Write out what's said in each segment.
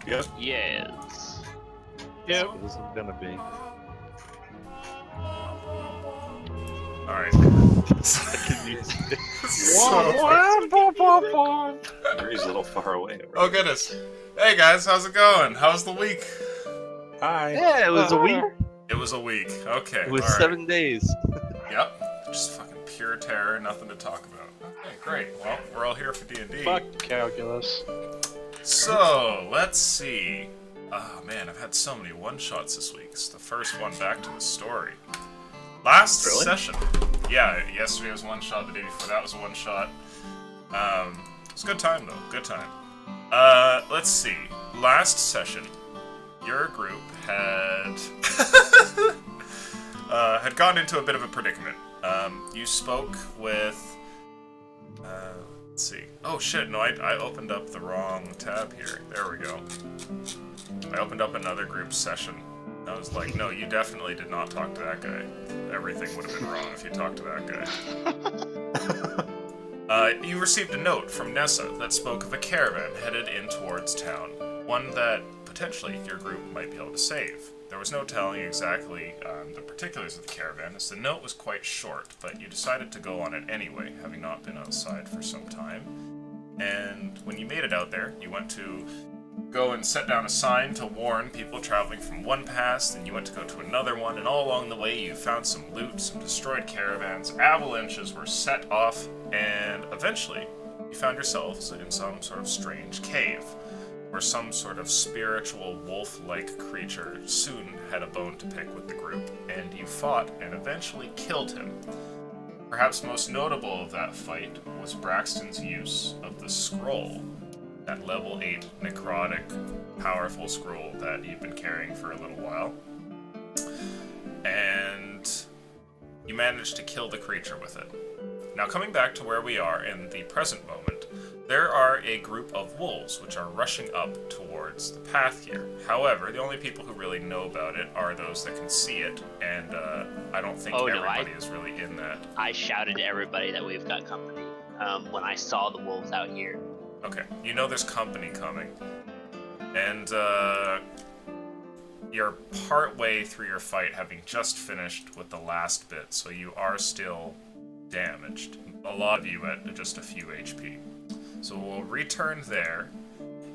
Yep. Yes. Yep. So this is gonna be. Alright. Mary's a little far away. Oh goodness. Hey guys, how's it going? How's the week? Hi. Yeah, it was a week. It was a week. Okay. It was all right. 7 days. Yep. Just fucking pure terror, nothing to talk about. Okay, great. Well, we're all here for D&D. Fuck calculus. So, let's see. Oh man, I've had so many one-shots this week. It's the first one back to the story. Last session. Yeah, yesterday was one shot, the day before that was one shot. It was a good time though, good time. Let's see. Last session, your group had had gone into a bit of a predicament. You spoke with let's see. Oh shit, no, I opened up the wrong tab here. There we go. I opened up another group session. I was like, no, you definitely did not talk to that guy. Everything would have been wrong if you talked to that guy. You received a note from Nessa that spoke of a caravan headed in towards town. One that, potentially, your group might be able to save. There was no telling exactly the particulars of the caravan, as the note was quite short, but you decided to go on it anyway, having not been outside for some time. And when you made it out there, you went to go and set down a sign to warn people traveling from one pass, then you went to go to another one, and all along the way you found some loot, some destroyed caravans, avalanches were set off, and eventually you found yourselves in some sort of strange cave, where some sort of spiritual wolf-like creature soon had a bone to pick with the group, and you fought and eventually killed him. Perhaps most notable of that fight was Braxton's use of the scroll. That level 8 necrotic, powerful scroll that you've been carrying for a little while. And you managed to kill the creature with it. Now coming back to where we are in the present moment, there are a group of wolves which are rushing up towards the path here. However, the only people who really know about it are those that can see it, and I don't think everybody is really in that. I shouted to everybody that we've got company when I saw the wolves out here. Okay, you know there's company coming, and you're part way through your fight, having just finished with the last bit, so you are still damaged. A lot of you at just a few HP. So we'll return there,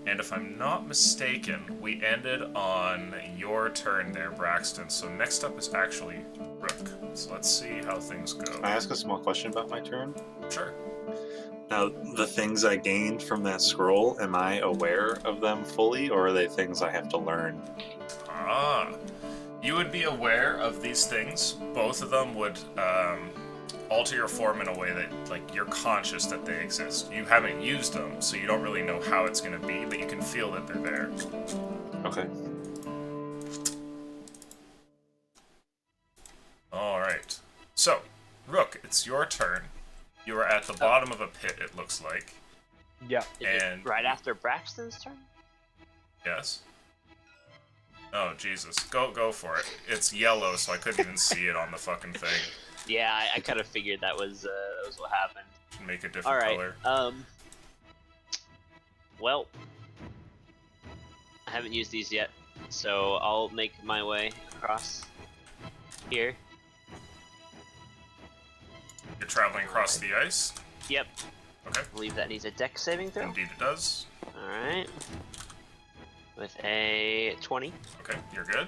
and if I'm not mistaken, we ended on your turn there, Braxton, so next up is actually Rook. So let's see how things go. Can I ask a small question about my turn? Sure. Now, the things I gained from that scroll, am I aware of them fully, or are they things I have to learn? You would be aware of these things. Both of them would alter your form in a way that, like, you're conscious that they exist. You haven't used them, so you don't really know how it's going to be, but you can feel that they're there. Okay. Alright. So, Rook, it's your turn. You are at the bottom of a pit, it looks like. Yeah. Is And it right after Braxton's turn? yes. Oh Jesus, go for it. It's yellow, so I couldn't even see it on the fucking thing. Yeah, I kind of figured that was what happened. Should make a different All right. color. Well, I haven't used these yet, so I'll make my way across here. You're traveling across the ice? Yep. Okay. I believe that needs a dex saving throw. Indeed it does. Alright. With a 20. Okay, you're good.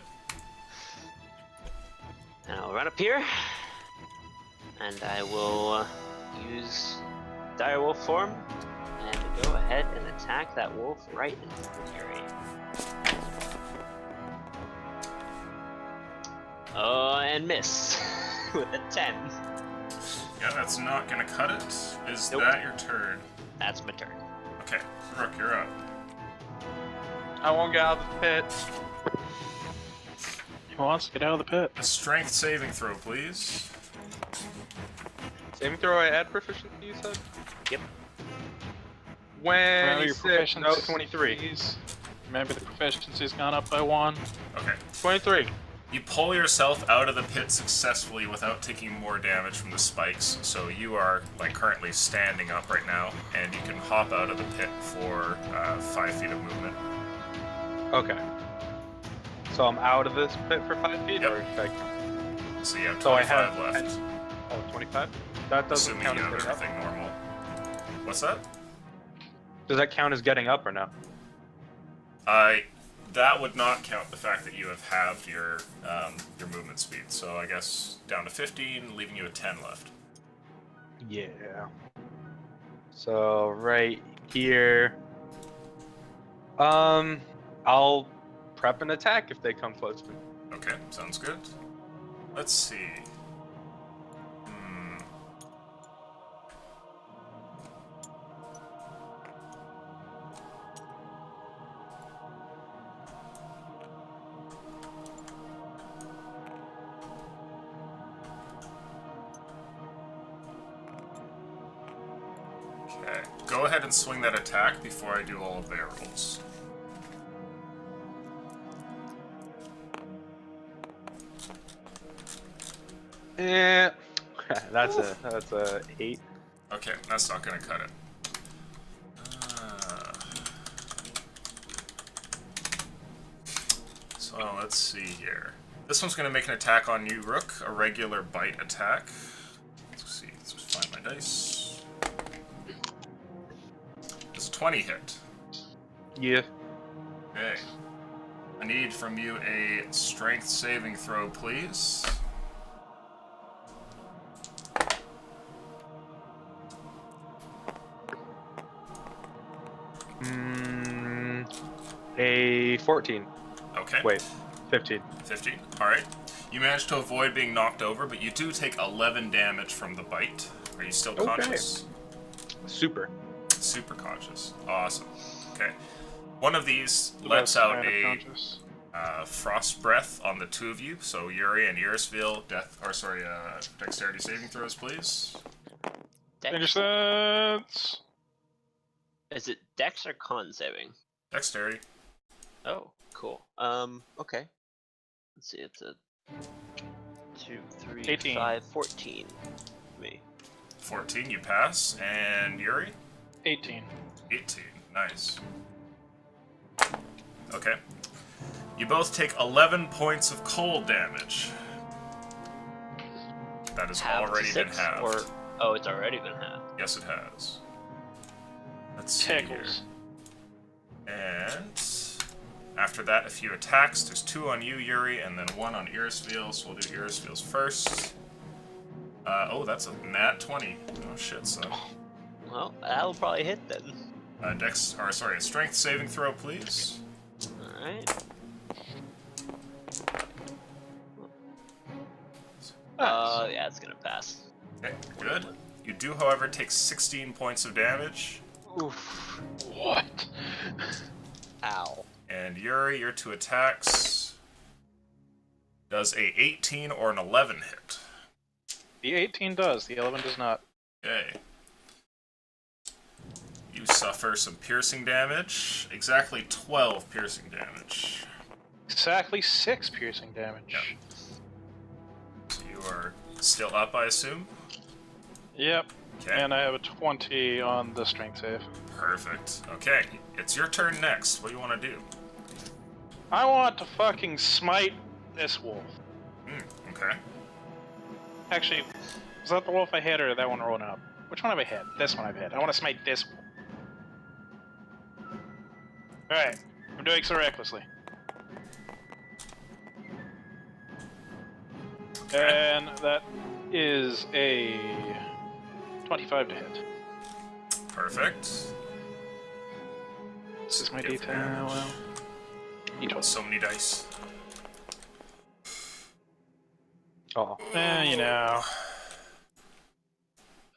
And I'll run up here. And I will use Direwolf form. And go ahead and attack that wolf right in the area. Oh, and miss. With a 10. Yeah, that's not gonna cut it. Is Nope. that your turn? That's my turn. Okay, Rook, you're up. I won't get out of the pit. He wants to get out of the pit. A strength saving throw, please. Saving throw, I add proficiency, you said? Yep. Remember your 26, no, proficiency. 23. Remember the proficiency's gone up by 1. Okay. 23. You pull yourself out of the pit successfully without taking more damage from the spikes, so you are like currently standing up right now, and you can hop out of the pit for 5 feet of movement. Okay. So I'm out of this pit for 5 feet, Yep. or like, So you have 25 So I have left. oh, 25? That doesn't Assuming count you as have getting up. everything normal. What's that? Does that count as getting up or no? That would not count the fact that you have halved your movement speed. So I guess down to 15, leaving you with 10 left. Yeah. So right here. I'll prep an attack if they come close to me. Okay, sounds good. Let's see. Okay, go ahead and swing that attack before I do all of their rolls. Eh, that's a 8. Okay, that's not gonna cut it. So let's see here. This one's gonna make an attack on you, Rook. A regular bite attack. Let's see. Let's just find my dice. It's a 20 hit. Yeah. Okay. I need from you a strength saving throw, please. A 14. Okay. Wait, 15. 15. Alright. You managed to avoid being knocked over, but you do take 11 damage from the bite. Are you still Okay. conscious? Super. Super conscious. Awesome. Okay. One of these That's lets out kind of a conscious. frost breath on the two of you. So Yuri and Irisville, dexterity saving throws, please. Danger sense. Is it Dex or Con saving? Dexterity. Oh, cool. Okay. Let's see, it's a 2, 3, 18. 5, 14. Me. 14, you pass. And Yuri? 18. 18. Nice. Okay. You both take 11 points of cold damage. That has Halved to already been 6, halved. or oh, it's already been halved. Yes, it has. Let's see here. Tickles. And after that, a few attacks. There's 2 on you, Yuri, and then 1 on Irisville, so we'll do Irisville's first. Oh, that's a nat 20. Oh shit, son. Well, that'll probably hit then. A strength saving throw, please. Alright. Yeah, it's gonna pass. Okay, good. You do, however, take 16 points of damage. Oof. What? Ow. And Yuri, your 2 attacks. Does a 18 or an 11 hit? The 18 does, the 11 does not. Okay. You suffer some piercing damage. Exactly 12 piercing damage. Exactly 6 piercing damage. Yep. So you are still up, I assume? Yep. Okay. And I have a 20 on the strength save. Perfect. Okay, it's your turn next. What do you want to do? I want to fucking smite this wolf. Okay. Actually, was that the wolf I hit or that one rolling up? Which one have I hit? This one I've hit. I want to smite this wolf. Alright, I'm doing so recklessly. And that is a 25 to hit. Perfect. This is my Give D10. damage. Well, D12. So many dice. Oh. You know.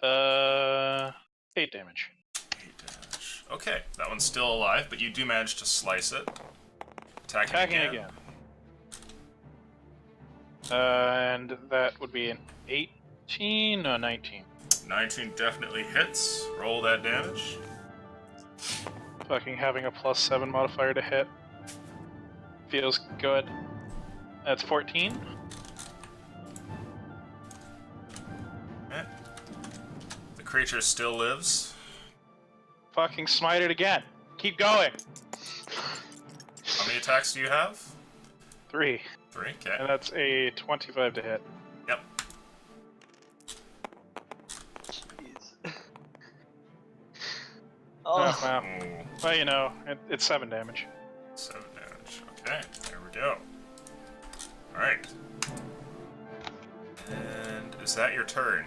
8 damage. 8 damage. Okay, that one's still alive, but you do manage to slice it. Attacking again. And that would be an 18? No, 19. 19 definitely hits. Roll that damage. Fucking having a +7 modifier to hit. Feels good. That's 14. Okay. The creature still lives. Fucking smite it again. Keep going. How many attacks do you have? 3. 3, okay. And that's a 25 to hit. Yep. Jeez. Oh, Oh, wow. Ooh, Well, you know, it's 7 damage. 7 damage. Okay, there we go. Alright. And is that your turn?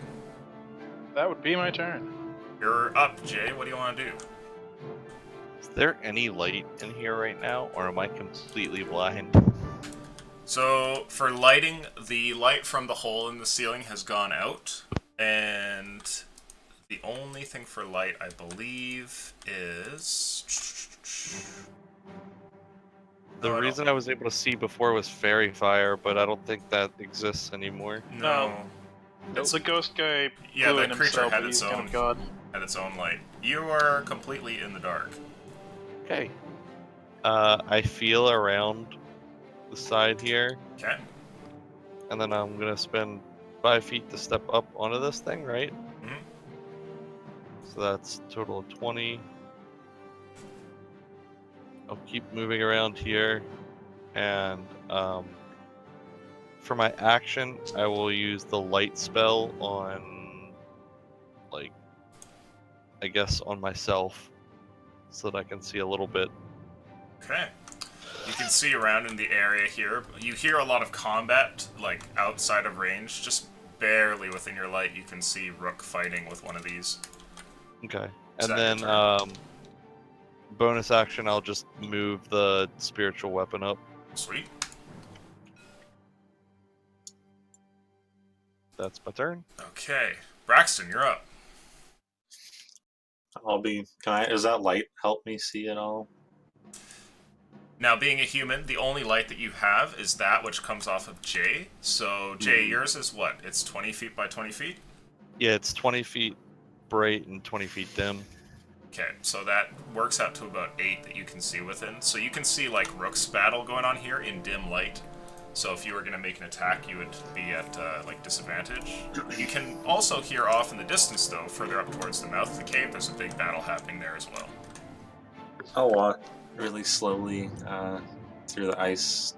That would be my turn. You're up, Jay. What do you want to do? Is there any light in here right now, or am I completely blind? So, for lighting, the light from the hole in the ceiling has gone out, and the only thing for light, I believe, is... The reason I was able to see before was fairy fire, but I don't think that exists anymore. No. It's a ghost guy. Yeah, blew the in creature himself, had but its he's kind own. of god. Had its own light. You are completely in the dark. Okay. I feel around the side here, Okay. and then I'm gonna spend 5 feet to step up onto this thing, right? Mhm. So that's a total of 20. I'll keep moving around here, and for my action, I will use the light spell on, like, I guess on myself, so that I can see a little bit. Okay. You can see around in the area here. You hear a lot of combat, like, outside of range. Just barely within your light, you can see Rook fighting with one of these. Okay. Is And that then, your bonus action, I'll just move the spiritual weapon up. Sweet. That's my turn. Okay. Braxton, you're up. Does that light help me see at all? Now, being a human, the only light that you have is that which comes off of Jay. So, Jay, yours is what? It's 20 feet by 20 feet? Yeah, it's 20 feet bright and 20 feet dim. Okay, so that works out to about 8 that you can see within. So you can see, like, Rook's battle going on here in dim light. So if you were going to make an attack, you would be at, like, disadvantage. You can also hear off in the distance, though, further up towards the mouth of the cave, there's a big battle happening there as well. I'll walk really slowly through the ice.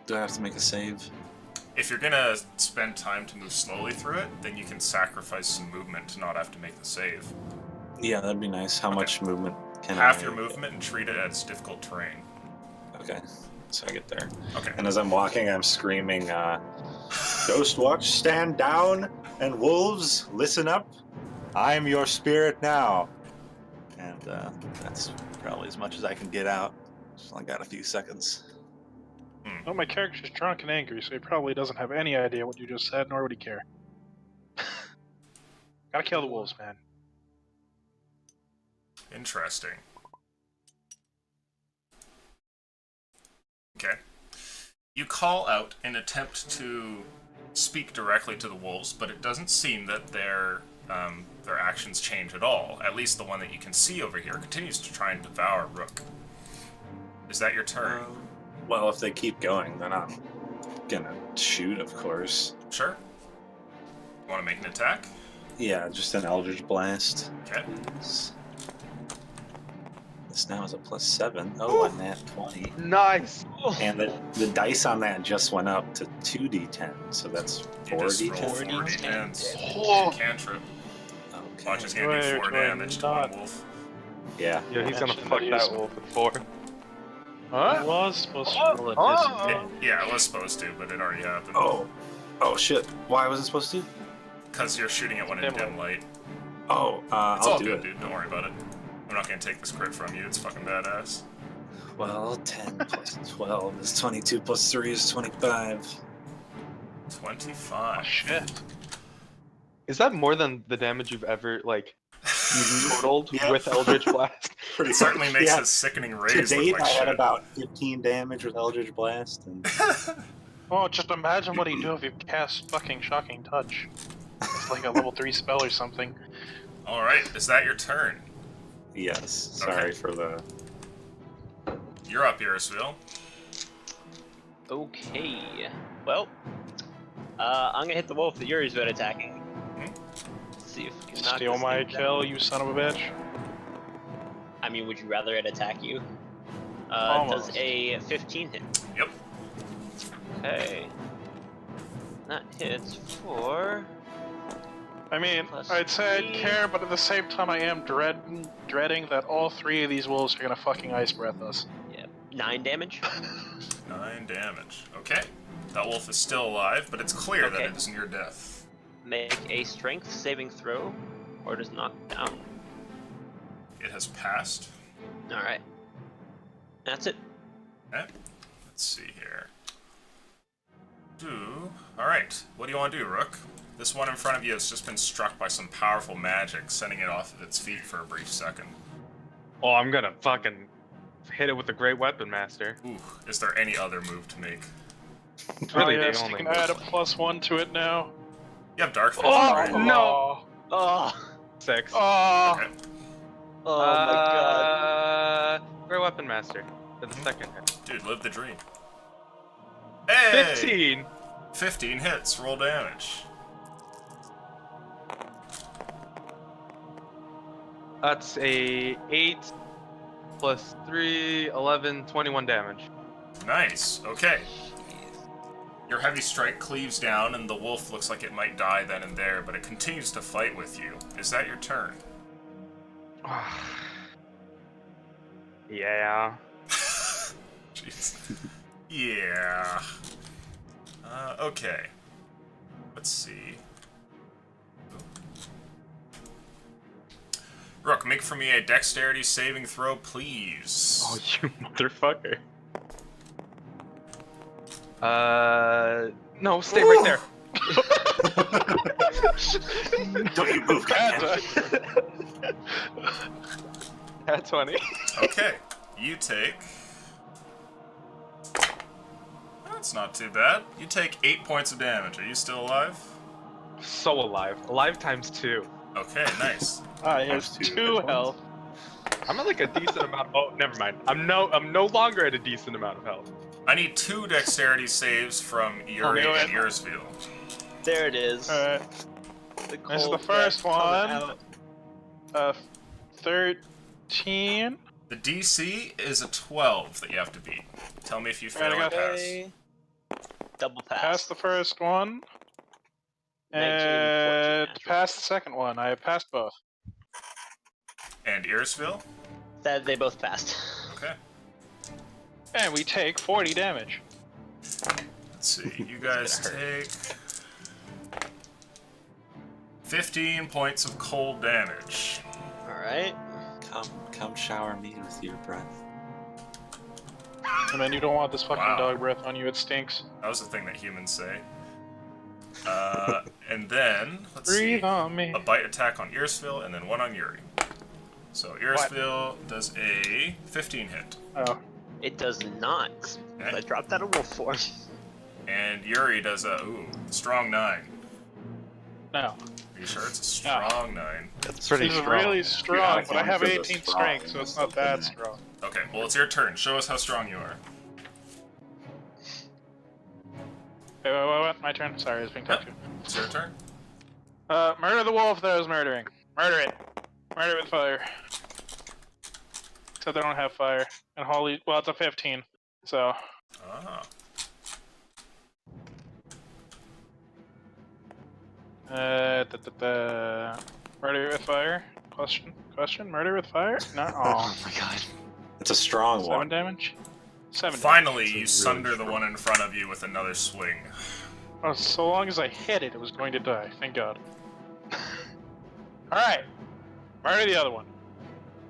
Do I have to make a save? If you're going to spend time to move slowly through it, then you can sacrifice some movement to not have to make the save. Yeah, that'd be nice. How much movement can I... Half your movement and treat it as difficult terrain. Okay, so I get there. Okay. And as I'm walking, I'm screaming, Ghostwatch, stand down, and wolves, listen up. I am your spirit now. And that's probably as much as I can get out. So I got a few seconds. Well, my character's drunk and angry, so he probably doesn't have any idea what you just said, nor would he care. Gotta kill the wolves, man. Interesting. Okay. You call out and attempt to speak directly to the wolves, but it doesn't seem that their actions change at all. At least the one that you can see over here continues to try and devour Rook. Is that your turn? Well, if they keep going, then I'm gonna shoot, of course. Sure. You want to make an attack? Yeah, just an Eldritch Blast. Okay. This now is a +7. Oh, a nat 20. Nice. And the dice on that just went up to 2d10, so that's You just roll 4d10. 4 d10s. Oh. Cantrip. Okay. Watch is gonna do 4 damage to one wolf. Yeah. Yeah, he's gonna Actually, fuck that that is- wolf with 4. I was supposed to roll a disadvantage. Yeah, it was supposed to, but it already happened. Oh shit. Why was it supposed to? Because you're shooting at one in dim light. Oh, It's I'll all do good, it. dude. Don't worry about it. I'm not gonna take this crit from you. It's fucking badass. Well, 10 plus 12 is 22 plus 3 is 25. 25. Oh, shit. Is that more than the damage you've ever, like, totaled Yeah. with Eldritch Blast? It certainly makes Yeah. his sickening To rays date, look like I had shit. about 15 damage with Eldritch Blast. And... Oh, just imagine what he'd do if you cast fucking Shocking Touch. It's like a level 3 spell or something. Alright, is that your turn? yes, sorry Okay. for the... You're up, Irisville. okay. Well, I'm gonna hit the wolf that Yuri's been attacking. See if we can knock Steal this my thing down. kill, you son of a bitch. I mean, would you rather it attack you? Does Almost. a 15 hit? Yep. Okay. That hits for... I mean, Plus I'd say I'd 3. care, but at the same time, I am dreading that all 3 of these wolves are gonna fucking ice breath us. Yeah, 9 damage. 9 damage. Okay. That wolf is still alive, but it's clear that Okay. it is near death. Make a strength saving throw, or it is knocked down. It has passed. Alright. That's it. Okay. Let's see here. Alright. What do you want to do, Rook? This one in front of you has just been struck by some powerful magic, sending it off of its feet for a brief second. Oh, I'm gonna fucking hit it with the Great Weapon Master. Ooh, is there any other move to make? It's really oh, the yes, you only can move. add a +1 to it now. You have Dark Vision, Oh, right? no. Oh! 6. Oh, Okay. Oh my god. Great Weapon Master for the second hit. Dude, live the dream. Hey! 15. 15 hits. Roll damage. That's a 8 plus 3, 11, 21 damage. Nice. Okay. Your heavy strike cleaves down, and the wolf looks like it might die then and there, but it continues to fight with you. Is that your turn? Yeah. Jeez. Yeah. Okay. Let's see. Rook, make for me a dexterity saving throw, please. Oh, you motherfucker. No, stay right there. Don't you move, goddamn. At 20. Okay. You take... That's not too bad. You take 8 points of damage. Are you still alive? So alive. Alive times 2. Okay, nice. I have Plus 2 2 hit points. health. I'm at like a decent amount. Oh, never mind. I'm no longer at a decent amount of health. I need 2 dexterity saves from Yuri go and ahead. Ursfield. There it is. Alright, The this is the cold first breath coming one. out. 13. The DC is a 12 that you have to beat. Tell me if you fail Alright, I or got pass. Okay. Double pass. Passed the first one. 19, 14 And natural. passed the second one. I passed both. And Irisville? That they both passed. Okay. And we take 40 damage. Let's see. You guys take 15 points of cold damage. Alright. Come shower me with your breath. And then you don't want this fucking Wow. dog breath on you, it stinks. That was the thing that humans say. And then, let's Breathe see. on me. A bite attack on Irisville and then one on Yuri. So Irisville does a 15 hit. Oh. It does not. Okay. I dropped out of wolf form. And Yuri does a, strong 9. No. Are you sure it's a strong 9? That's pretty This is strong. really strong, Yeah, but I have for the 18 strong, strength, so it's not that strong. Okay, well it's your turn. Show us how strong you are. Wait, my turn? Sorry, I was being talked to. It's your turn? Murder the wolf that I was murdering. Murder it. Murder it with fire. Except I don't have fire. And holy, well, it's a 15. So, Ah. Murder it with fire? Question? Murder with fire? No. Oh, my god. It's a strong 7 one. damage? 7 damage. Finally, It's a you really sunder the strong one in front of you with another swing. Oh, so long as I hit it, it was going to die. Thank God. Alright. Murder the other one.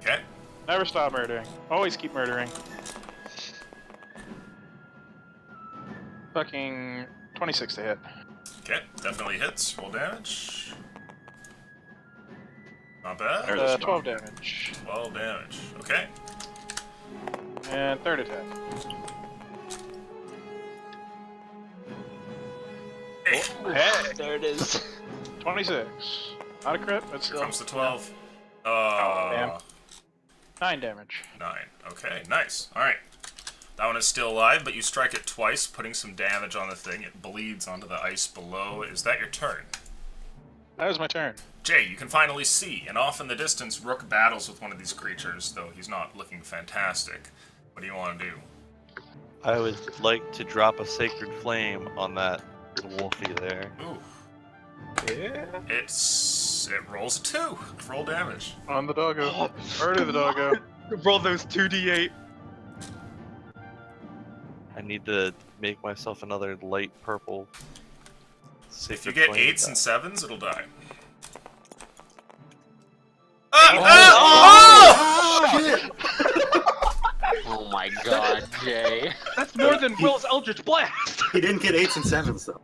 Okay. Never stop murdering. Always keep murdering. Fucking 26 to hit. Okay, definitely hits. Roll damage. Not bad. There's a 12 strong. damage. 12 damage. Okay. And third attack. Hey, Hey! There it is. 26. Not a crit, but here still. comes the 12. damn. 9 damage. 9. Okay, nice. Alright. That one is still alive, but you strike it twice, putting some damage on the thing. It bleeds onto the ice below. Is that your turn? That was my turn. Jay, you can finally see, and off in the distance, Rook battles with one of these creatures, though he's not looking fantastic. What do you want to do? I would like to drop a sacred flame on that wolfie there. Ooh, Yeah. it rolls a 2. Roll damage. On the doggo. Oh, Murder the doggo. Roll those 2d8. I need to make myself another light purple. If you Sacred get flame 8s and die. 7s, it'll die. Oh my god, Jay. That's more than Will's Eldritch Blast. He didn't get 8s and 7s though.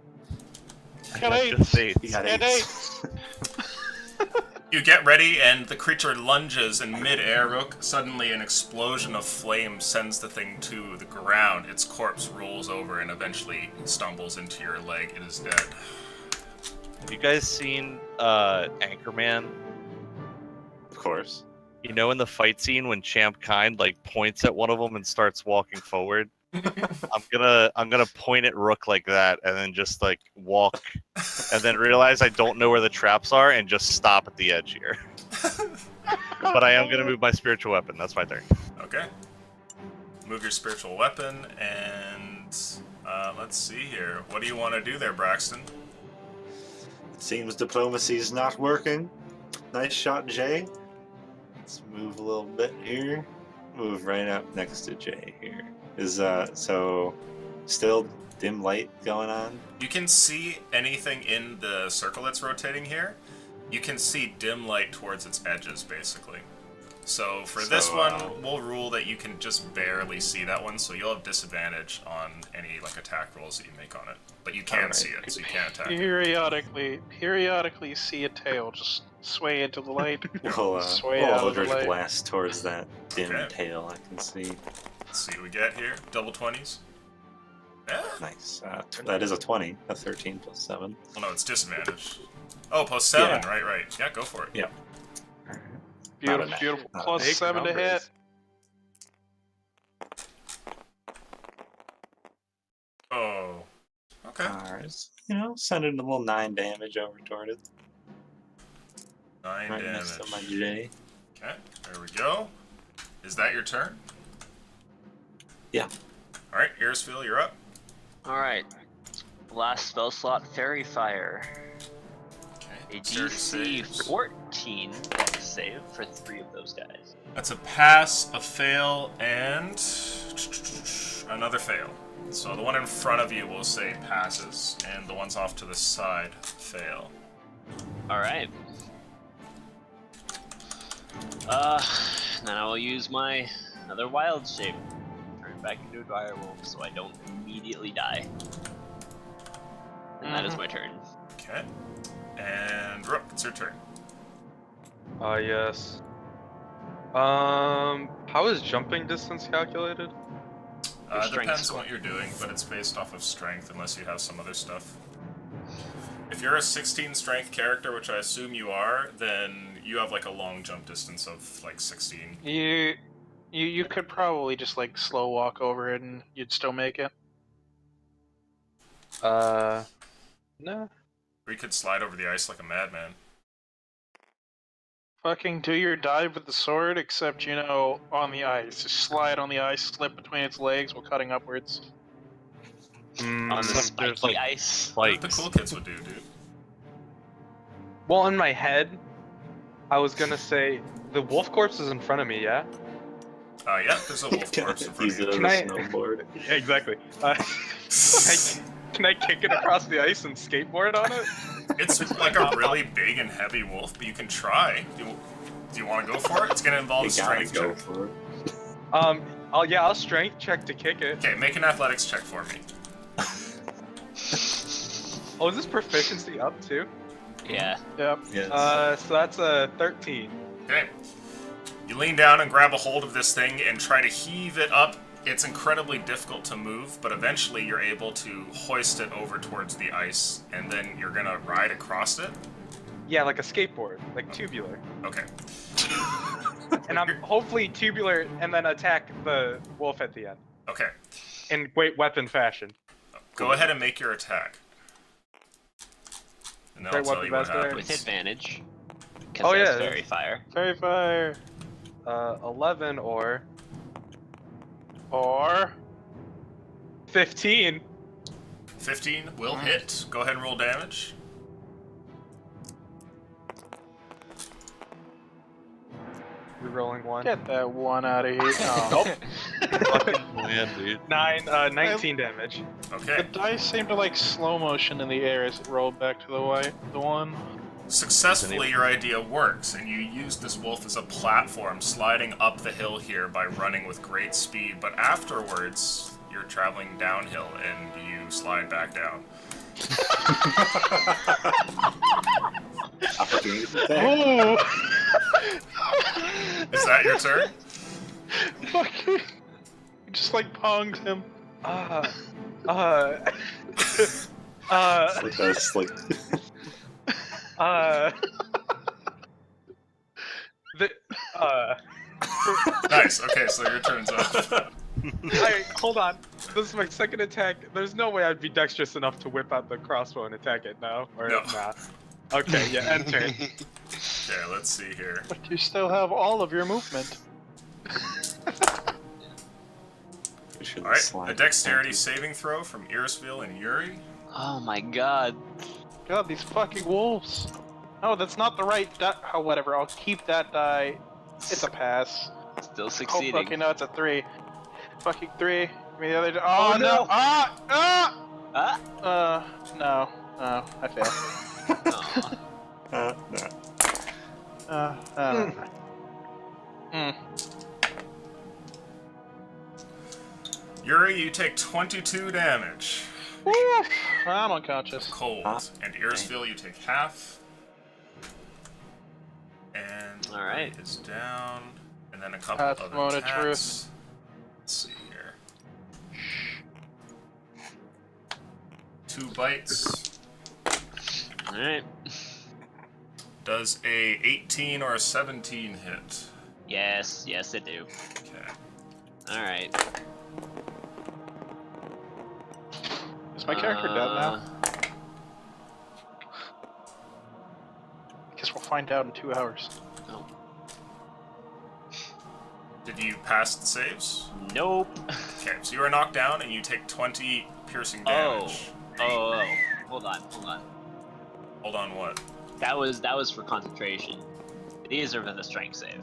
I Got got eight. just eight. He got And 8s. You get ready, and the creature lunges in mid-air. Rook. Suddenly, an explosion of flame sends the thing to the ground. Its corpse rolls over and eventually stumbles into your leg. It is dead. Have you guys seen Anchorman? Of course. You know, in the fight scene when Champ Kind like points at one of them and starts walking forward. I'm gonna point at Rook like that, and then just like walk, and then realize I don't know where the traps are, and just stop at the edge here. But I am gonna move my spiritual weapon. That's my turn. Okay. Move your spiritual weapon, and let's see here. What do you want to do there, Braxton? It seems diplomacy's not working. Nice shot, Jay. Let's move a little bit here. Move right up next to Jay here. Is so still dim light going on? You can see anything in the circle that's rotating here. You can see dim light towards its edges, basically. So for this one, we'll rule that you can just barely see that one, so you'll have disadvantage on any like attack rolls that you make on it. But you can see it, so you can't attack it. Periodically see a tail just sway into the light. We'll Sway out of the Eldritch light. blast towards that dim Okay. tail I can see. Let's see what we get here. Double 20s. Yeah. Nice. That is a 20. A 13 plus 7. Well, no, it's disadvantage. Oh, plus 7. Yeah. Right. Yeah, go for it. Yep. Alright. Beautiful, Not a- beautiful. not a Plus big 7 to hit. Oh. Okay. Alright. Sending a little 9 damage over toward it. 9 Right next damage. to my J. Okay, there we go. Is that your turn? Yeah. Alright, Irisfield, you're up. Alright. Last spell slot, Fairy Fire. Okay. A Sturdy DC saves. 14 dex save for 3 of those guys. That's a pass, a fail, and another fail. So the one in front of you will say passes, and the ones off to the side fail. Alright. Then I will use my another wild shape. Turn back into a direwolf so I don't immediately die. And that is my turn. Okay. And Rook, it's your turn. Yes. How is jumping distance calculated? Your strength Depends on score. what you're doing, but it's based off of strength unless you have some other stuff. If you're a 16 strength character, which I assume you are, then you have like a long jump distance of like 16. You could probably just like slow walk over it and you'd still make it. No. Or you could slide over the ice like a madman. Fucking do your dive with the sword, except on the ice. Just slide on the ice, slip between its legs while cutting upwards. On the There's, spiky like, ice. What the Spikes. cool kids would do, dude. Well, in my head, I was gonna say the wolf corpse is in front of me. Yeah. Yeah, there's a wolf corpse in front Use of it you. as a Can I- snowboard. Yeah, exactly. Can I kick it across the ice and skateboard on it? It's like a really big and heavy wolf, but you can try. Do you want to go for it? It's gonna involve You a gotta strength go check. for it. I'll strength check to kick it. Okay, make an athletics check for me. Oh, is this proficiency up too? Yeah. Yep. Yes. So that's a 13. Okay. You lean down and grab a hold of this thing and try to heave it up. It's incredibly difficult to move, but eventually you're able to hoist it over towards the ice, and then you're gonna ride across it. Yeah, like a skateboard, like tubular. Okay. And I'm hopefully tubular and then attack the wolf at the end. Okay. In great weapon fashion. Go ahead and make your attack. And then I'll Great tell weapon you what best there. With happens. advantage. Oh, Because that's yeah. Fairy Fire. Fairy Fire. 11 or Or 15. 15 will hit. Go ahead and roll damage. Rerolling 1. get that one out of here. Oh. Fucking man, dude. 19 damage. The Okay. dice seem to like slow motion in the air as it rolled back to the one. Successfully, your idea works, and you use this wolf as a platform, sliding up the hill here by running with great speed. But afterwards, you're traveling downhill, and you slide back down. Opportunity attack. Oh! Is that your turn? Fucking. Just like pongs him. Like that's like Nice. Okay, so your turn's up. Alright, hold on. This is my second attack. There's no way I'd be dexterous enough to whip out the crossbow and attack it now. Or No. nah. Okay, yeah, end turn. Okay, let's see here. But you still have all of your movement. we should All right, slide a dexterity saving throw from Irisville and Yuri. Oh my god. God, these fucking wolves. Oh, that's not the right die. Oh, whatever. I'll keep that die. It's a pass. Still Oh, succeeding. okay, no, it's a 3. Fucking 3. Give me the other. Oh, Oh, no! no. Ah! Ah! No. No, I failed. Aw. no. Yuri, you take 22 damage. Woo! I'm unconscious. Cold. Ah, And Irisville, you take half. And All right. Yuri is down. And then a couple Half other moment of attacks. truth. Let's see here. 2 bites. Alright. Does a 18 or a 17 hit? Yes, yes, I do. Okay. Alright. Is my character dead now? Guess we'll find out in 2 hours. Oh. Did you pass the saves? Nope. Okay, so you are knocked down and you take 20 piercing damage. Oh. Hold on. Hold on, what? That was for concentration. These are for the strength save,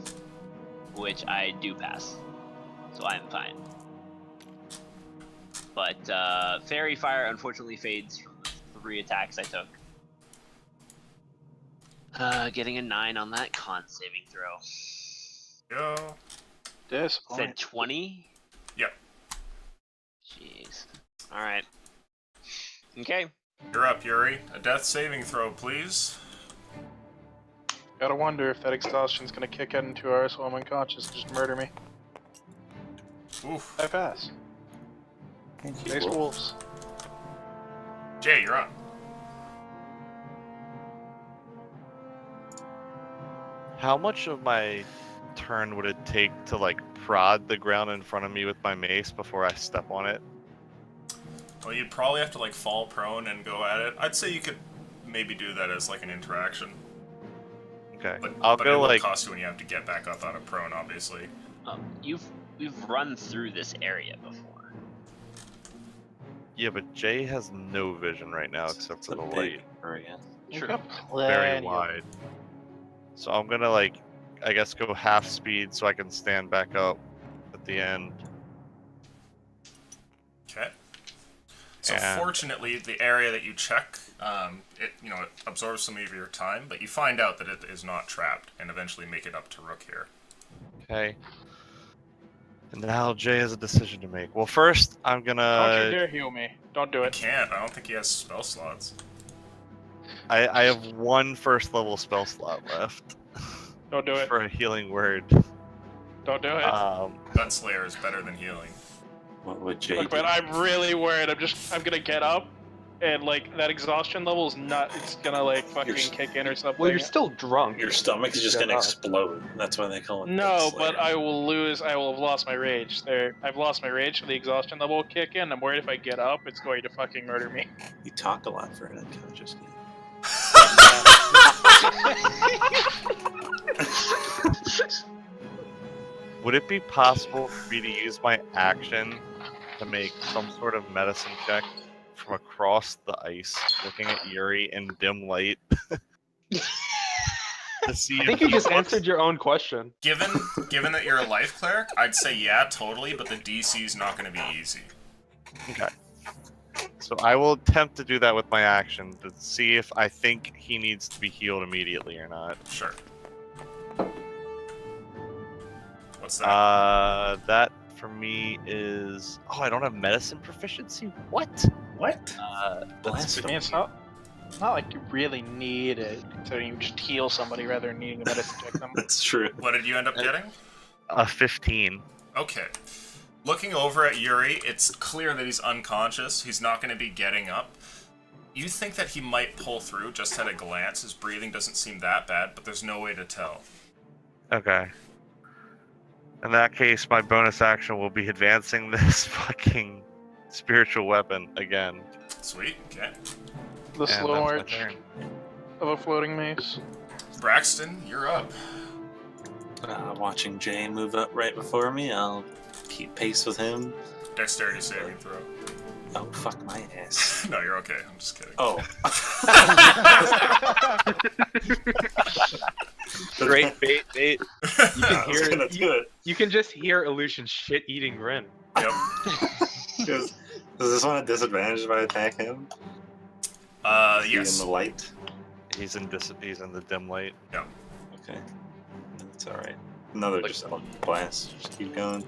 which I do pass, so I'm fine. But fairy fire unfortunately fades from the 3 attacks I took. Getting a 9 on that con saving throw. Go. Disappointing. Said 20. Yep. Jeez. All right. Okay. You're up, Yuri. A death saving throw, please. Gotta wonder if that exhaustion's gonna kick in in 2 hours while I'm unconscious and just murder me. Oof. I pass. Thanks, wolves. Jay, you're up. How much of my turn would it take to like prod the ground in front of me with my mace before I step on it? Well, you'd probably have to like fall prone and go at it. I'd say you could maybe do that as like an interaction. Okay, But, I'll but it go will like cost you when you have to get back up out of prone, obviously. We've run through this area before. yeah, but Jay has no vision right now except It's for a the big light, area. You've True. got very plenty of- wide. So I'm gonna like, I guess go half speed so I can stand back up at the end. Okay. So And- fortunately, the area that you check, it absorbs some of your time, but you find out that it is not trapped, and eventually make it up to Rook here. Okay. And now Jay has a decision to make. Well, first I'm Don't you gonna. dare heal me. Don't do I it. can't. I don't think he has spell slots. I have 1 first level spell slot left Don't do it. for a healing word. Don't do it. Gunslayer is better than healing. What would Jay Look, do? man, I'm really worried. I'm gonna get up, and like that exhaustion level is not. It's gonna like fucking You're- kick in or something. Well, you're still drunk. Your stomach is just Shut gonna up. explode. That's why they call it. No, Gunslayer. but I will lose. I will have lost my rage. There, I've lost my rage, so the exhaustion level will kick in. I'm worried if I get up, it's going to fucking murder me. You talk a lot for an unconscious game. Would it be possible for me to use my action to make some sort of medicine check from across the ice, looking at Yuri in dim light? To see I think if you just he looks- answered your own question. Given that you're a life cleric, I'd say yeah, totally, but the DC's not going to be easy. Okay. So I will attempt to do that with my action to see if I think he needs to be healed immediately or not. Sure. What's that? That for me is. Oh, I don't have medicine proficiency. What? What? That's I mean, it's not like you really need it, so you just heal somebody rather than needing a medicine check them. That's true. What did you end up getting? a 15. Okay. Looking over at Yuri, it's clear that he's unconscious. He's not going to be getting up. You think that he might pull through just at a glance. His breathing doesn't seem that bad, but there's no way to tell. Okay. In that case, my bonus action will be advancing this fucking spiritual weapon again. Sweet, okay. The And slow that's my march turn. of a floating mace. Braxton, you're up. Watching Jay move up right before me, I'll keep pace with him. Dexterity saving throw. Oh, fuck my ass. No, you're okay. I'm just kidding. Oh. Great bait. You can I was hear gonna it. do it. You can just hear Illusion's shit-eating grin. Yep. Does this one at disadvantage if I attack him? Is he Yes. in the light? He's in the dim light. Okay. That's alright. Another Like- just blast. Just keep going.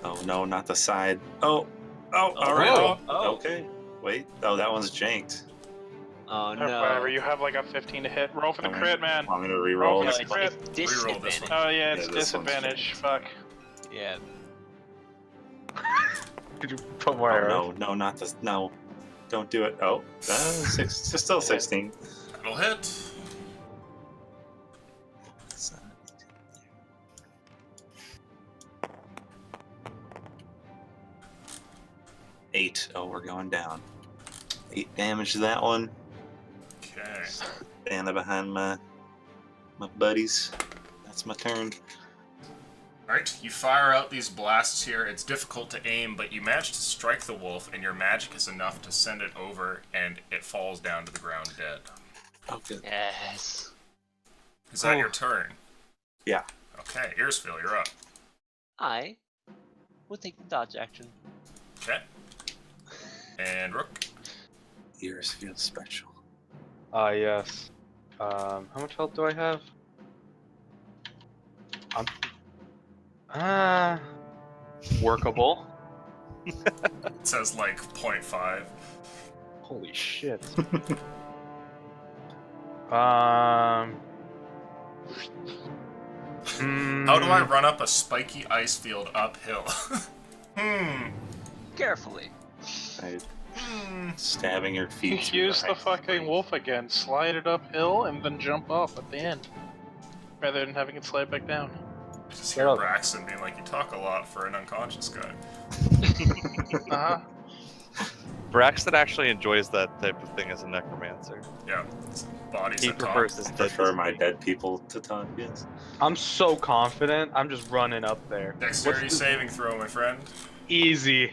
Oh no, not the side. Oh, alright. Oh. Oh. Okay. Wait. Oh, that one's janked. Oh Whatever, no. you have like a 15 to hit. Roll for the Alright. crit, man. I'm gonna re-roll. Yeah, No, this like- one. it's Reroll this disadvantage. Oh yeah, it's Yeah, this one's disadvantage. Fuck. Yeah. Could you put more Oh arrows? no, not this. No. Don't do it. Oh, still 16. It'll hit. Eight. Oh, we're going down. 8 damage to that one. Okay. Standing behind my buddies. That's my turn. Alright, you fire out these blasts here. It's difficult to aim, but you manage to strike the wolf, and your magic is enough to send it over, and it falls down to the ground dead. Oh, good. Yes. Is that your turn? Yeah. Okay, Earsville, you're up. I will take the dodge action. Okay. And Rook. Ears feel special. Yes. How much health do I have? Workable. It says like 0.5. Holy shit. How do I run up a spiky ice field uphill? Carefully. Right. Stabbing your feet. through Use the ice. fucking wolf again. Slide it uphill and then jump off at the end. Rather than having it slide back down. I just Shut hear up. Braxton being like, you talk a lot for an unconscious guy. Uh-huh. Braxton actually enjoys that type of thing as a necromancer. Yeah. It's bodies He that talk. prefers his I dead prefer my to dead people to talk, yes. I'm so confident. I'm just running up there. Dexterity What's the- saving throw, my friend. Easy.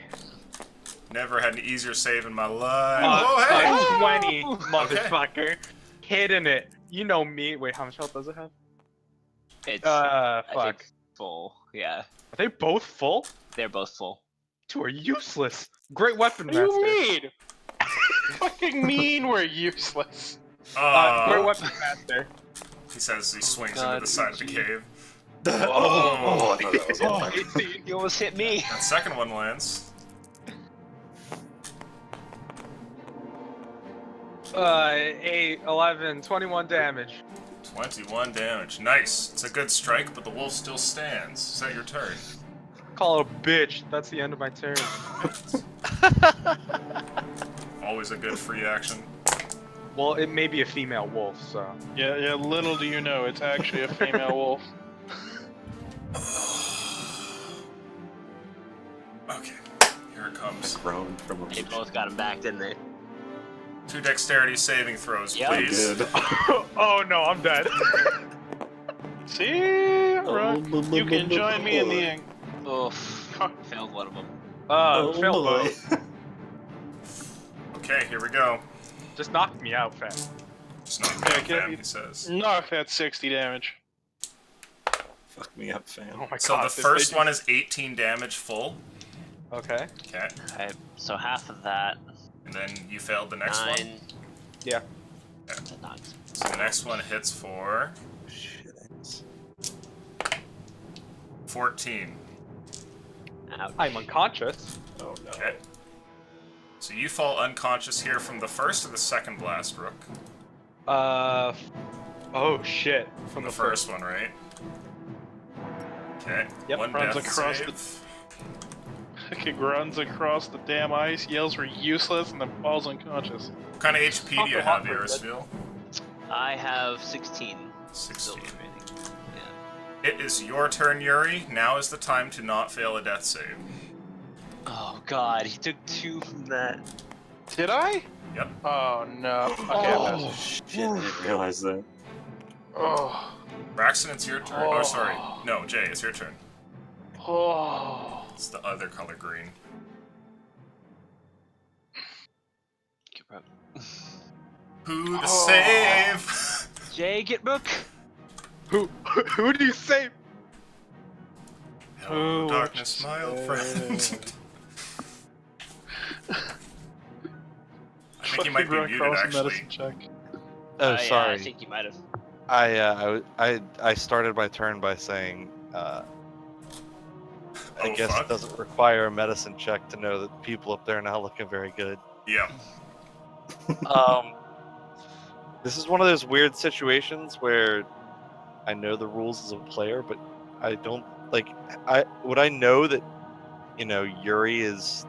Never had an easier save in my life. Uh, Oh, hey! 20, motherfucker. Hitting it. You know me. Wait, how much health does it have? It's I Fuck. think full. Yeah. Are they both full? They're both full. Two are useless. Great weapon, What do master. you mean? Fucking mean we're useless. Great weapon, master. He says he swings God, into the side of the gee. cave. Oh, I thought that was on fire. You almost hit me. That second one lands. 8, 11, 21 damage. 21 damage. Nice. It's a good strike, but the wolf still stands. Is that your turn? Call it a bitch. That's the end of my turn. Always a good free action. Well, it may be a female wolf, so. Yeah, little do you know, it's actually a female wolf. Okay. Here it comes. Grown from a They both got him back, didn't they? 2 dexterity saving throws, Yep. please. Good. Oh no, I'm dead. See? Rook, you can join me in the. Oof. Failed one of them. Failed boy. both. Okay, here we go. Just knocked me out, fam. Just not Yeah, that, get fam, me- he says. Knock that 60 damage. Fuck me up, fam. Oh my So god. the first one is 18 damage full. Okay. Okay. Okay, so half of that. And then you failed the next 9. one. Yeah. That knocks. So the next one hits for Shit. 14. Ouch. I'm unconscious. Oh no. Okay. So you fall unconscious here from the first or the second blast, Rook? Oh shit. From the first one, right? Okay. Yep, One runs death across save. Fucking runs across the damn ice, yells we're useless, and then falls unconscious. What kind of HP do you have, Erisfiel? I have 16 still 16. remaining. Yeah. It is your turn, Yuri. Now is the time to not fail a death save. Oh god, he took 2 from that. Did I? Yep. Oh no. Okay, Oh shit! I didn't realize that. Oh. Braxton, it's your turn. Oh, sorry. No, Jay, it's your turn. Oh. It's the other color green. Get Rook. Who the save? Jay, get Rook! Who do you save? Hello, Who darkness, would my old you friend. save? I think you might be muted, actually. Medicine check. Oh, Yeah, sorry. I think you might have. I started my turn by saying, I Oh, guess fuck. it doesn't require a medicine check to know that people up there are not looking very good. Yeah. This is one of those weird situations where I know the rules as a player, but I don't would I know that, Yuri is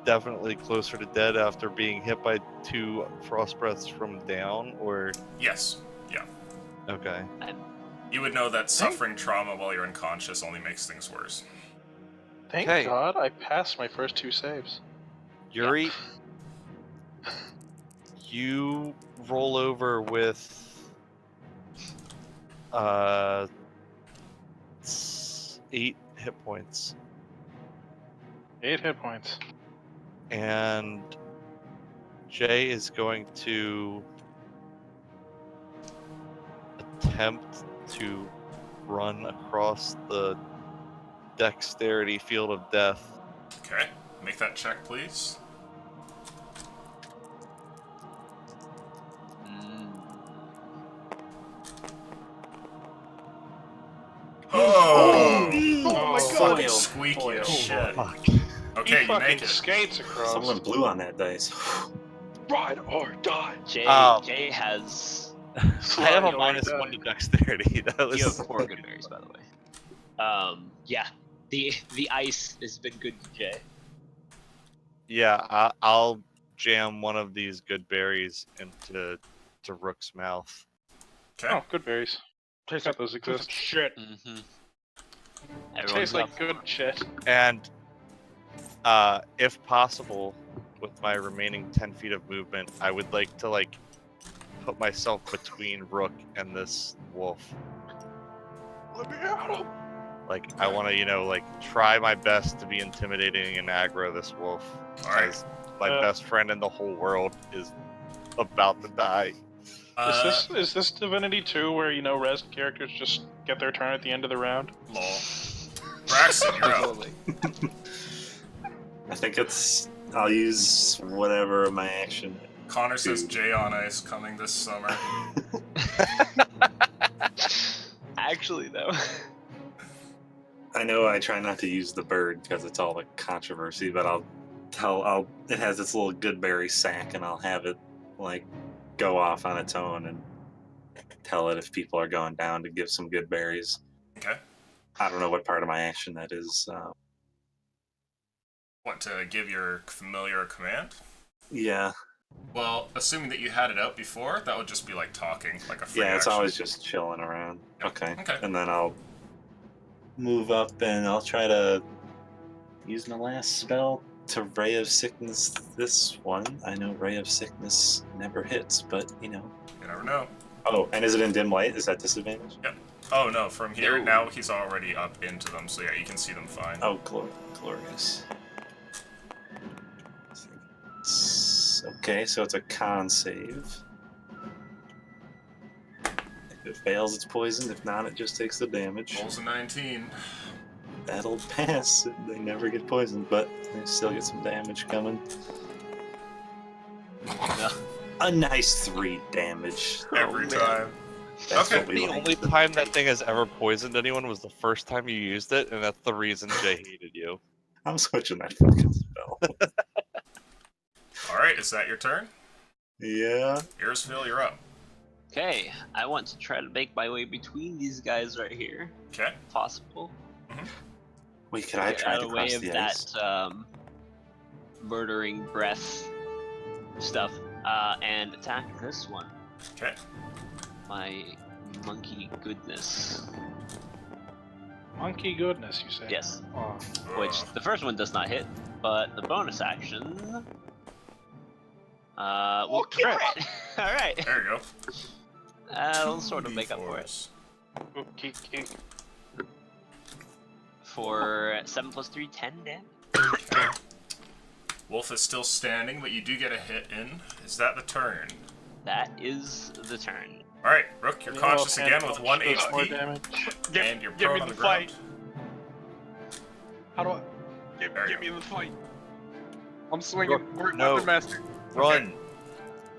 definitely closer to dead after being hit by 2 frost breaths from down, or Yes. Yeah. okay. You would know that suffering trauma while you're unconscious only makes things worse. Thank Okay. God I passed my first 2 saves. Yuri, you roll over with 8 hit points, 8 hit points. and Jay is going to attempt to run across the dexterity field of death. Okay. Make that check, please. Oh! Oh my Fucking God. squeaky as shit. Fuck. Okay, He you fucking make it. skates across. Someone blew on that dice. Ride or die. Jay, Oh. Jay has. I have a Slide or -1 to die. dexterity. That You was have 4 good berries, by the way. Yeah. The ice has been good to Jay. yeah. I'll jam one of these good berries into Rook's mouth. Okay. Oh, good berries. Tastes Got those exist. shit. Mm-hmm. Tastes like good shit. And if possible, with my remaining 10 feet of movement, I would like to put myself between Rook and this wolf. Let me out. I want to, try my best to be intimidating and aggro this wolf. Alright. As my best friend in the whole world is about to die. Is this Divinity 2 where res characters just get their turn at the end of the round? Lol. Braxton, you're up. I think I'll use whatever my action. Connor says Jay on Ice coming this summer. Actually, though. I know I try not to use the bird because it's all the controversy, but it has its little goodberry sack, and I'll have it go off on its own and tell it if people are going down to give some good berries. Okay. I don't know what part of my action that is. Want to give your familiar a command? Yeah. Well, assuming that you had it out before, that would just be talking, like a free Yeah, it's action. always just chilling around. Yep. Okay. Okay. And then I'll move up and I'll try to use my last spell to Ray of Sickness this one. I know Ray of Sickness never hits, but You never know. Oh, and is it in dim light? Is that disadvantage? Yep. Oh no, from here No. now he's already up into them, so yeah, you can see them fine. Oh, glorious. Okay, so it's a con save. If it fails, it's poisoned. If not, it just takes the damage. Rolls a 19. That'll pass. They never get poisoned, but they still get some damage coming. A nice 3 damage. Every time. That's Okay. what we The like. only time that thing has ever poisoned anyone was the first time you used it, and that's the reason Jay hated you. I'm switching that fucking spell. Alright, is that your turn? Yeah. Irisville, you're up. Okay, I want to try to make my way between these guys right here, Okay. if possible. Wait, could I Get try out to of the way cross of the ice? that murdering breath stuff, and attack this one. Okay. My monkey goodness. Monkey goodness, you say? Yes, Oh. which the first one does not hit, but the bonus action. Will crit. All right. There you go. That'll sort of make up for it. 2d4s. Oop, keek, keek. For 7 plus 3, 10 damage. Wolf is still standing, but you do get a hit in. Is that the turn? That is the turn. Alright, Rook, you're conscious Well, again with 1 does more HP, damage. and you're give prone me on the the ground. fight. How do I? There you Give me the fight. I'm swinging. Squirt No. Weapon Master. Run!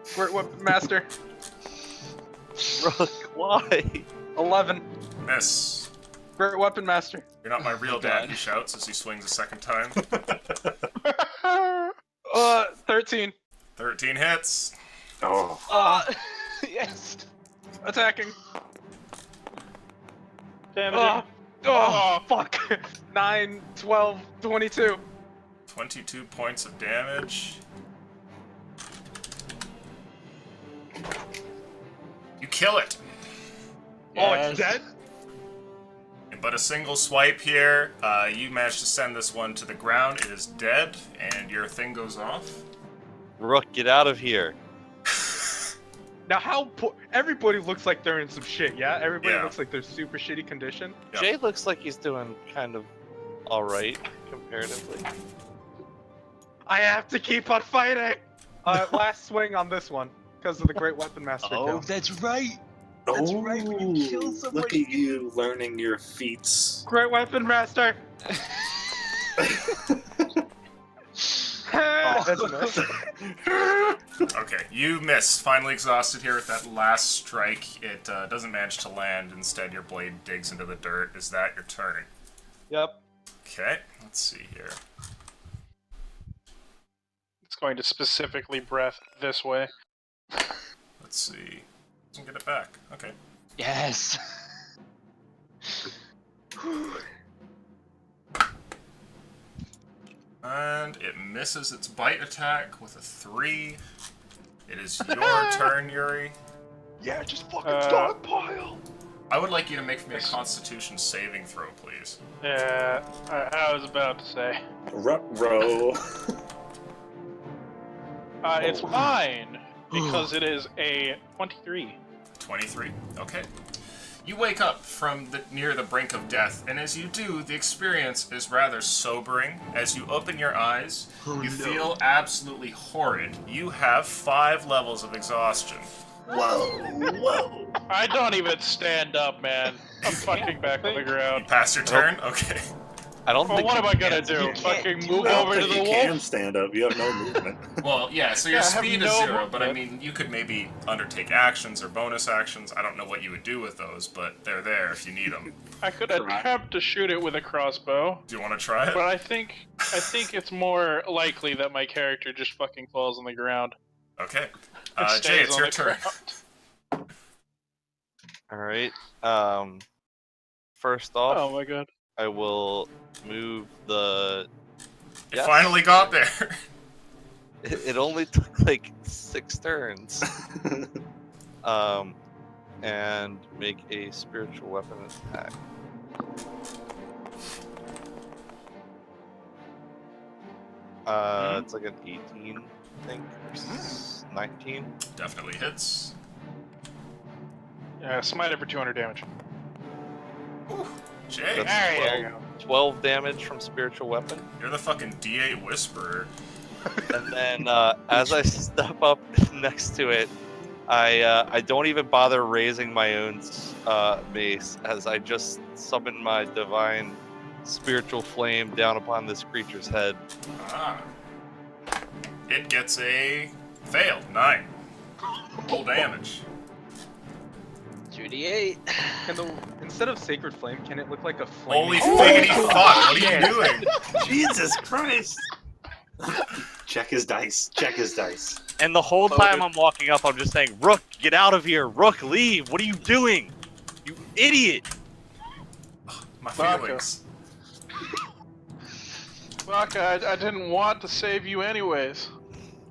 Squirt Weapon Master. Rook, why? 11. Miss. Squirt Weapon Master. You're not my real dad, God. he shouts as he swings a second time. 13. 13 hits. Oh, Yes. Attacking. Damage. Oh, fuck. 9, 12, 22. 22 points of damage. You kill it. Oh, it's dead? But a single swipe here, you manage to send this one to the ground. It is dead, and your thing goes off. Rook, get out of here. Now, everybody looks like they're in some shit, yeah? Everybody Yeah. looks like they're super shitty condition. Yep. Jay looks like he's doing kind of alright, comparatively. I have to keep on fighting! Last swing on this one, because of the Great Weapon Master kill. That's right. That's right, when you kill Look somebody. at you learning your feats. Great Weapon Master! That's a miss. Okay, you miss. Finally exhausted here with that last strike. It doesn't manage to land. Instead, your blade digs into the dirt. Is that your turn? Yep. Okay, let's see here. It's going to specifically breath this way. Let's see. Doesn't get it back. Okay. Yes. And it misses its bite attack with a 3. It is your turn, Yuri. Yeah, just fucking Uh, stockpile! I would like you to make me a Constitution saving throw, please. Yeah, I was about to say. Ruh-roh. It's fine, because it is a 23. 23. Okay. You wake up from near the brink of death, and as you do, the experience is rather sobering. As you open your eyes, you feel absolutely horrid. You have 5 levels of exhaustion. Whoa. I don't even stand up, man. I'm fucking back on the You ground. passed your turn? Okay. I don't Well, think what you am I gonna can. do? can't Fucking do move it. over to the You wolf? can stand up. You have no movement. Well, yeah, so your Yeah, I have speed is no 0, but I movement. mean, you could maybe undertake actions or bonus actions. I don't know what you would do with those, but they're there if you need them. I could attempt to shoot it with a crossbow, Do you want to try but it? I think it's more likely that my character just fucking falls on the ground. Okay. and Jay, stays it's on your the turn. ground. Alright. First off, Oh my god. I will move the. You Yes. finally got there. It only took like 6 turns. And make a spiritual weapon attack. It's like an 18, I think, versus 19. Definitely hits. Yeah, smite it for 200 damage. Jay, That's There you 12 damage from spiritual weapon. you're the fucking D8 whisperer. And then as I step up next to it, I don't even bother raising my own mace, as I just summon my divine spiritual flame down upon this creature's head. Ah. It gets a fail. 9. Roll damage. 2d8. Instead of sacred flame, can it look like a flame? Holy figgity fuck, what are you doing? Jesus Christ! Check his dice. Check his dice. And the whole time I'm walking up, I'm just saying, Rook, get out of here. Rook, leave. What are you doing? You idiot. My Vodka. feelings. Baka, I didn't want to save you anyways.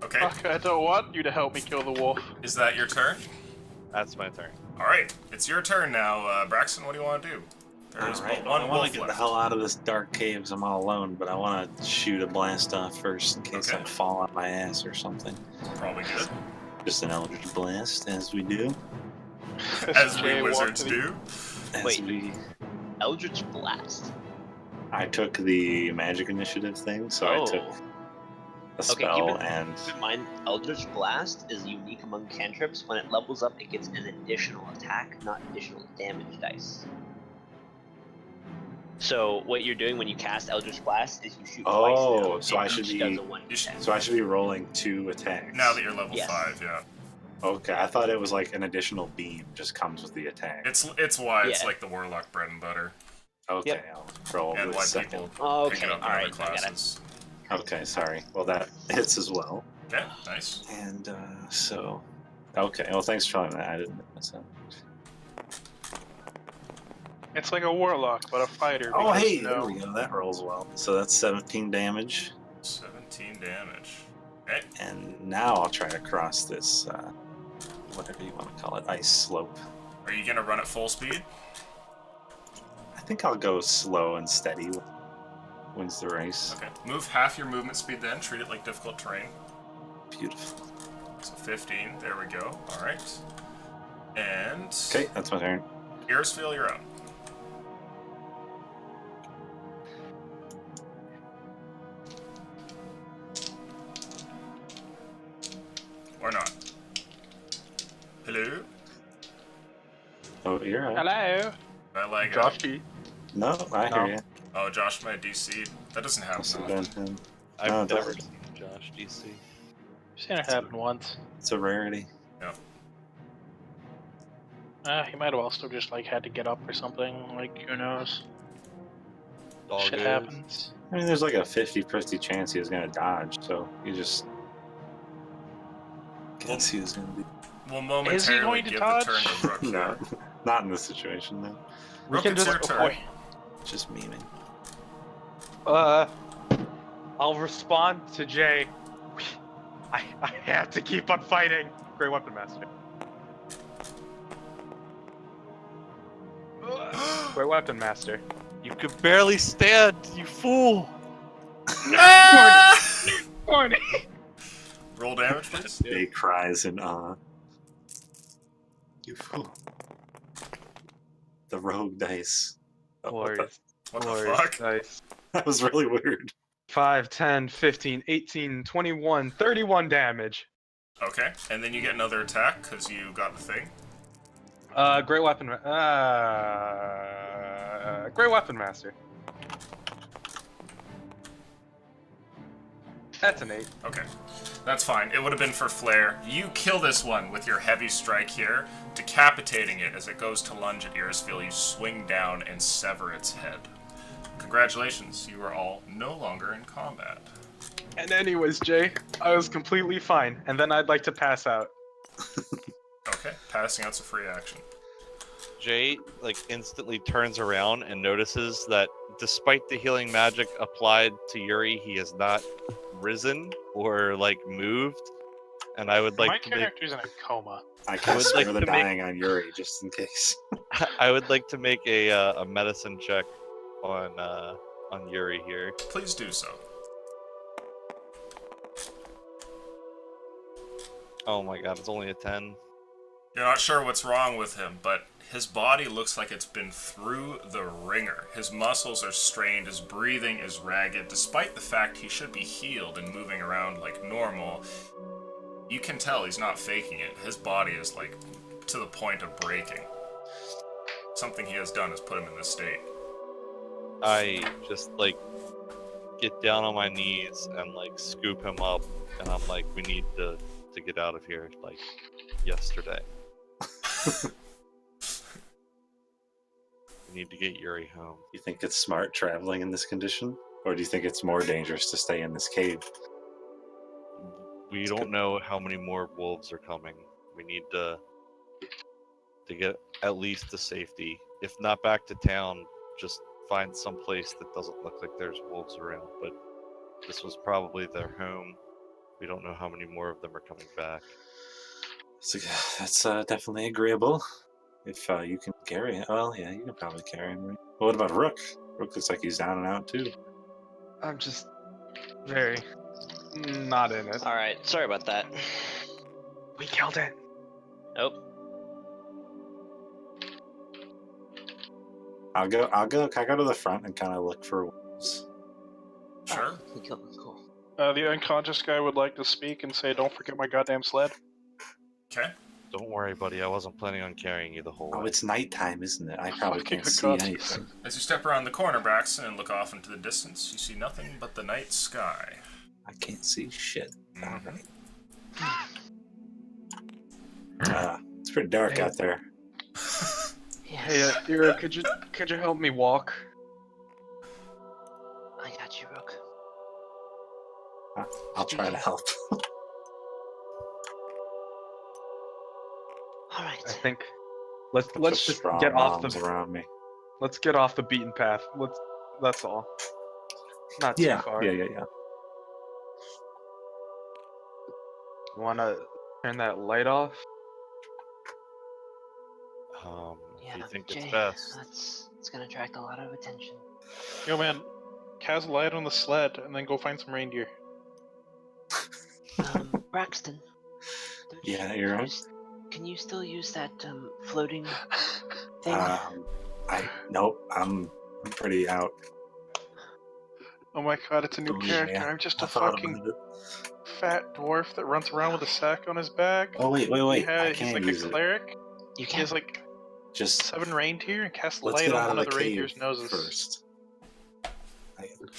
Okay, Baka, I don't want you to help me kill the wolf. is that your turn? That's my turn. Alright, it's your turn now. Braxton, what do you want to do? There's Alright, one I want wolf to get left. the hell out of this dark cave 'cause I'm all alone, but I want to shoot a blast off first in case Okay. I fall on my ass or something. Probably good. Just an eldritch blast, as we do. As we Jay walked wizards to the- do. As Wait. we... Eldritch Blast. I took the magic initiative thing, so I took a Okay, spell and... Keep in mind, Eldritch Blast is unique among cantrips. When it levels up, it gets an additional attack, not additional damage dice. So what you're doing when you cast Eldritch Blast is you shoot twice. Oh, now, so and I should each be- does a 1d10. You should- So I should be rolling 2 attacks. Now that you're level Yes. 5, yeah. Okay, I thought it was like an additional beam just comes with the attack. It's why it's Yeah. like the warlock bread and butter. Okay, Yep. I'll roll And the why second. people Oh, pick okay, it up in alright, other I got it. classes. Okay, sorry. Well, that hits as well. Okay, nice. And so... Okay, well, thanks for telling me that. I didn't know that. It's like a warlock, but a fighter. Oh, because, hey, you there know, we go. That rolls well. So that's 17 damage. 17 damage. Okay, And now I'll try to cross this, whatever you want to call it, ice slope. are you gonna run at full speed? I think I'll go slow and steady. Wins the race. Okay, move half your movement speed then, treat it like difficult terrain. Beautiful. So 15, there we go. Alright. And... Okay, that's my turn. Irisville, you're up. Or not. Hello? Oh, you're up. hello. I like Josh G. No, I No. hear you. Oh, Josh my DC. That doesn't happen Must have often. been him. I've No, never that's- seen Josh DC. Seen it happen once. It's a rarity. He might have also just like had to get up or something. Like who knows? Shit Doggos. happens. I mean, there's like a 50-50 chance he was going to dodge, so you just guess he was going to be... We'll momentarily going to give dodge? the turn to Rook No, here. not in this situation, though. We Rook, can it's just your turn. Boy. Just memeing. I'll respond to Jay. I have to keep on fighting. Great Weapon Master. Great Weapon Master. You could barely stand, you fool! Horny. Roll damage, please. Jay cries in awe. You fool. The rogue dice. Oh, what the- Glorious. What the Glorious fuck? dice. That was really weird. 5, 10, 15, 18, 21, 31 damage. Okay, and then you get another attack because you got the thing. Great Weapon Great Weapon Master. That's an 8. Okay, that's fine. It would have been for flair. You kill this one with your heavy strike here, decapitating it as it goes to lunge at Irisville. You swing down and sever its head. Congratulations, you are all no longer in combat. And anyways, Jay, I was completely fine, and then I'd like to pass out. Okay, passing out's a free action. Jay, like, instantly turns around and notices that despite the healing magic applied to Yuri, he has not risen or, like, moved. And I would My like to make... character's in a coma. I cast would Spare like the to make- Dying on Yuri, just in case. I would like to make a medicine check on Yuri here. Please do so. Oh my god, it's only a 10. You're not sure what's wrong with him, but his body looks like it's been through the ringer. His muscles are strained, his breathing is ragged. Despite the fact he should be healed and moving around like normal, you can tell he's not faking it. His body is like to the point of breaking. Something he has done has put him in this state. I just like get down on my knees and like scoop him up, and I'm like, we need to get out of here like yesterday. We need to get Yuri home. You think it's smart traveling in this condition? Or do you think it's more dangerous to stay in this cave? We don't know how many more wolves are coming. We need to get at least to safety. If not back to town, just find some place that doesn't look like there's wolves around. But this was probably their home. We don't know how many more of them are coming back. So, that's definitely agreeable. If you can carry it. Well, yeah, you can probably carry him, right? Well, what about Rook? Rook looks like he's down and out, too. I'm just very not in it. Alright, sorry about that. We killed it. Nope. I'll go. Can I go to the front and kind of look for wolves? Sure. We killed them, cool. The unconscious guy would like to speak and say, "Don't forget my goddamn sled." Okay. Don't worry, buddy. I wasn't planning on carrying you the whole Oh, way. it's nighttime, isn't it? I probably Fucking can't see unconscious. anything. As you step around the corner, Braxton, and look off into the distance, you see nothing but the night sky. I can't see shit. Mhm. Alright. It's pretty dark out there. Yes. Hey, Ira, could you help me walk? I got you, Rook. I'll try to help. Alright. I think let's Just just strong get off moms the around me. let's get off the beaten path. That's all. Not too far. Yeah. Wanna turn that light off? If you think Jay, it's best. it's gonna attract a lot of attention. Yo, man, cast light on the sled and then go find some reindeer. Braxton. Yeah, you're right. Can you still use that floating thing? Nope. I'm pretty out. Oh my god, it's a new Believe me, character. I'm just I a thought fucking about it. fat dwarf that runs around with a sack on his back. Oh wait. I He's can't like use a it. cleric. You He can. has like Just 7 reindeer and casts let's light get on out one of of the the cave reindeer's noses. first.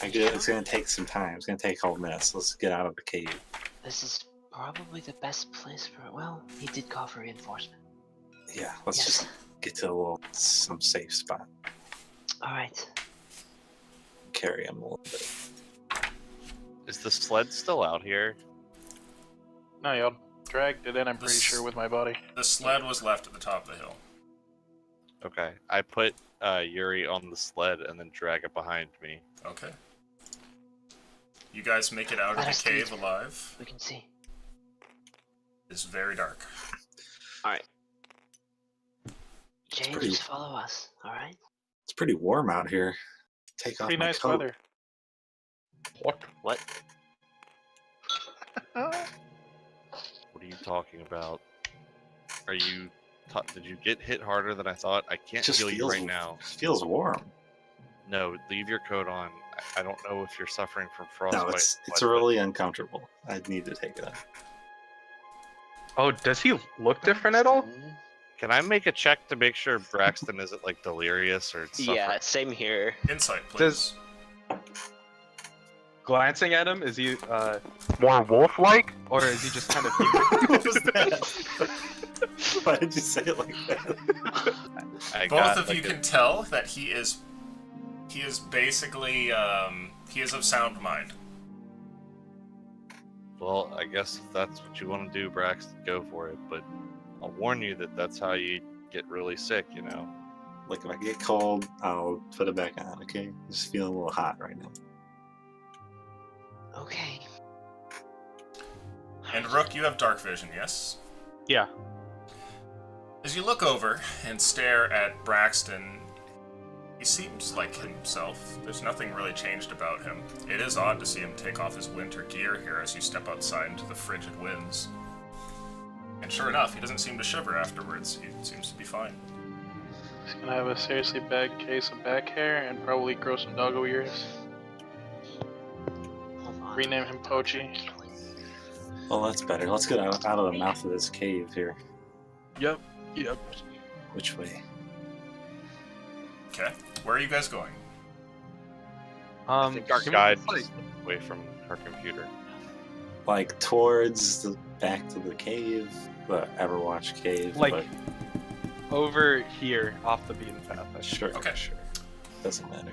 It's gonna take some time. It's gonna take a whole minute. So let's get out of the cave. This is probably the best place for it. Well, he did call for reinforcement. Yeah, let's Yes. just get to some safe spot. Alright. Carry him a little bit. Is the sled still out here? No, y'all dragged it in, I'm pretty This- sure, with my body. The sled was left at the top of the hill. Okay. I put Yuri on the sled and then drag it behind me. Okay. You guys make it out of Let the us cave leave. alive. We can see. It's very dark. Jay, pretty- just follow us, alright? It's pretty warm out here. Take off Pretty my nice coat. weather. What? What? What are you talking about? Are you? Did you get hit harder than I thought? I It can't just feel you feels right now. Feels warm. No, leave your coat on. I don't know if you're suffering from frostbite. No, it's but- really uncomfortable. I need to take it off. Oh, does he look different at all? Braxton? Can I make a check to make sure Braxton isn't like delirious or suffering? Yeah, same here. Insight, please. Does- Glancing at him, is he more wolf-like, or is he just kind of? What was that? Why did you say it like that? I Both got, of you like, can tell that he is basically he is of sound mind. Well, I guess if that's what you want to do, Braxton, go for it. But I'll warn you that that's how you get really sick, you know? Like if I get cold, I'll put it back on. Okay, I'm just feeling a little hot right now. Okay. And Rook, you have dark vision, yes? Yeah. As you look over and stare at Braxton, he seems like himself. There's nothing really changed about him. It is odd to see him take off his winter gear here as you step outside into the frigid winds. And sure enough, he doesn't seem to shiver afterwards. He seems to be fine. He's gonna have a seriously bad case of back hair and probably grow some doggo ears. Hold on. Rename him Pochi. Well, that's better. Let's get out of the mouth of this cave here. Yep. Which way? Okay. Where are you guys going? I think our can we guide just, like, is away from our computer. Like towards the back to the cave, the Everwatch cave. Like, but over here, off the beaten path. sure, Okay. sure. Doesn't matter.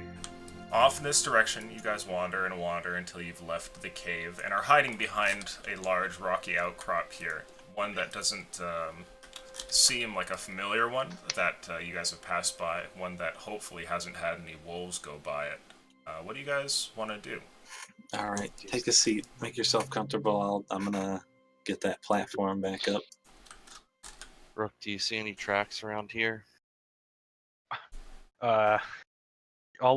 Off in this direction, you guys wander and wander until you've left the cave and are hiding behind a large rocky outcrop here. One that doesn't seem like a familiar one that you guys have passed by. One that hopefully hasn't had any wolves go by it. What do you guys want to do? All right, take a seat. Make yourself comfortable. I'm gonna get that platform back up. Rook, do you see any tracks around here? I'll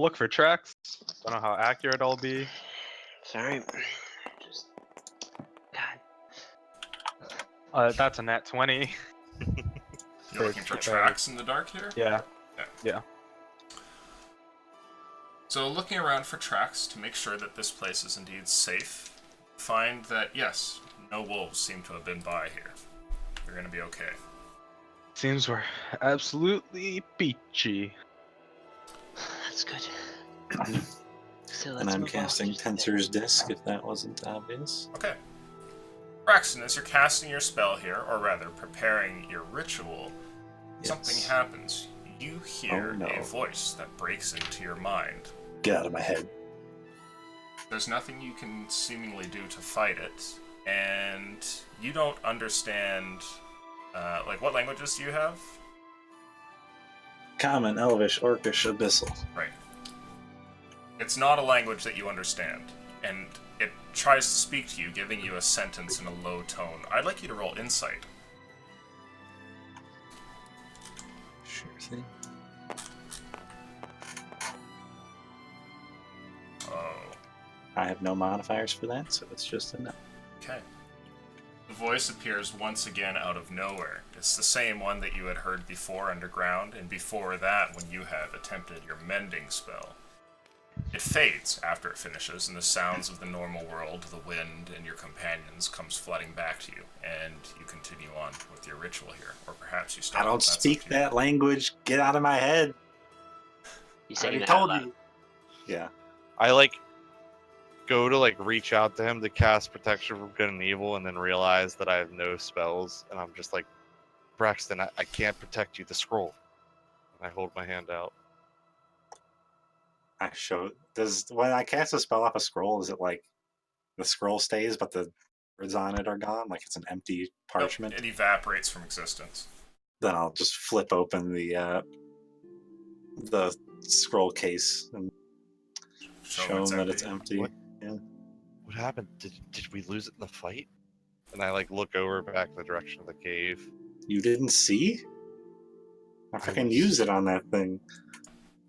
look for tracks. Don't know how accurate I'll be. Sorry. Just. God. That's a nat 20. You're looking for tracks in the dark here? Yeah. So looking around for tracks to make sure that this place is indeed safe, find that, yes, no wolves seem to have been by here. You're going to be okay. Seems we're absolutely peachy. That's good. So And let's I'm move on. casting Tensor's Disc, if that wasn't obvious. Okay. Braxton, as you're casting your spell here, or rather preparing your ritual, something Yes. happens. You hear Oh, no. a voice that breaks into your mind. Get out of my head. There's nothing you can seemingly do to fight it, and you don't understand, like, what languages do you have? Common, Elvish, Orcish, Abyssal. Right. It's not a language that you understand, and it tries to speak to you, giving you a sentence in a low tone. I'd like you to roll insight. Sure thing. Oh. I have no modifiers for that, so it's just a no. Okay. The voice appears once again out of nowhere. It's the same one that you had heard before underground, and before that when you had attempted your mending spell. It fades after it finishes, and the sounds of the normal world, the wind, and your companions comes flooding back to you, and you continue on with your ritual here. Or perhaps you stop. I don't That's up speak to you. that language. Get out of my head. You I say already you told have you. Yeah. I go to reach out to him to cast protection from good and evil, and then realize that I have no spells, and I'm just like, Braxton, I can't protect you. The scroll. And I hold my hand out. I show. When I cast a spell off a scroll, is it like the scroll stays, but the words on it are gone? Like it's an empty parchment? Nope, it evaporates from existence. Then I'll just flip open the scroll case and show them that it's empty. What? What happened? Did we lose it in the fight? And I look over back in the direction of the cave. You didn't see? I fucking was- used it on that thing.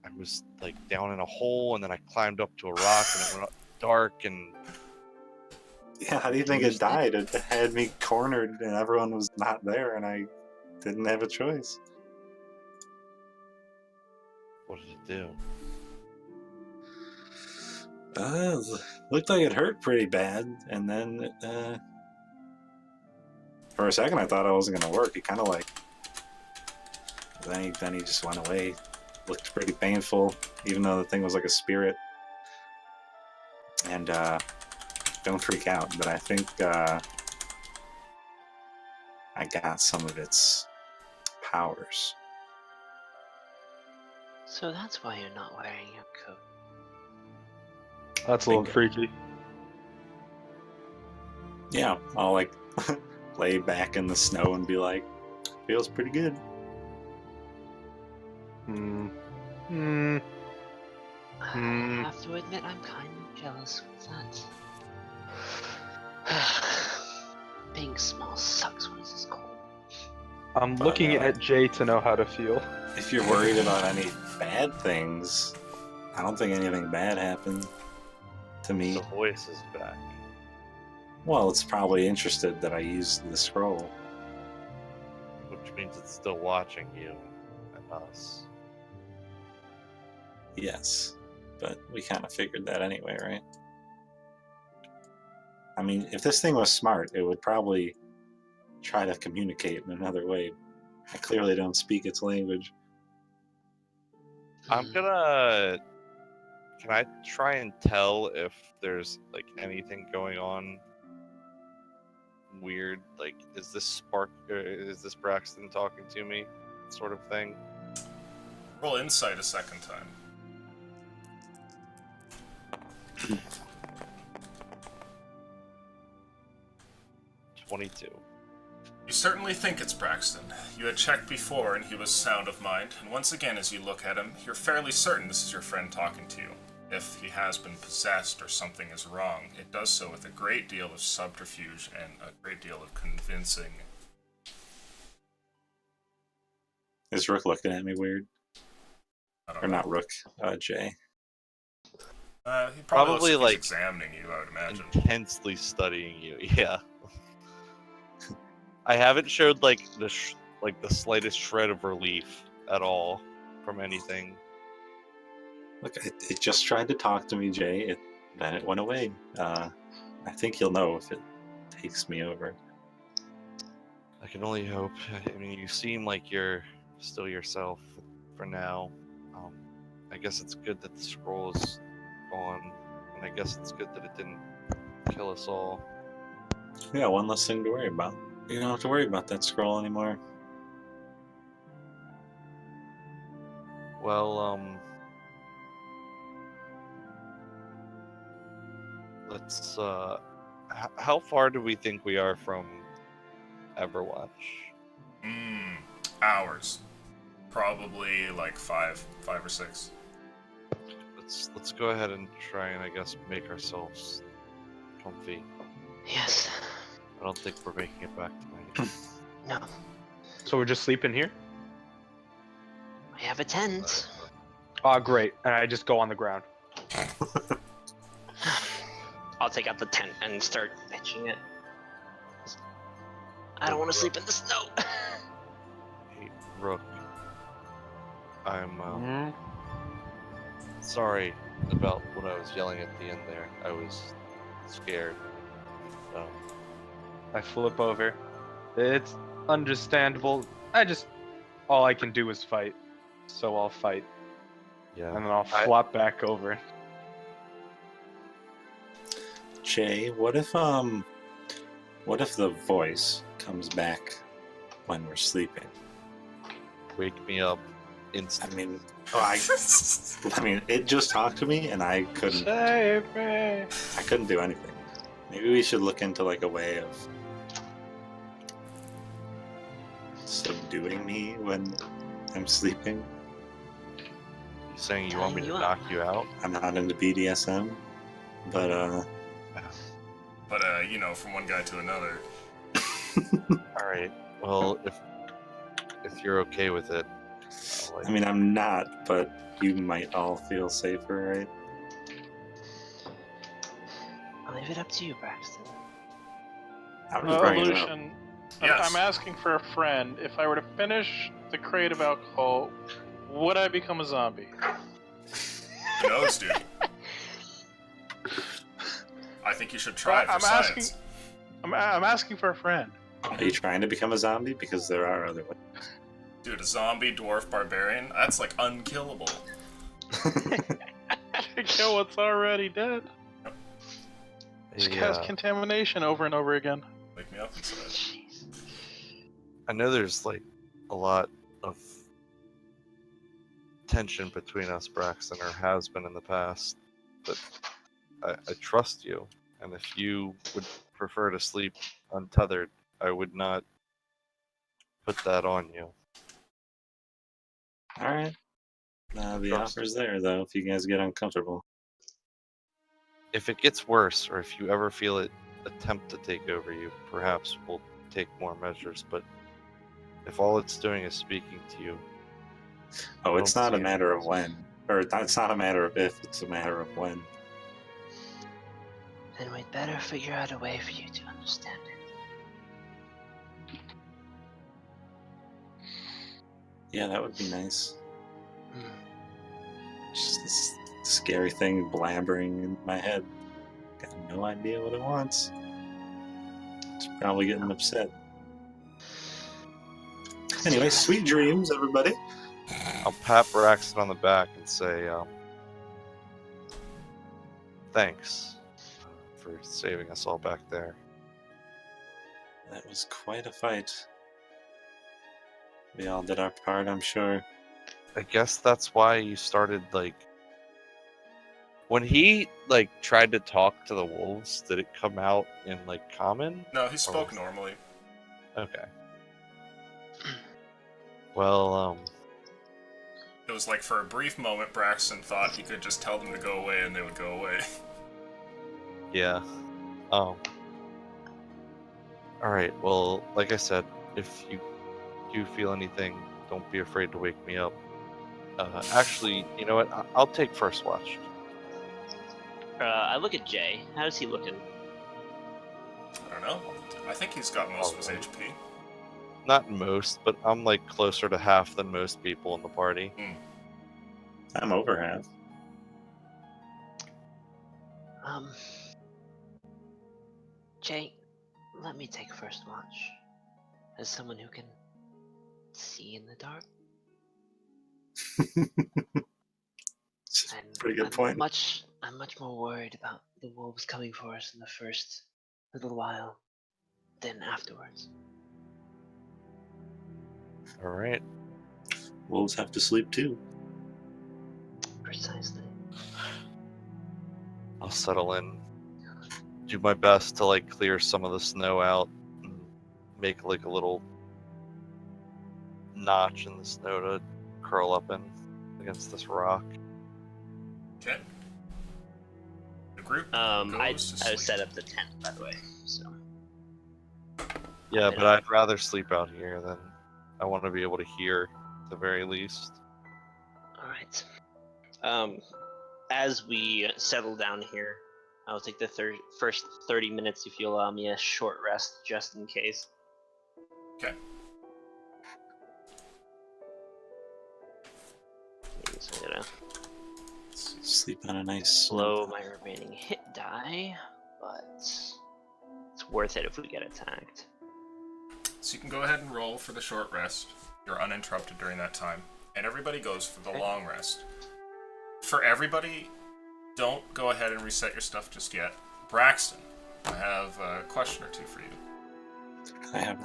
I was down in a hole, and then I climbed up to a rock, and it went up dark, and Yeah, how do you think it died? It had me cornered and everyone was not there and I didn't have a choice. what did it do? Looked like it hurt pretty bad, and then for a second I thought it wasn't gonna work. It kind of then he just went away. Looked pretty painful, even though the thing was like a spirit. And don't freak out, but I think I got some of its powers. So that's why you're not wearing your coat. That's a little Bingo. freaky. Yeah, I'll lay back in the snow and be like, feels pretty good. Hmm. I have to admit, I'm kind of jealous with that. Being small sucks when it's this cold. I'm But, looking at Jay to know how to feel. If you're worried about any bad things, I don't think anything bad happened to me. The voice is back. Well, it's probably interested that I used the scroll. means it's still watching you and us. Yes, but we kind of figured that anyway, right? I mean, if this thing was smart, it would probably try to communicate in another way. I clearly don't speak its language. I'm gonna. Can I try and tell if there's like anything going on weird? Like, is this Spark? Is this Braxton talking to me? Sort of thing. Roll insight a second time. 22. You certainly think it's Braxton. You had checked before and he was sound of mind, and once again as you look at him, you're fairly certain this is your friend talking to you. If he has been possessed or something is wrong, it does so with a great deal of subterfuge and a great deal of convincing. Is Rook looking at me weird? I don't Or know. not Rook, Jay. He Probably, looks like like, he's examining you, I would imagine. Intensely studying you. Yeah. I haven't showed like the slightest shred of relief at all from anything. Look, it just tried to talk to me, Jay. Then it went away. I think you'll know if it takes me over. I can only hope. I mean, you seem like you're still yourself for now. I guess it's good that the scroll is gone, and I guess it's good that it didn't kill us all. Yeah, one less thing to worry about. You don't have to worry about that scroll anymore. Well, let's. How far do we think we are from Everwatch? Hours. Probably like five or six. Let's go ahead and try and I guess make ourselves comfy. Yes. I don't think we're making it back tonight. No. So we're just sleeping here? We have a tent. Ah, great. And I just go on the ground. I'll take out the tent and start pitching it. I don't want to sleep in the snow. Hey, Rook. I'm Mhm. sorry about what I was yelling at the end there. I was scared. I flip over. It's understandable. All I can do is fight. So I'll fight. Yeah. And then I'll flop back over. Jay, what if the voice comes back when we're sleeping? Wake me up I instantly. mean, I mean, it just talked to me, and I couldn't Save me. I couldn't do anything. Maybe we should look into like a way of subduing me when I'm sleeping. You saying you want me to Tying you knock up. you out? I'm not into BDSM, but But you know, from one guy to another. All right. Well, if you're okay with it, I'll I mean, I'm not, but you might all feel safer, right? I'll leave it up to you, Braxton. I'm just bringing it up. Evolution. Yes. I'm asking for a friend. If I were to finish the crate of alcohol, would I become a zombie? Who knows, dude? I think you should try for science. I'm asking for a friend. Are you trying to become a zombie? Because there are other ways. Dude, a zombie, dwarf, barbarian, that's like unkillable. Kill what's already dead. Just Hey, cast contamination over and over again. Wake me up inside. Jeez. I know there's like a lot of tension between us, Braxton, or has been in the past, but I trust you, and if you would prefer to sleep untethered, I would not put that on you. All right. The Trust. offer's there, though, if you guys get uncomfortable. If it gets worse, or if you ever feel it attempt to take over you, perhaps we'll take more measures, but if all it's doing is speaking to you... Oh, I it's don't not a see matter any of when. Or it's not a matter of if, it's a matter of when. Then we'd better figure out a way for you to understand it. Yeah, that would be nice. Hmm. Just this scary thing blabbering in my head. Got no idea what it wants. It's probably getting upset. Anyway, sweet dreams, everybody. I'll pat Braxton on the back and say, thanks for saving us all back there. That was quite a fight. We all did our part, I'm sure. I guess that's why you started, like... When he, like, tried to talk to the wolves, did it come out in, like, common? No, he spoke was- normally. Okay. Well, It was like for a brief moment, Braxton thought he could just tell them to go away and they would go away. yeah. Alright, well, like I said, if you do feel anything, don't be afraid to wake me up. Actually, you know what? I'll take first watch. I look at Jay. How's he looking? I don't know. I think he's got most of his HP. Not most, but I'm like closer to half than most people in the party. I'm over half. Jay, let me take first watch. As someone who can see in the dark. It's a And pretty good point. I'm much more worried about the wolves coming for us in the first little while than afterwards. Alright. Wolves have to sleep too. Precisely. I'll settle in. Do my best to like clear some of the snow out and make like a little notch in the snow to curl up in against this rock. Okay. The group I goes to sleep. set up the tent, by the way. So Yeah, but I'd rather sleep out here than I want to be able to hear at the very least. all right. As we settle down here, I'll take the first 30 minutes if you allow me a short rest, just in case. Okay. So I'm gonna Sleep on a nice slow my remaining hit die, but it's worth it if we get attacked. So you can go ahead and roll for the short rest. You're uninterrupted during that time. And everybody goes for the Okay. long rest. For everybody, don't go ahead and reset your stuff just yet. Braxton, I have a question or two for you. I have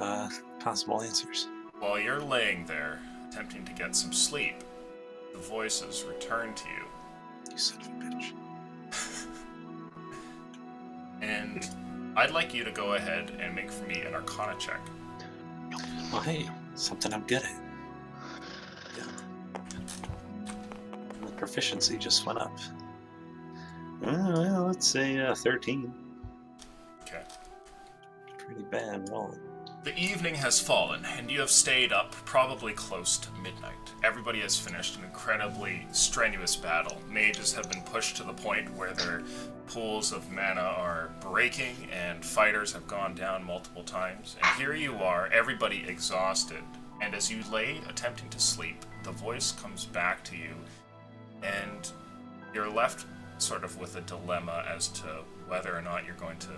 possible answers. While you're laying there, attempting to get some sleep, the voices return to you. You son of a bitch. And I'd like you to go ahead and make for me an Arcana check. Oh, hey, something I'm good at. Yeah. My proficiency just went up. Well, let's say 13. Okay. Pretty bad rolling. The evening has fallen, and you have stayed up probably close to midnight. Everybody has finished an incredibly strenuous battle. Mages have been pushed to the point where their pools of mana are breaking, and fighters have gone down multiple times. And here you are, everybody exhausted. And as you lay attempting to sleep, the voice comes back to you, and you're left sort of with a dilemma as to whether or not you're going to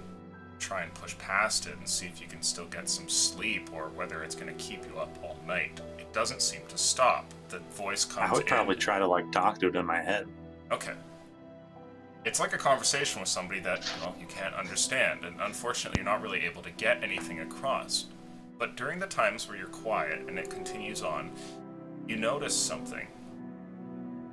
try and push past it and see if you can still get some sleep, or whether it's going to keep you up all night. It doesn't seem to stop. The voice comes in. I would probably try to like talk to it in my head. Okay. It's like a conversation with somebody that, well, you can't understand, and unfortunately you're not really able to get anything across. But during the times where you're quiet and it continues on, you notice something.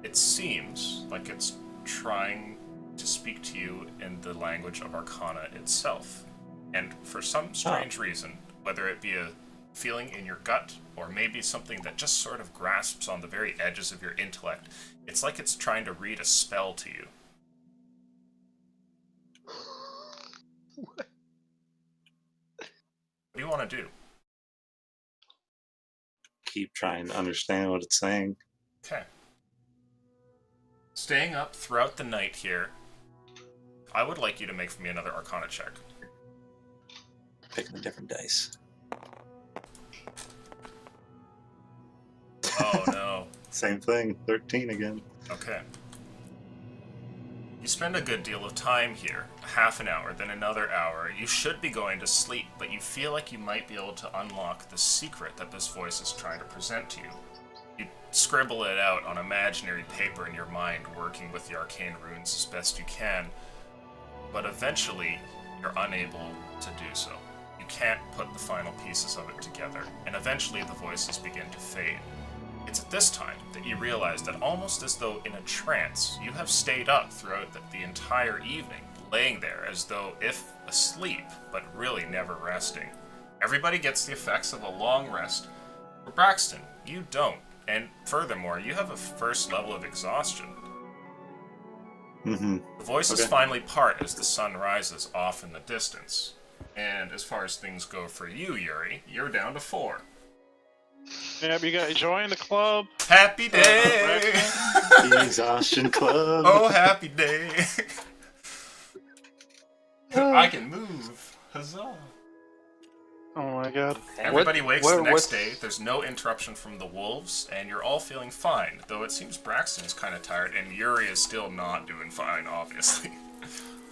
It seems like it's trying to speak to you in the language of Arcana itself. And for some strange reason, whether it be a feeling in your gut, or maybe something that just sort of grasps on the very edges of your intellect, it's like it's trying to read a spell to you. What do you want to do? Keep trying to understand what it's saying. Okay. Staying up throughout the night here, I would like you to make for me another Arcana check. Picking a different dice. Oh, Same thing. 13 again. Okay. You spend a good deal of time here, half an hour, then another hour. You should be going to sleep, but you feel like you might be able to unlock the secret that this voice is trying to present to you. You scribble it out on imaginary paper in your mind, working with the arcane runes as best you can, but eventually you're unable to do so. You can't put the final pieces of it together, and eventually the voices begin to fade. It's at this time that you realize that almost as though in a trance, you have stayed up throughout the entire evening, laying there as though if asleep, but really never resting. Everybody gets the effects of a long rest. For Braxton, you don't, and furthermore, you have a first level of exhaustion. Mm-hmm. The voices finally part as the sun rises off in the distance. And as far as things go for you, Yuri, you're down to 4. Yep, you got to join the club. Happy day! The Exhaustion Club. Oh, happy day! I can move. Huzzah! Oh my god. Everybody wakes the next what's- day, there's no interruption from the wolves, and you're all feeling fine, though it seems Braxton's kind of tired, and Yuri is still not doing fine, obviously.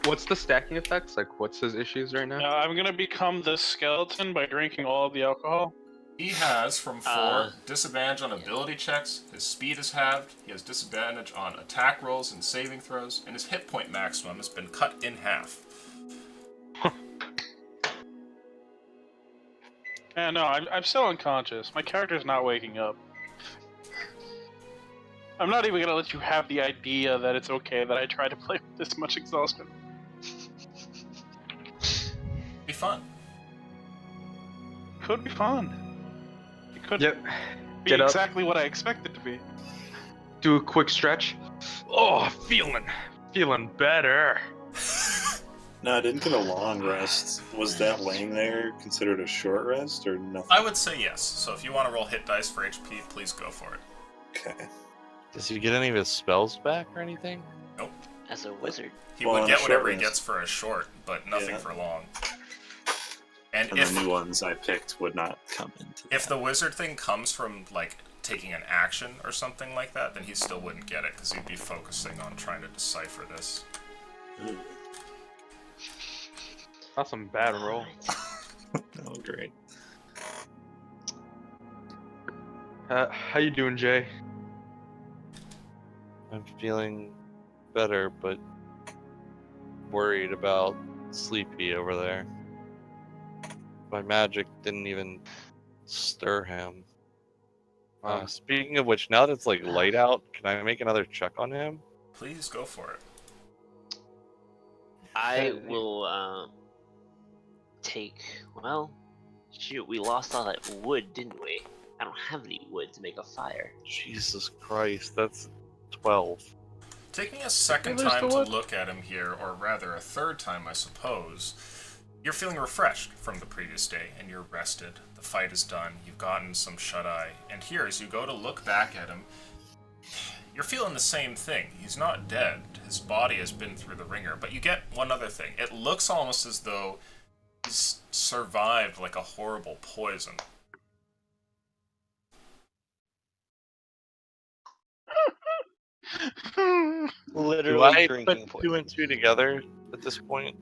What's the stacking effects? Like, what's his issues right now? I'm gonna become this skeleton by drinking all of the alcohol. He has, from 4, disadvantage on ability checks, his speed is halved, he has disadvantage on attack rolls and saving throws, and his hit point maximum has been cut in half. Yeah, no, I'm still unconscious. My character's not waking up. I'm not even gonna let you have the idea that it's okay that I try to play with this much exhaustion. Be fun. Could be fun. It could Yep. be Get up. exactly what I expect it to be. Do a quick stretch. Oh, feeling better. No, I didn't get a long rest. Was that laying there considered a short rest or nothing? I would say yes, so if you want to roll hit dice for HP, please go for it. Okay. Does he get any of his spells back or anything? As a wizard. He Well, would on a get short whatever he rest. gets for a short, but nothing Yeah. for long. And And if the new ones I picked would not come into if that. the wizard thing comes from, like, taking an action or something like that, then he still wouldn't get it, because he'd be focusing on trying to decipher this. Ooh. That's some bad roll. Oh, great. How you doing, Jay? I'm feeling better, but worried about Sleepy over there. My magic didn't even stir him. Speaking of which, now that it's like light out, can I make another check on him? Please go for it. I will take. Well, shoot, we lost all that wood, didn't we? I don't have any wood to make a fire. Jesus Christ, that's 12. Taking a second There's time the to wood. look at him here, or rather a third time, I suppose, you're feeling refreshed from the previous day, and you're rested. The fight is done, you've gotten some shut-eye, and here, as you go to look back at him, you're feeling the same thing. He's not dead. His body has been through the ringer, but you get one other thing. It looks almost as though he's survived like a horrible poison. Do Literally I drinking put 2 and 2 together at this point?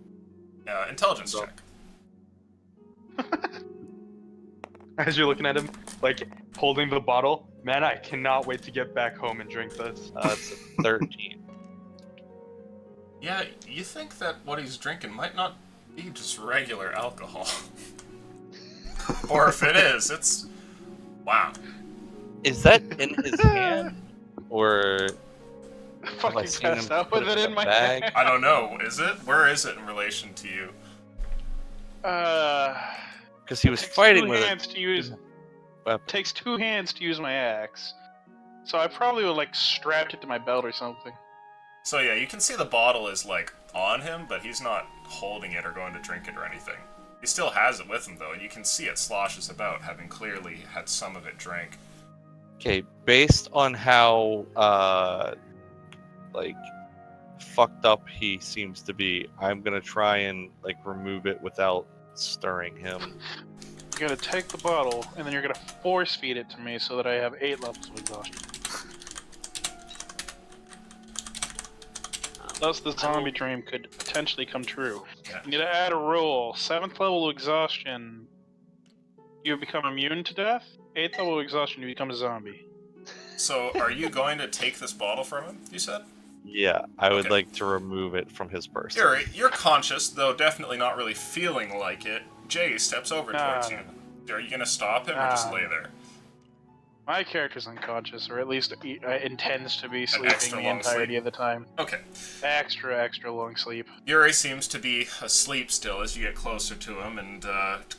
Intelligence No. check. As you're looking at him, like holding the bottle, man, I cannot wait to get back home and drink this. It's a 13. Yeah, you think that what he's drinking might not be just regular alcohol. Or if it is, it's... Wow. Is that in his hand? Or I have I fucking seen him passed out put with it in in a my bag? bag. I don't know, is it? Where is it in relation to you? because he was Takes fighting two with it. hands to use. Weapon. Takes 2 hands to use my axe. So I probably would like strapped it to my belt or something. So yeah, you can see the bottle is like on him, but he's not holding it or going to drink it or anything. He still has it with him though, and you can see it sloshes about, having clearly had some of it drank. Okay, based on how like fucked up he seems to be, I'm gonna try and like remove it without stirring him. You're gonna take the bottle and then you're gonna force feed it to me so that I have 8 levels of exhaustion. Thus, the zombie dream could potentially come true. Yeah. You need to add a rule. 7th level exhaustion, you become immune to death. 8th level exhaustion, you become a zombie. So, are you going to take this bottle from him, you said? Yeah, I would Okay. like to remove it from his person. You're conscious, though definitely not really feeling like it. Jay steps over towards you. Are you going to stop him or just lay there? My character's unconscious, or at least intends to be sleeping extra the long entirety sleep. of the time. Okay. Extra long sleep. Yuri seems to be asleep still as you get closer to him and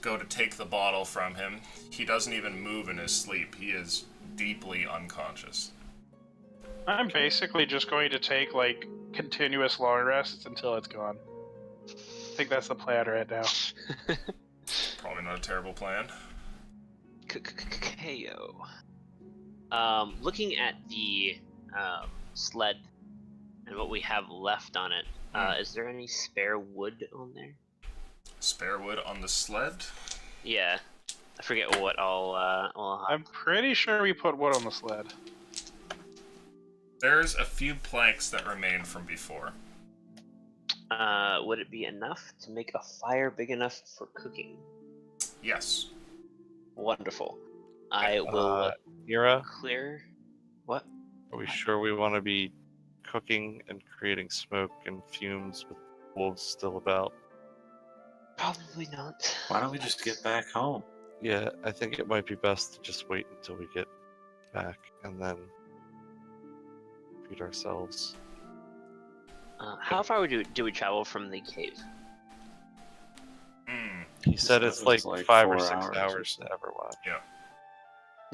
go to take the bottle from him. He doesn't even move in his sleep. He is deeply unconscious. I'm basically just going to take, like, continuous long rests until it's gone. I think that's the plan right now. Probably not a terrible plan. KO. Looking at the sled and what we have left on it, is there any spare wood on there? Spare wood on the sled? Yeah, I forget what all. I'm pretty sure we put wood on the sled. There's a few planks that remain from before. Would it be enough to make a fire big enough for cooking? Yes. Wonderful. I will Mira, clear. What? are we sure we want to be cooking and creating smoke and fumes with wolves still about? Probably not. Why don't we just get back home? Yeah, I think it might be best to just wait until we get back and then feed ourselves. How far do we travel from the cave? He said it's like 5 or 6 4 hours hours to Everwatch. Yeah.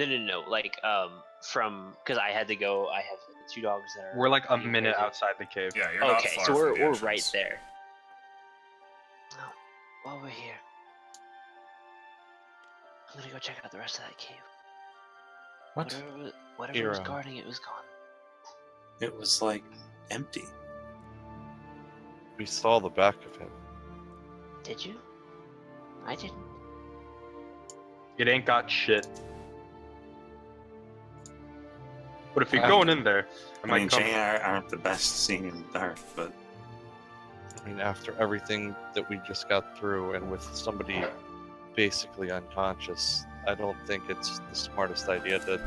No. Like, from because I had to go. I have 2 dogs that are. We're like a being minute crazy. outside the cave. Yeah, you're not Okay, far so from we're the right entrance. there. Oh, while we're here, I'm gonna go check out the rest of that cave. What? Whatever was Hero. guarding it was gone. It was like empty. We saw the back of him. Did you? I didn't. It ain't got shit. But if you're I- going in there, I might mean, come. Jay and I aren't the best seeing in the dark, but I mean, after everything that we just got through and with somebody basically unconscious, I don't think it's the smartest idea to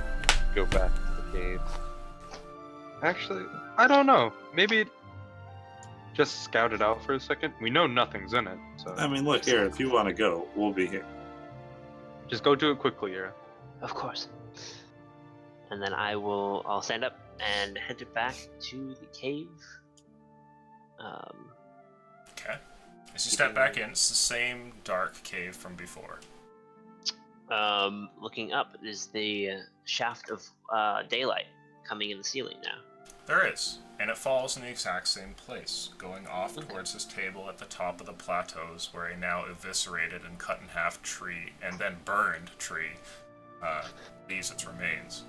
go back to the cave. Actually, I don't know. Maybe just scout it out for a second. We know nothing's in it, so I mean, look here. If you want to go, we'll be here. just go do it quickly, Ira. Of course. And then I'll stand up and head back to the cave. Okay. As you step back in, it's the same dark cave from before. Looking up is the shaft of daylight coming in the ceiling now. There is, and it falls in the exact same place, going off Okay. towards this table at the top of the plateaus where a now eviscerated and cut in half tree, and then burned tree, leaves its remains.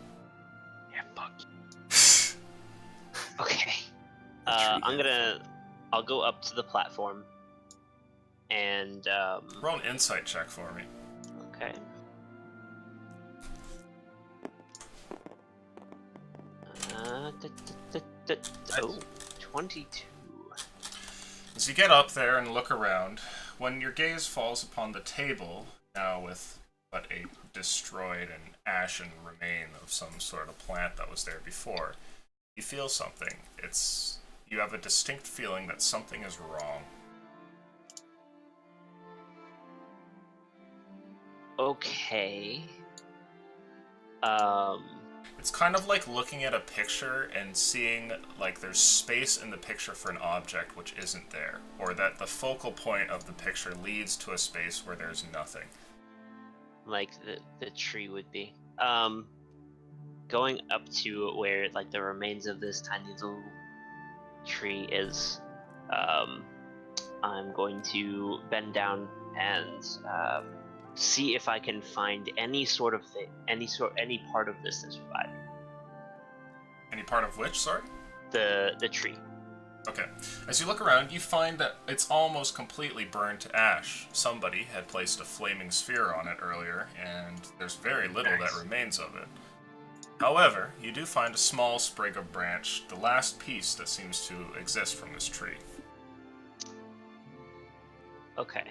Yeah, fuck. Okay. I'll go up to the platform and Roll an insight check for me. okay. Oh, 22. As you get up there and look around, when your gaze falls upon the table, now with but a destroyed and ashen remain of some sort of plant that was there before, you feel something. You have a distinct feeling that something is wrong. Okay. It's kind of like looking at a picture and seeing like there's space in the picture for an object which isn't there, or that the focal point of the picture leads to a space where there's nothing. Like the tree would be. Going up to where like the remains of this tiny little tree is, I'm going to bend down and see if I can find any sort of thing, any part of this that survived. Any part of which, sorry? The tree. Okay. As you look around, you find that it's almost completely burned to ash. Somebody had placed a flaming sphere on it earlier, and there's very little that remains of it. However, you do find a small sprig of branch, the last piece that seems to exist from this tree. Okay.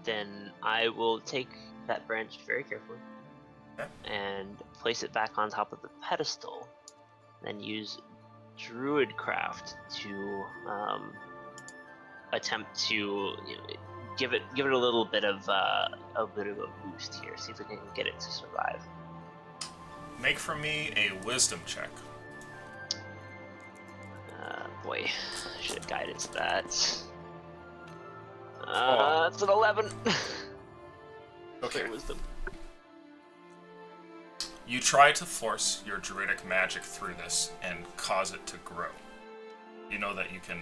Then I will take that branch very carefully Okay. and place it back on top of the pedestal. Then use Druidcraft to attempt to give it a little bit of a boost here. See if we can get it to survive. Make for me a wisdom check. Boy, I should have guided to that. It's an 11. Okay. For wisdom. You try to force your druidic magic through this and cause it to grow. You know that you can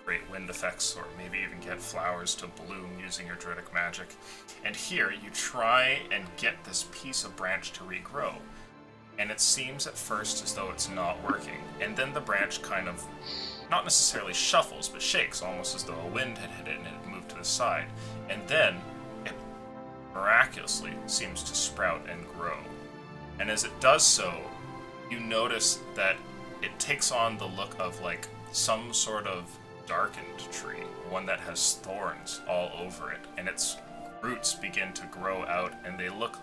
create wind effects or maybe even get flowers to bloom using your druidic magic. And here you try and get this piece of branch to regrow. And it seems at first as though it's not working. And then the branch kind of, not necessarily shuffles, but shakes, almost as though a wind had hit it and it moved to the side. And then it miraculously seems to sprout and grow. And as it does so, you notice that it takes on the look of like some sort of darkened tree, one that has thorns all over it, and its roots begin to grow out, and they look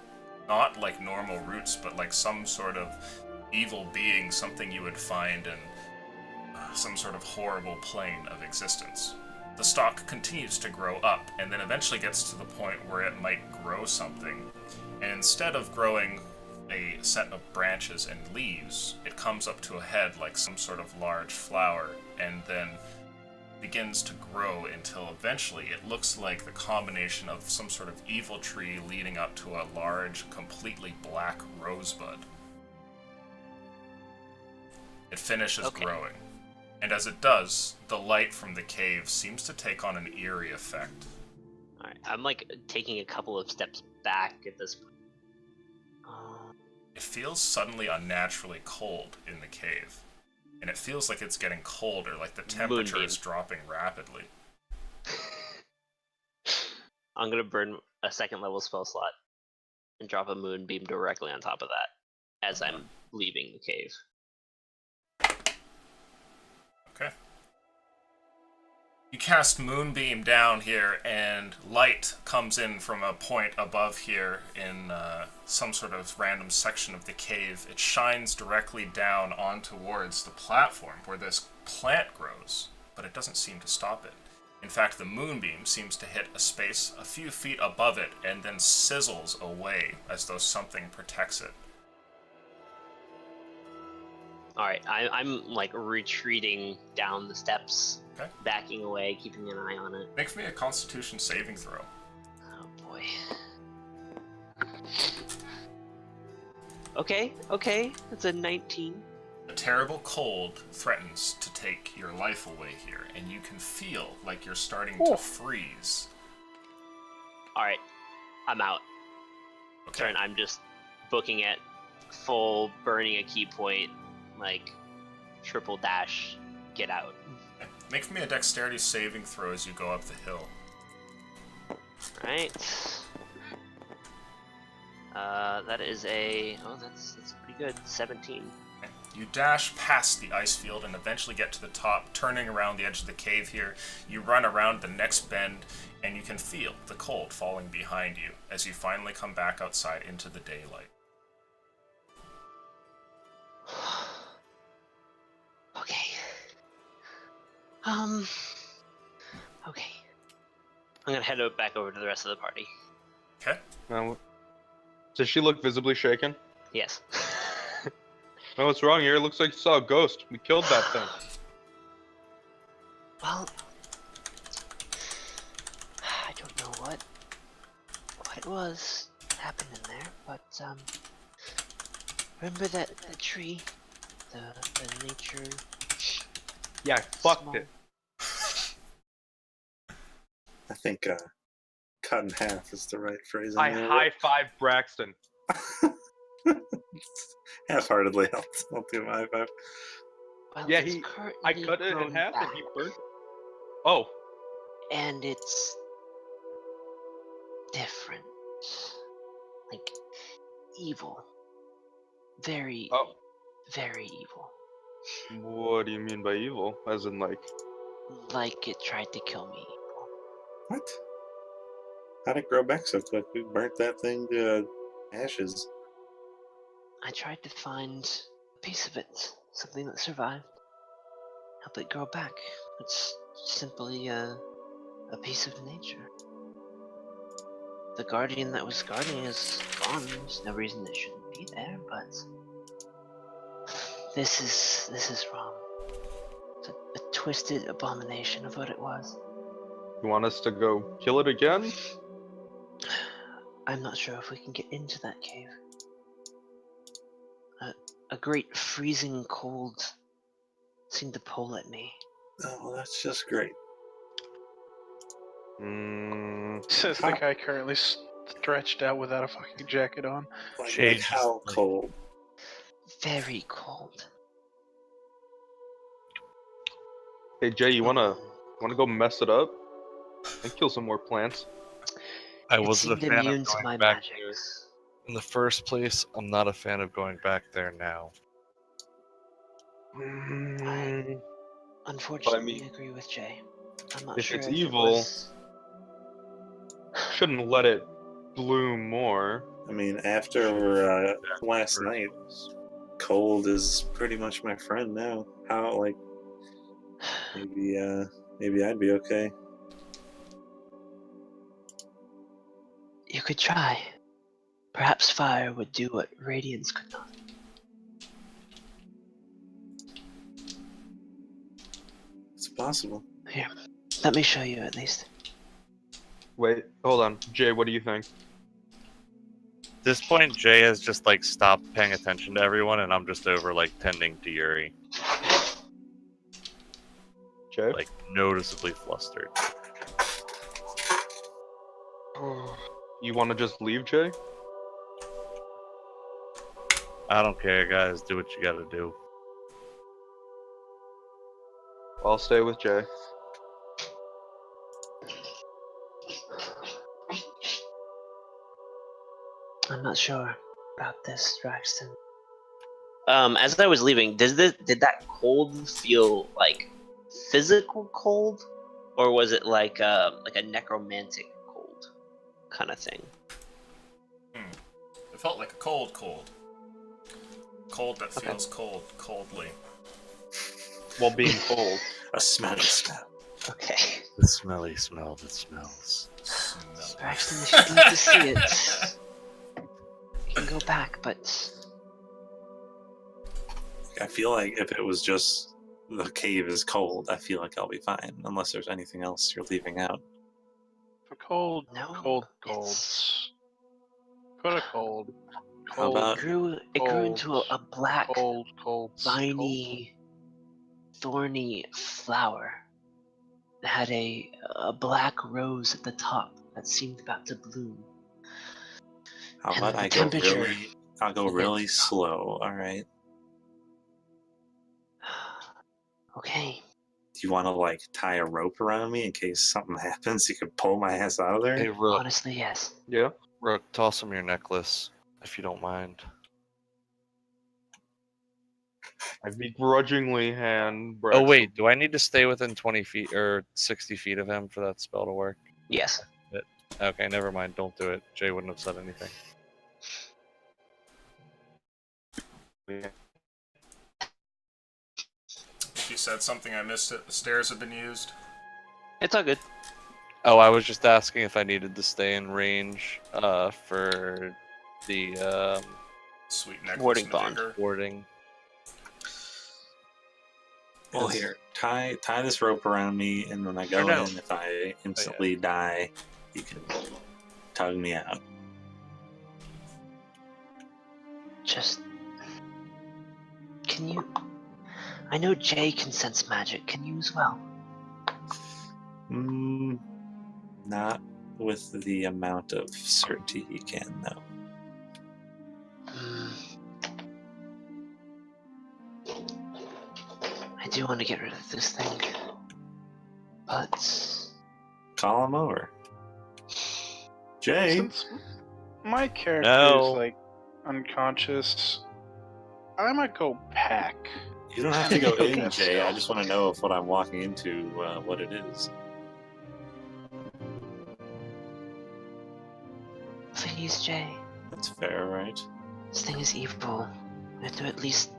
not like normal roots, but like some sort of evil being, something you would find in some sort of horrible plane of existence. The stalk continues to grow up, and then eventually gets to the point where it might grow something, and instead of growing a set of branches and leaves, it comes up to a head like some sort of large flower, and then begins to grow until eventually it looks like the combination of some sort of evil tree leading up to a large, completely black rosebud. It finishes growing, and as it does, the light from the cave seems to take on an eerie effect. Alright, I'm like taking a couple of steps back at this point. It feels suddenly unnaturally cold in the cave. And it feels like it's getting colder, like the temperature is dropping rapidly. I'm gonna burn a second level spell slot and drop a moonbeam directly on top of that as I'm leaving the cave. Okay. You cast Moonbeam down here, and light comes in from a point above here in some sort of random section of the cave. It shines directly down on towards the platform where this plant grows, but it doesn't seem to stop it. In fact, the Moonbeam seems to hit a space a few feet above it and then sizzles away as though something protects it. Alright, I'm like retreating down the steps, Okay. backing away, keeping an eye on it. Make for me a Constitution saving throw. Oh boy. Okay, it's a 19. A terrible cold threatens to take your life away here, and you can feel like you're starting to freeze. Alright, I'm out. Okay. Turn, I'm just booking it, full burning a key point, like triple dash, get out. Make for me a dexterity saving throw as you go up the hill. Right. That is that's pretty good. 17. You dash past the ice field and eventually get to the top, turning around the edge of the cave here. You run around the next bend, and you can feel the cold falling behind you as you finally come back outside into the daylight. Okay. Okay. I'm gonna head back over to the rest of the party. Okay? Now, does she look visibly shaken? Yes. No, what's wrong here? It looks like you saw a ghost. We killed that thing. Well, I don't know what it was happened in there, but remember that tree, the nature. Yeah, I fucked it. I think cut in half is the right phrase. I high-five Braxton. Half-heartedly, I'll do my high five. Well, Yeah, it's I currently cut it in grown half and he back, burnt. Oh, and it's different. Like evil. Very, Oh, very evil. what do you mean by evil? As in, like, Like it tried to kill me. What? How'd it grow back so quick? We burnt that thing to ashes. I tried to find a piece of it, something that survived. Help it grow back. It's simply a piece of nature. The guardian that was guarding is gone. There's no reason it shouldn't be there, but this is wrong. It's a twisted abomination of what it was. you want us to go kill it again? I'm not sure if we can get into that cave. A great freezing cold seemed to pull at me. Oh, well, that's just great. Says the guy currently stretched out without a fucking jacket on. Like Shade how just, like- cold? Very cold. Hey Jay, you wanna go mess it up and kill some more plants? I It wasn't a seemed fan immune of to going my back magics. there in the first place. I'm not a fan of going back there now. Unfortunately, I agree with Jay. I'm not if sure it's if evil- it was... Shouldn't let it bloom more. I mean, after last First night, place. cold is pretty much my friend now. How, like, maybe I'd be okay. You could try. Perhaps fire would do what radiance could not. It's possible. Here, let me show you at least. Wait, hold on. Jay, what do you think? At this point, Jay has just like stopped paying attention to everyone, and I'm just over like tending to Yuri, Jay? like noticeably flustered. You wanna just leave, Jay? I don't care, guys. Do what you gotta do. I'll stay with Jay. I'm not sure about this, Draxton. As I was leaving, did that cold feel like physical cold, or was it like a necromantic cold kind of thing? It felt like a cold. Cold that feels coldly. While being cold. A smelly smell. Okay. The smelly smell that smells. Braxton, if you'd like to see it, you can go back, but I feel like if it was just the cave is cold, I feel like I'll be fine, unless there's anything else you're leaving out. For cold, no. cold. It's, Put a cold. How Cold, about- it grew into a black, cold, viney, thorny flower. It had a black rose at the top that seemed about to bloom. How And about the I go temperature really? I'll go began really to drop. slow. All right. Okay. Do you want to like tie a rope around me in case something happens? You can pull my ass out of there. Hey, Rook, Honestly, yes. Yeah? Rook, toss him your necklace, if you don't mind. I begrudgingly hand Oh Braxton. wait, do I need to stay within 20 feet or 60 feet of him for that spell to work? Yes. Okay, never mind. Don't do it. Jay wouldn't have said anything. If you said something, I missed it. The stairs have been used. It's all good. Oh, I was just asking if I needed to stay in range for the Sweet necklace Warding bond. Majigger. warding. Well, Yes. here, tie this rope around me, and when I go Or no. in, if I instantly die, you can tug me out. Just. Can you. I know Jay can sense magic. Can you as well? Not with the amount of certainty you can, though. Hmm. I do want to get rid of this thing. But. Call him over. Jay, Since my character No. is like unconscious. I might go back. You don't have to go in, Jay. I just want to know if what I'm walking into, what it is. Please, Jay. That's fair, right? This thing is evil. We have to at least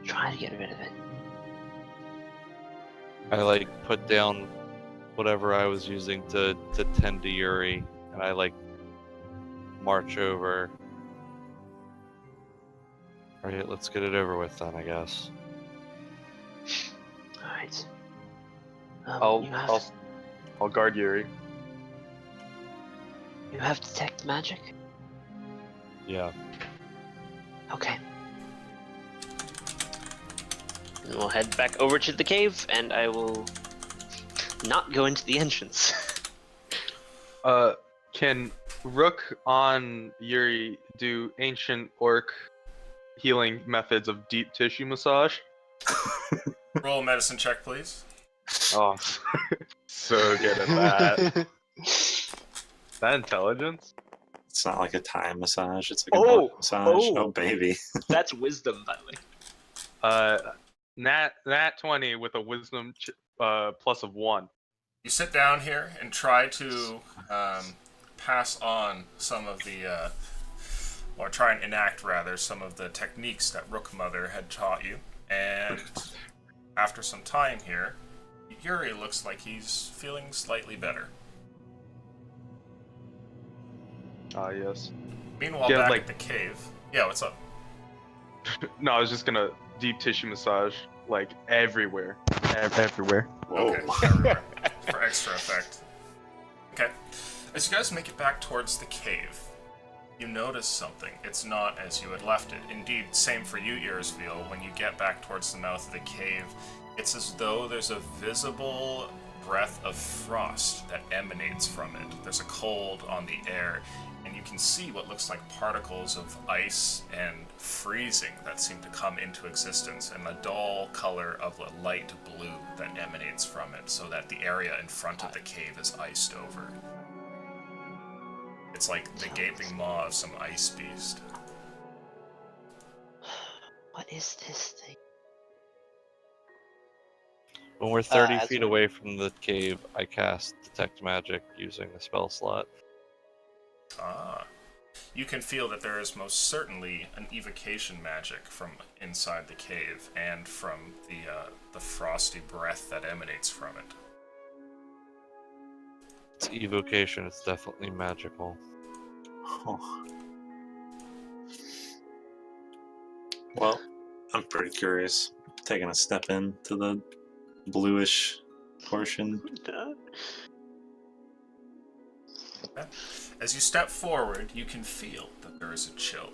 try to get rid of it. I like put down whatever I was using to tend to Yuri, and I like march over. Alright, let's get it over with then, I guess. Alright. I'll guard Yuri. You have detect magic? Yeah. Okay. And we'll head back over to the cave, and I will not go into the entrance. Can Rook on Yuri do ancient orc healing methods of deep tissue massage? Roll a medicine check, please. Oh, so good at that. That intelligence? It's not like a Thai massage. It's like a body massage. Oh, baby. That's wisdom, by the way. Nat 20 with a wisdom plus of 1. You sit down here and try to pass on some of the, or try and enact rather, some of the techniques that Rookmother had taught you. And after some time here, Yuri looks like he's feeling slightly better. Ah, yes. Meanwhile, Yeah, back like- at the cave. Yeah, what's up? No, I was just gonna deep tissue massage, like, everywhere. Everywhere. Whoa. Okay, everywhere. For extra effect. Okay. As you guys make it back towards the cave, you notice something. It's not as you had left it. Indeed, same for you, Earsville. When you get back towards the mouth of the cave, it's as though there's a visible breath of frost that emanates from it. There's a cold on the air, and you can see what looks like particles of ice and freezing that seem to come into existence, and a dull color of a light blue that emanates from it, so that the area in front of the cave is iced over. It's like the gaping maw of some ice beast. What is this thing? When we're 30 as feet we're- away from the cave, I cast Detect Magic using the spell slot. Ah. You can feel that there is most certainly an evocation magic from inside the cave and from the frosty breath that emanates from it. It's evocation, it's definitely magical. Oh. Well, I'm pretty curious. Taking a step into the bluish portion. As you step forward, you can feel that there is a chill.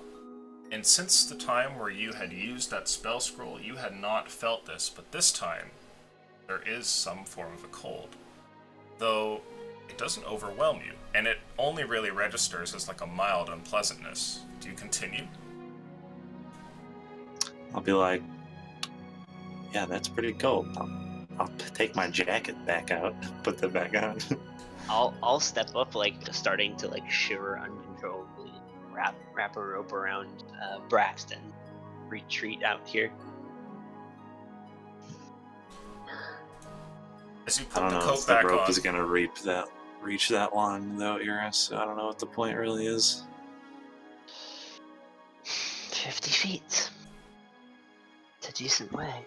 And since the time where you had used that spell scroll, you had not felt this, but this time, there is some form of a cold. Though, it doesn't overwhelm you, and it only really registers as like a mild unpleasantness. Do you continue? I'll be like, yeah, that's pretty cold. I'll take my jacket back out, put that back on. I'll step up, like starting to like shiver uncontrollably, wrap a rope around Braxton, retreat out here. As you I put don't the know coat if the back rope on, is gonna reach that long though, Iris. So I don't know what the point really is. 50 feet. It's a decent way.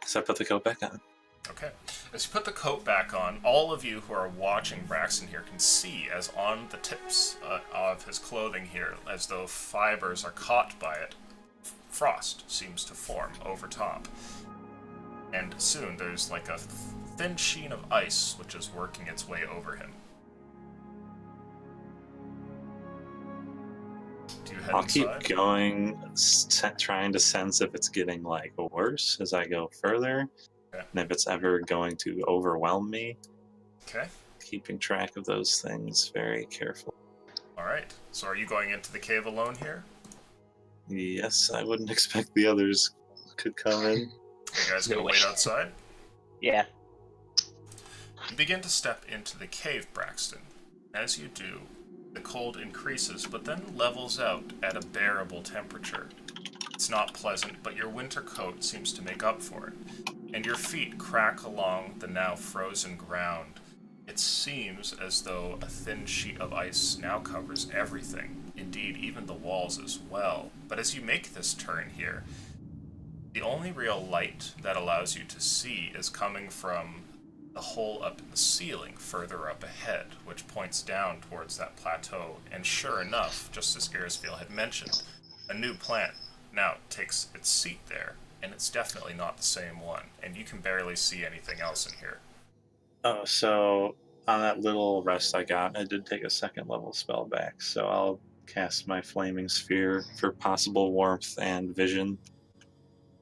So I put the coat back on. okay. As you put the coat back on, all of you who are watching Braxton here can see as on the tips of his clothing here, as though fibers are caught by it, frost seems to form over top. And soon there's like a thin sheen of ice which is working its way over him. Do you head I'll inside? keep going, trying to sense if it's getting like worse as I go further, Okay. and if it's ever going to overwhelm me. Okay. Keeping track of those things very carefully. Alright. So are you going into the cave alone here? Yes, I wouldn't expect the others could come in. You guys No gonna way. wait outside? Yeah. You begin to step into the cave, Braxton. As you do, The cold increases, but then levels out at a bearable temperature. It's not pleasant, but your winter coat seems to make up for it, and your feet crack along the now frozen ground. It seems as though a thin sheet of ice now covers everything, indeed even the walls as well. But as you make this turn here, the only real light that allows you to see is coming from the hole up in the ceiling further up ahead, which points down towards that plateau. And sure enough, just as Irisville had mentioned, a new plant now takes its seat there, and it's definitely not the same one, and you can barely see anything else in here. Oh, so on that little rest I got, I did take a second level spell back, so I'll cast my flaming sphere for possible warmth and vision.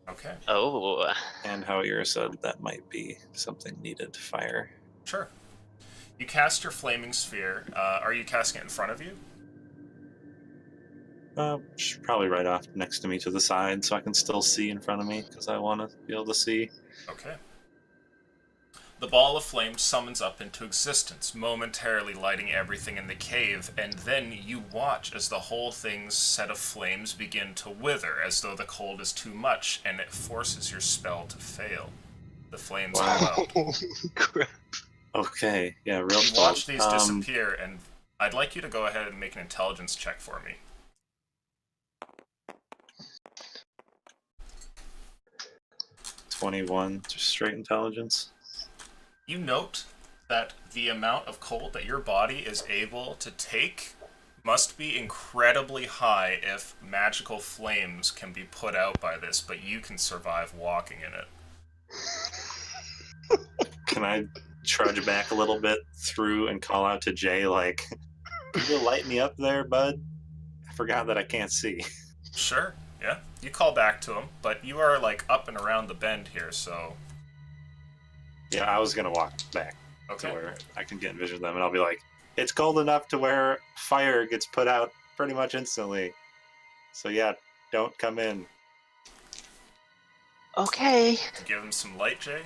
Okay, Oh, And how Ira said that might be something needed to fire. sure. You cast your flaming sphere. Are you casting it in front of you? Probably right off next to me to the side, so I can still see in front of me, because I want to be able to see. Okay. The ball of flame summons up into existence, momentarily lighting everything in the cave, and then you watch as the whole thing's set of flames begin to wither, as though the cold is too much, and it forces your spell to fail. The flames go out. crap. Okay, yeah, real You cold. watch these disappear, and I'd like you to go ahead and make an intelligence check for me. 21, just straight intelligence. You note that the amount of cold that your body is able to take must be incredibly high if magical flames can be put out by this, but you can survive walking in it. Can I trudge back a little bit through and call out to Jay, like, can you light me up there, bud? I forgot that I can't see. Sure, yeah. You call back to him, but you are like up and around the bend here, so Yeah, I was gonna walk back to okay. where I can get envision them, and I'll be like, it's cold enough to where fire gets put out pretty much instantly. So yeah, don't come in. Okay. Give him some light, Jay.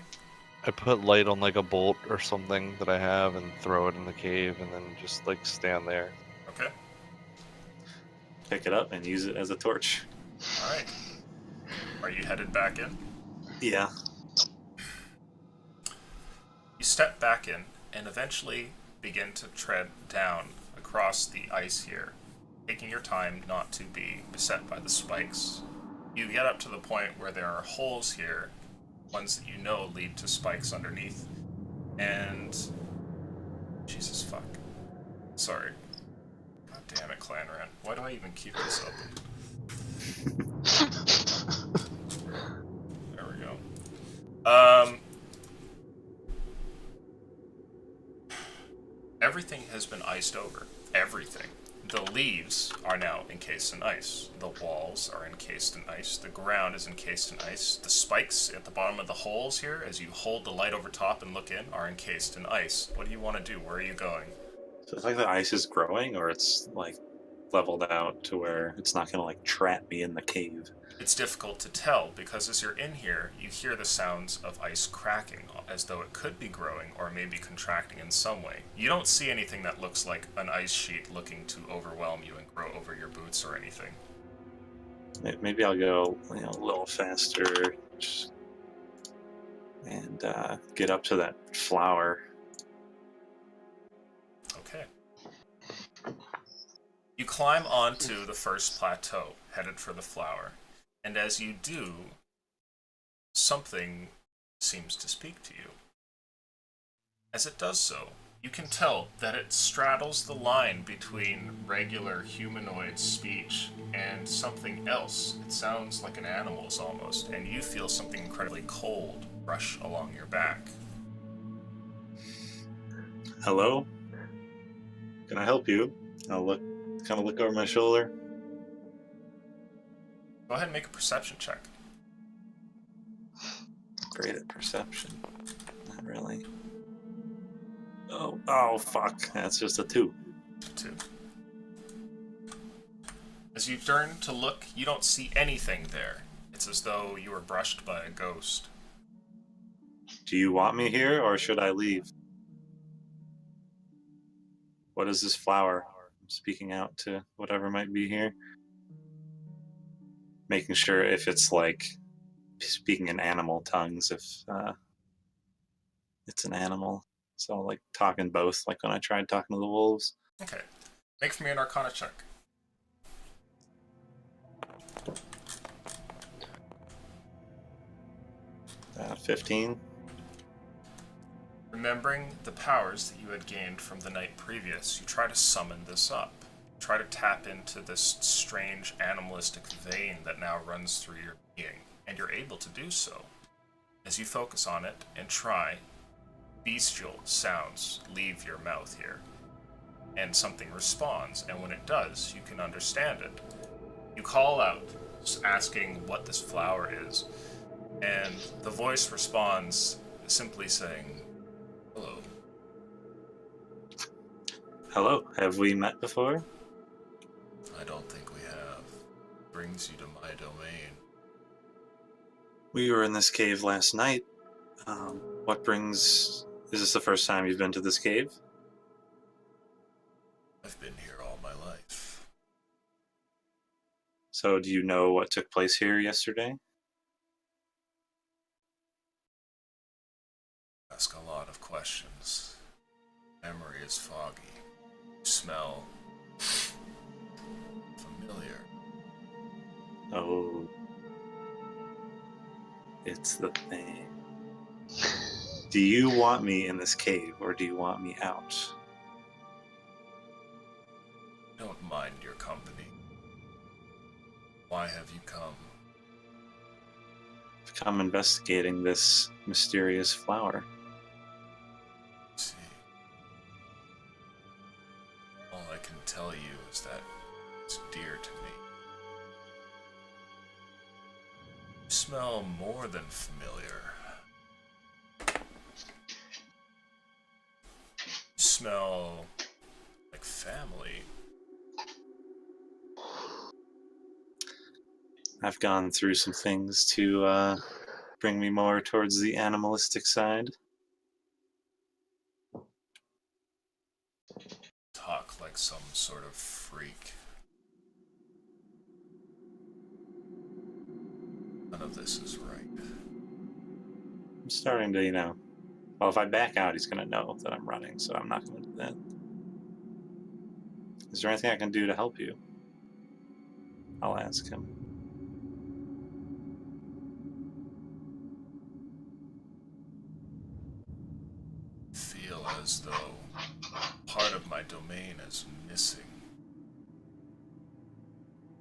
I put light on like a bolt or something that I have and throw it in the cave and then just like stand there. Okay. Pick it up and use it as a torch. Alright. Are you headed back in? Yeah. You step back in and eventually begin to tread down across the ice here, taking your time not to be beset by the spikes. You get up to the point where there are holes here, ones that you know lead to spikes underneath, and... Jesus fuck. Sorry. God damn it, Clanran. Why do I even keep this open? There we go. Everything has been iced over. Everything. The leaves are now encased in ice. The walls are encased in ice. The ground is encased in ice. The spikes at the bottom of the holes here, as you hold the light over top and look in, are encased in ice. What do you want to do? Where are you going? So it's like the ice is growing, or it's like leveled out to where it's not gonna like trap me in the cave. It's difficult to tell because as you're in here, you hear the sounds of ice cracking as though it could be growing or maybe contracting in some way. You don't see anything that looks like an ice sheet looking to overwhelm you and grow over your boots or anything. Maybe I'll go, a little faster, and get up to that flower. Okay. You climb onto the first plateau, headed for the flower. And as you do, something seems to speak to you. As it does so, you can tell that it straddles the line between regular humanoid speech and something else. It sounds like an animal's almost, and you feel something incredibly cold rush along your back. Hello? Can I help you? I'll kind of look over my shoulder. Go ahead and make a perception check. Great at perception. Not really. Oh, fuck. That's just a 2. 2. As you turn to look, you don't see anything there. It's as though you were brushed by a ghost. Do you want me here, or should I leave? What is this flower? speaking out to whatever might be here. Making sure if it's like speaking in animal tongues, if it's an animal. So like talking both, like when I tried talking to the wolves. Okay. Make for me an Arcana check. Uh, 15. Remembering the powers that you had gained from the night previous, you try to summon this up. Try to tap into this strange animalistic vein that now runs through your being, and you're able to do so. As you focus on it and try, bestial sounds leave your mouth here, and something responds, and when it does, you can understand it. You call out, asking what this flower is, and the voice responds simply saying, "Hello." Hello, have we met before? I don't think we have. Brings you to my domain. We were in this cave last night. What brings... Is this the first time you've been to this cave? I've been here all my life. So do you know what took place here yesterday? Ask a lot of questions. Memory is foggy. Smell familiar. Oh. It's the thing. Do you want me in this cave, or do you want me out? Don't mind your company. Why have you come? I've come investigating this mysterious flower. See. All I can tell you is that it's dear to me. You smell more than familiar. You smell like family. I've gone through some things to bring me more towards the animalistic side. Talk like some sort of freak. None of this is right. I'm starting to, well, if I back out, he's going to know that I'm running, so I'm not going to do that. Is there anything I can do to help you? I'll ask him. Feel as though part of my domain is missing.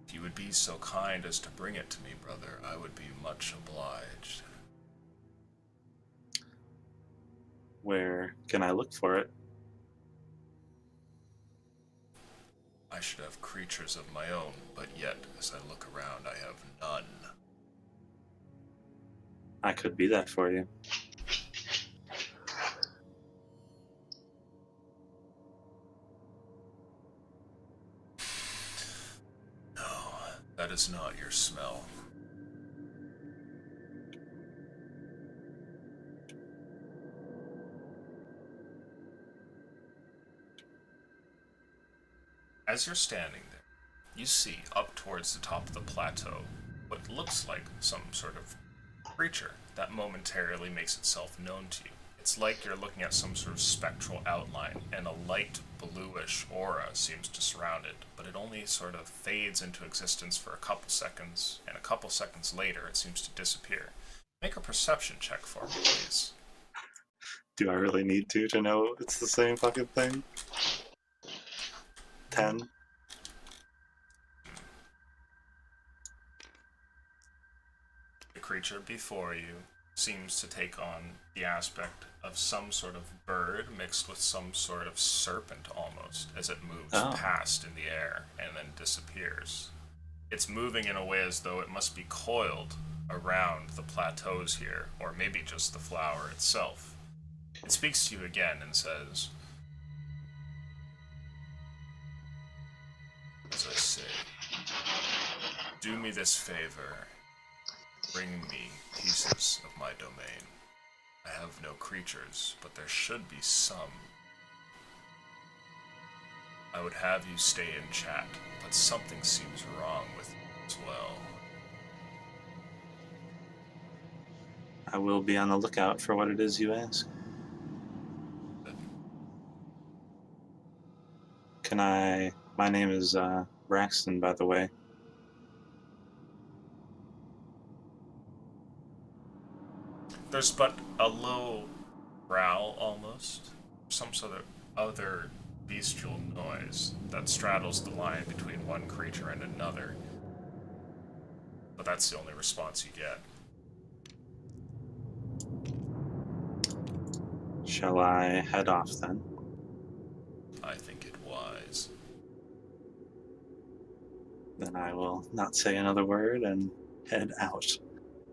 If you would be so kind as to bring it to me, brother, I would be much obliged. Where can I look for it? I should have creatures of my own, but yet, as I look around, I have none. I could be that for you. No, that is not your smell. As you're standing there, you see up towards the top of the plateau what looks like some sort of creature that momentarily makes itself known to you. It's like you're looking at some sort of spectral outline, and a light bluish aura seems to surround it, but it only sort of fades into existence for a couple seconds, and a couple seconds later it seems to disappear. Make a perception check for me, please. Do I really need to know it's the same fucking thing? 10. The creature before you seems to take on the aspect of some sort of bird mixed with some sort of serpent almost, as it moves past in the air and then disappears. It's moving in a way as though it must be coiled around the plateaus here, or maybe just the flower itself. It speaks to you again and says, as I say, do me this favor. Bring me pieces of my domain. I have no creatures, but there should be some. I would have you stay in chat, but something seems wrong with you as well. I will be on the lookout for what it is you ask. Can I... My name is Braxton, by the way. There's but a low growl almost, some sort of other bestial noise that straddles the line between one creature and another. But that's the only response you get. Shall I head off then? I think it wise. Then I will not say another word and head out.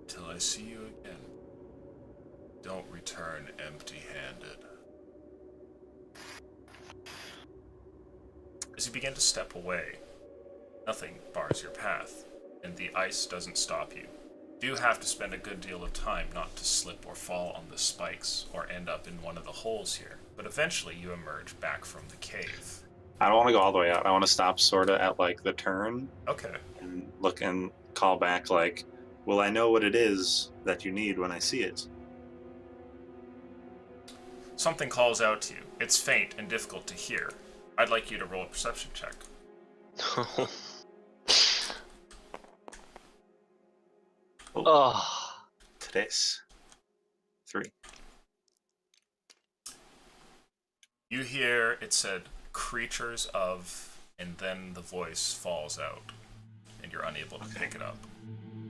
Till I see you again. Don't return empty-handed. As you begin to step away, nothing bars your path, and the ice doesn't stop you. You do have to spend a good deal of time not to slip or fall on the spikes or end up in one of the holes here, but eventually you emerge back from the cave. I don't want to go all the way out. I want to stop sort of at like the turn Okay. and look and call back like, will I know what it is that you need when I see it? Something calls out to you. It's faint and difficult to hear. I'd like you to roll a perception check. Oh. Tres. 3. You hear it said, creatures of, and then the voice falls out, and you're unable to pick it up.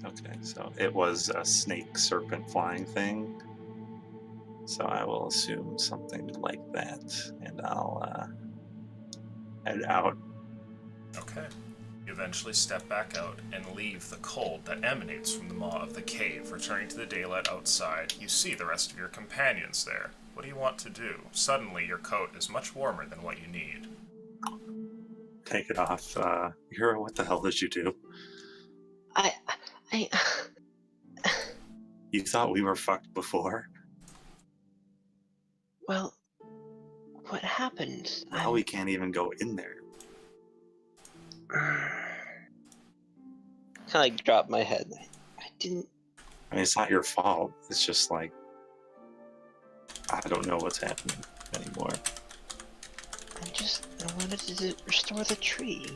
Okay, so it was a snake serpent flying thing. So I will assume something like that, and I'll head out. Okay. You eventually step back out and leave the cold that emanates from the maw of the cave. Returning to the daylight outside, you see the rest of your companions there. What do you want to do? Suddenly, your coat is much warmer than what you need. Take it off. Hero, what the hell did you do? I. You thought we were fucked before? Well, what happened? Now we can't even go in there. I like dropped my head. I didn't. I mean, it's not your fault. It's just like, I don't know what's happening anymore. I wanted to restore the tree.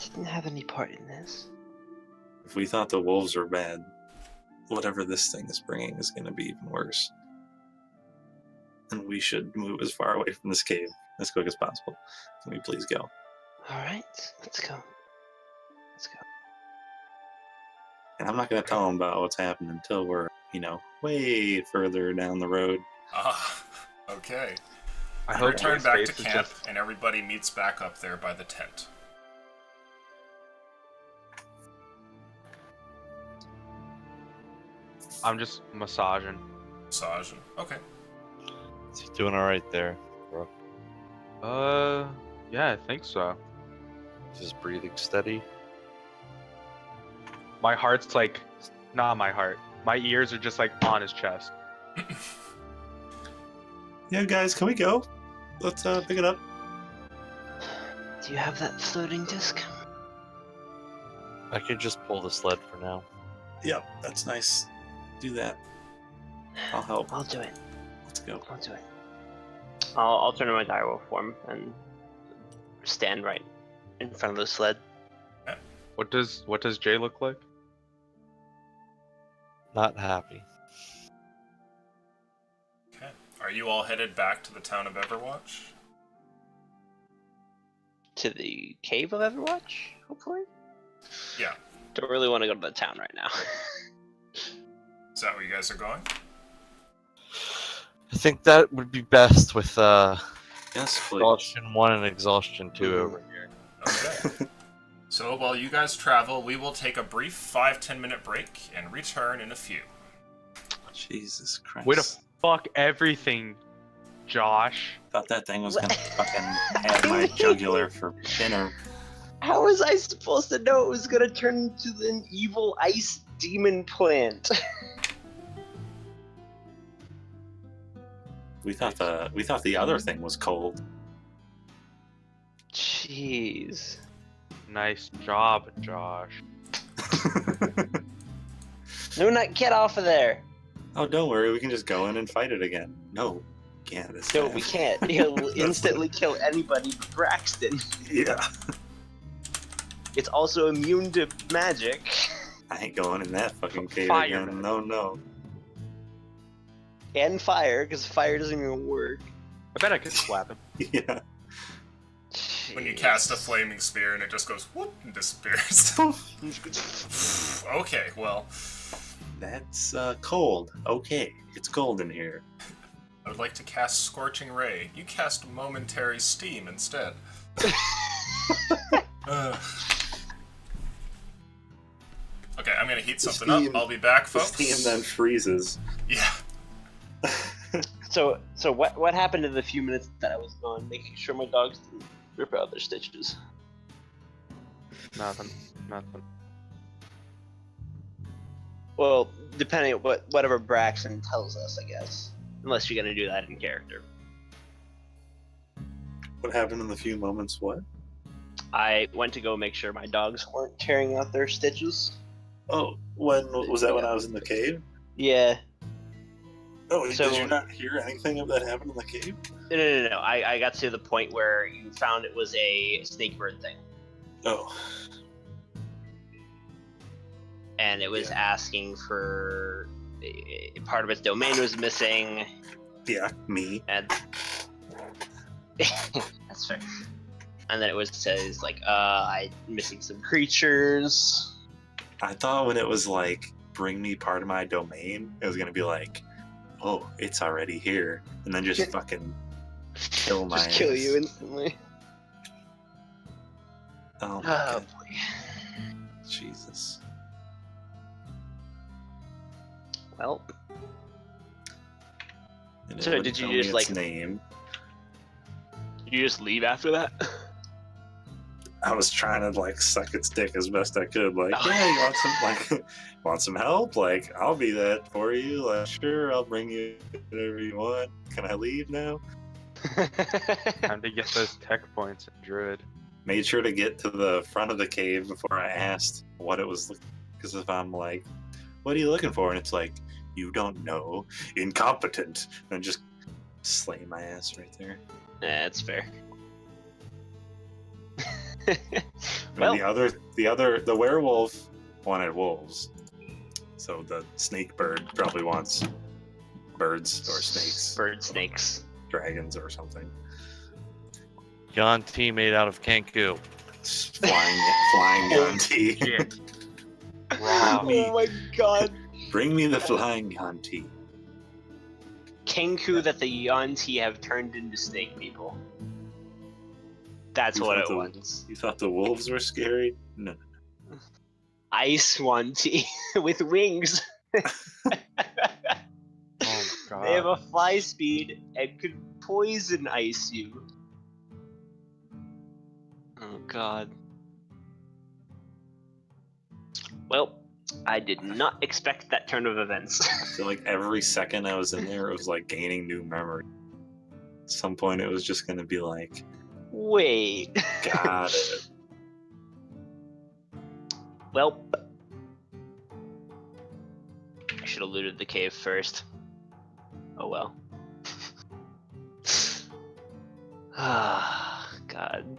Didn't have any part in this. If we thought the wolves were bad, whatever this thing is bringing is going to be even worse. And we should move as far away from this cave as quick as possible. Can we please go? Alright, let's go. Let's go. And I'm not going to tell them about what's happened until we're, way further down the road. Okay. I You hope return your back to face is camp, just- and everybody meets back up there by the tent. I'm just massaging. Massaging. Okay. Is he doing all right there, bro? Yeah, I think so. Is his breathing steady? My heart's like, not my heart. My ears are just like on his chest. Yeah, guys, can we go? Let's pick it up. Do you have that floating disc? I could just pull the sled for now. Yep, that's nice. Do that. I'll help. I'll do it. Let's go. I'll do it. I'll turn in my direwolf form and stand right in front of the sled. What does Jay look like? Not happy. Okay. Are you all headed back to the town of Everwatch? To the cave of Everwatch, hopefully? Yeah. Don't really want to go to the town right now. Is that where you guys are going? I think that would be best with Yes, please. exhaustion 1 and exhaustion 2 Mhm. over here. Okay. So while you guys travel, we will take a brief 5-10 minute break and return in a few. Jesus Christ. Way to fuck everything, Josh. Thought that thing was gonna fucking have my jugular for dinner. How was I supposed to know it was gonna turn into an evil ice demon plant? We thought the other thing was cold. Jeez. Nice job, Josh. No, not get off of there. Oh, don't worry. We can just go in and fight it again. No, can't. This No, time. we can't. He'll That's instantly kill anybody but Braxton. Yeah. It's also immune to magic. I ain't going in that fucking cave Fire again. man. No, no. And fire, because fire doesn't even work. I bet I could slap him. Yeah. When you cast a flaming spear and it just goes whoop and disappears. Okay, well, That's cold. Okay, it's cold in here. I would like to cast Scorching Ray. You cast Momentary Steam instead. Ugh. Okay, I'm gonna heat something steam- up. I'll be back, The folks. steam then freezes. Yeah. So what happened in the few minutes that I was gone, making sure my dogs didn't rip out their stitches? Nothing. Well, depending on whatever Braxton tells us, I guess. Unless you're gonna do that in character. What happened in the few moments? What? I went to go make sure my dogs weren't tearing out their stitches. Oh, when was that? When I was in the cave? Yeah. Oh, So- did you not hear anything of that happen in the cave? No. I got to the point where you found it was a snake bird thing. Oh, And it was asking for part of its domain was missing, yeah, me. and that's fair. And then it was says like, I'm missing some creatures. I thought when it was like, bring me part of my domain, it was gonna be like, oh, it's already here, and then just fucking kill my Just kill ass. you instantly. Oh my Oh god, boy. Jesus. Well, And it So wouldn't did you tell me just, its like- name? did you just leave after that? I was trying to like suck its dick as best I could. Like, Oh. yeah, you want some want some help? Like, I'll be that for you. Like, sure, I'll bring you whatever you want. Can I leave now? Time to get those tech points, Druid. Made sure to get to the front of the cave before I asked what it was. Because if I'm like, what are you looking for? And it's like, you don't know, incompetent, and just slay my ass right there. Yeah, that's fair. I mean, the werewolf wanted wolves, so the snake bird probably wants birds or snakes, Bird snakes. dragons or something. Yanti made out of Kenku. Flying Yanti. Shit. Raw. Oh my god. Bring me the flying Yanti. Kenku that the Yanti have turned into snake people. That's You what thought it the- was. You thought the wolves were scary? No. Ice Wanti with wings. Oh my They have god. a fly speed and could poison ice you. Oh god. Well, I did not expect that turn of events. I feel like every second I was in there, it was like gaining new memory. At some point, it was just gonna be like, Wait. got it. Well, I should have looted the cave first. Oh well. Ah, God.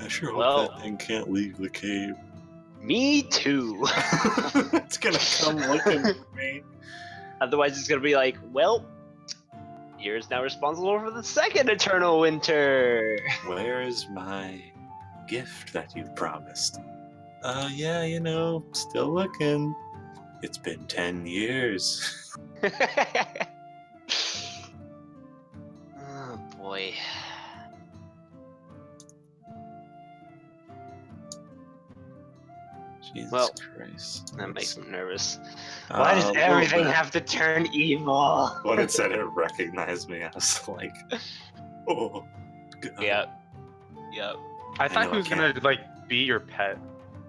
I sure hope Well- that thing can't leave the cave. Me too. It's gonna come looking for me. Otherwise, it's gonna be like, well, you're now responsible for the second eternal winter. Where is my gift that you promised? Yeah, still looking. It's been 10 years. Oh boy. Jesus Well, Christ. That makes me nervous. Why does a little everything bit. have to turn evil? When it said it recognized me, I was like, oh. God. Yep. I thought know he was I gonna like be your pet.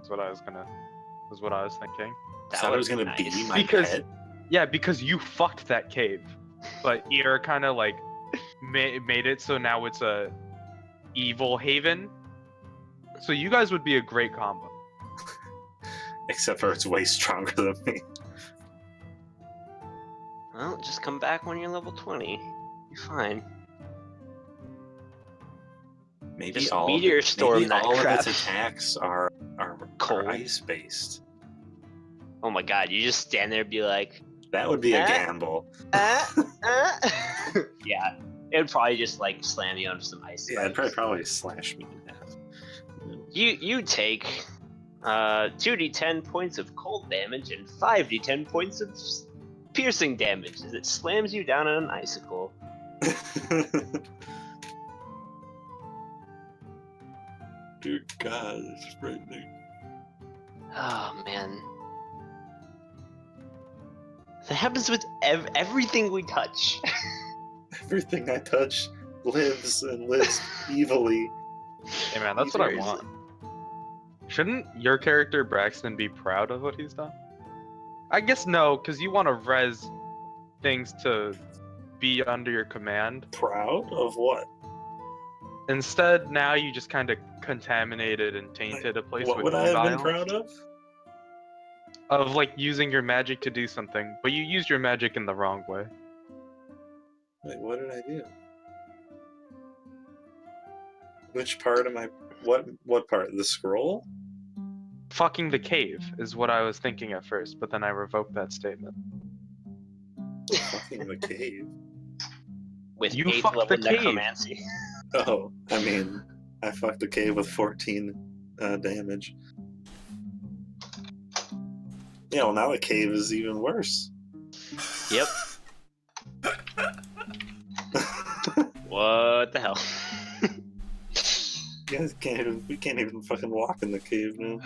Is what I was thinking. I thought it was would gonna be be nice. my Because- pet. Yeah, because you fucked that cave, but you're kind of like made it so now it's a evil haven. So you guys would be a great combo. Except for it's way stronger than me. Well, just come back when you're level 20. You're fine. Maybe Just all meteor of storm maybe that all crap. of its attacks are Cold. ice based. Oh my god, you just stand there and be like, That would be a Eh? gamble. yeah. It would probably just like slam you onto some ice. Yeah, it'd spikes. probably slash me in half. You take 2d10 points of cold damage and 5d10 points of piercing damage as it slams you down on an icicle. Dear God, it's frightening. Oh man. That happens with everything we touch. Everything I touch lives and lives evilly. Hey man, that's what I Seriously. want. Shouldn't your character Braxton be proud of what he's done? I guess no, because you want to res things to be under your command. Proud of what? Instead, now you just kind of contaminated and tainted a place What with would I have been violence. proud of? Of like using your magic to do something, but you used your magic in the wrong way. Wait, what did I do? Which part am I? What part? The scroll? Fucking the cave is what I was thinking at first, but then I revoked that statement. Fucking the cave. With You 8th fucked level the cave. necromancy. Oh, I mean, I fucked a cave with 14 damage. Yeah, well now the cave is even worse. Yep. What the hell? You guys we can't even fucking walk in the cave now.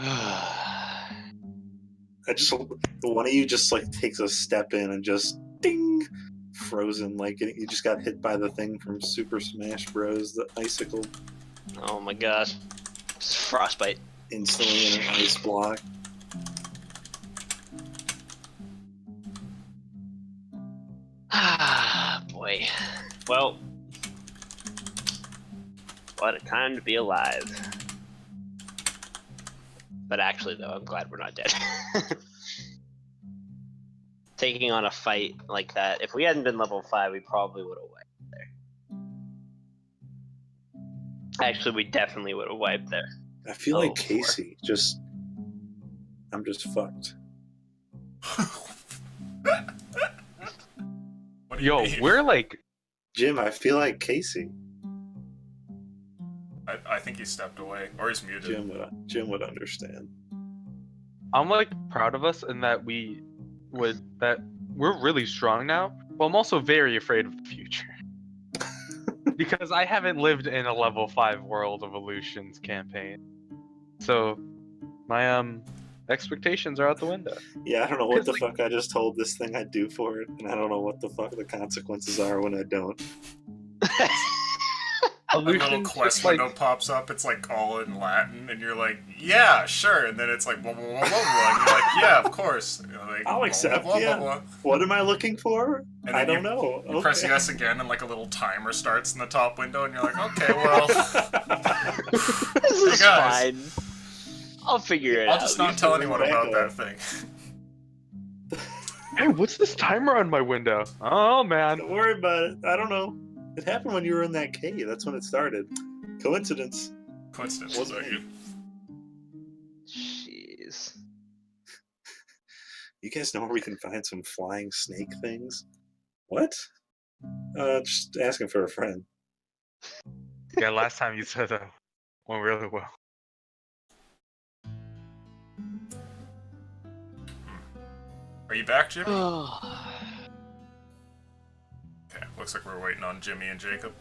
One of you just like takes a step in and just ding, frozen. Like you just got hit by the thing from Super Smash Bros. The icicle Oh my gosh. It's frostbite. instantly in an ice block. Ah, boy. Well, what a time to be alive. But actually, though, I'm glad we're not dead. Taking on a fight like that, if we hadn't been level 5, we probably would have wiped there. Actually, we definitely would have wiped there. I feel Oh, like Casey. I'm just fucked. What do you Yo, mean? we're like, Jim, I feel like Casey. I think he stepped away, or he's muted. Jim would understand. I'm like proud of us in that we're really strong now, but I'm also very afraid of the future. Because I haven't lived in a level 5 World of Illusions campaign. So my expectations are out the window. Yeah, I don't know what the Like- fuck I just told this thing I'd do for it, and I don't know what the fuck the consequences are when I don't. A little Illusions quest just, like, window pops up, it's like all in Latin, and you're like, yeah, sure, and then it's like, blah, blah, blah, blah, blah, and you're like, yeah, of course. And you're like, I'll blah, accept, blah, blah, yeah. blah, blah. What am I looking for? And I then don't know. You press yes again, and like a little timer starts in the top window, and you're like, okay, well, This is guys. fine. I'll figure it I'll out. just not tell anyone about that thing. Hey, what's this timer on my window? Oh man. Don't worry about it. I don't know. It happened when you were in that cave. That's when it started. Coincidence. Coincidence, Wasn't so me. Jeez. You guys know where we can find some flying snake things? What? Just asking for a friend. Yeah, last time you said went really well. Are you back, Jimmy? Oh. Okay, looks like we're waiting on Jimmy and Jacob.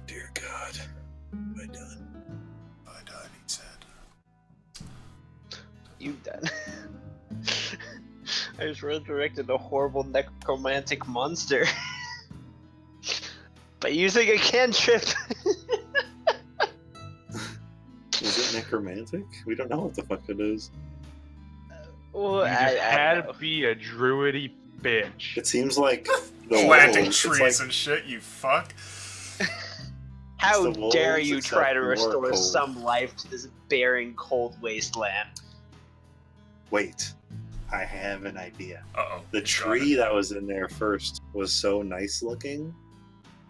Dear God. Am I done? I died, he said. You done. I just resurrected a horrible necromantic monster. By using a cantrip. Is it necromantic? We don't know what the fuck it is. Well, You just I had don't to know. be a druidy bitch. It seems like the Planting wolves. trees It's like, and shit, you fuck. How the dare wolves, you except try to more restore cold. some life to this barren, cold wasteland? wait, I have an idea. Uh-oh. The he's got tree it. that was in there first was so nice looking,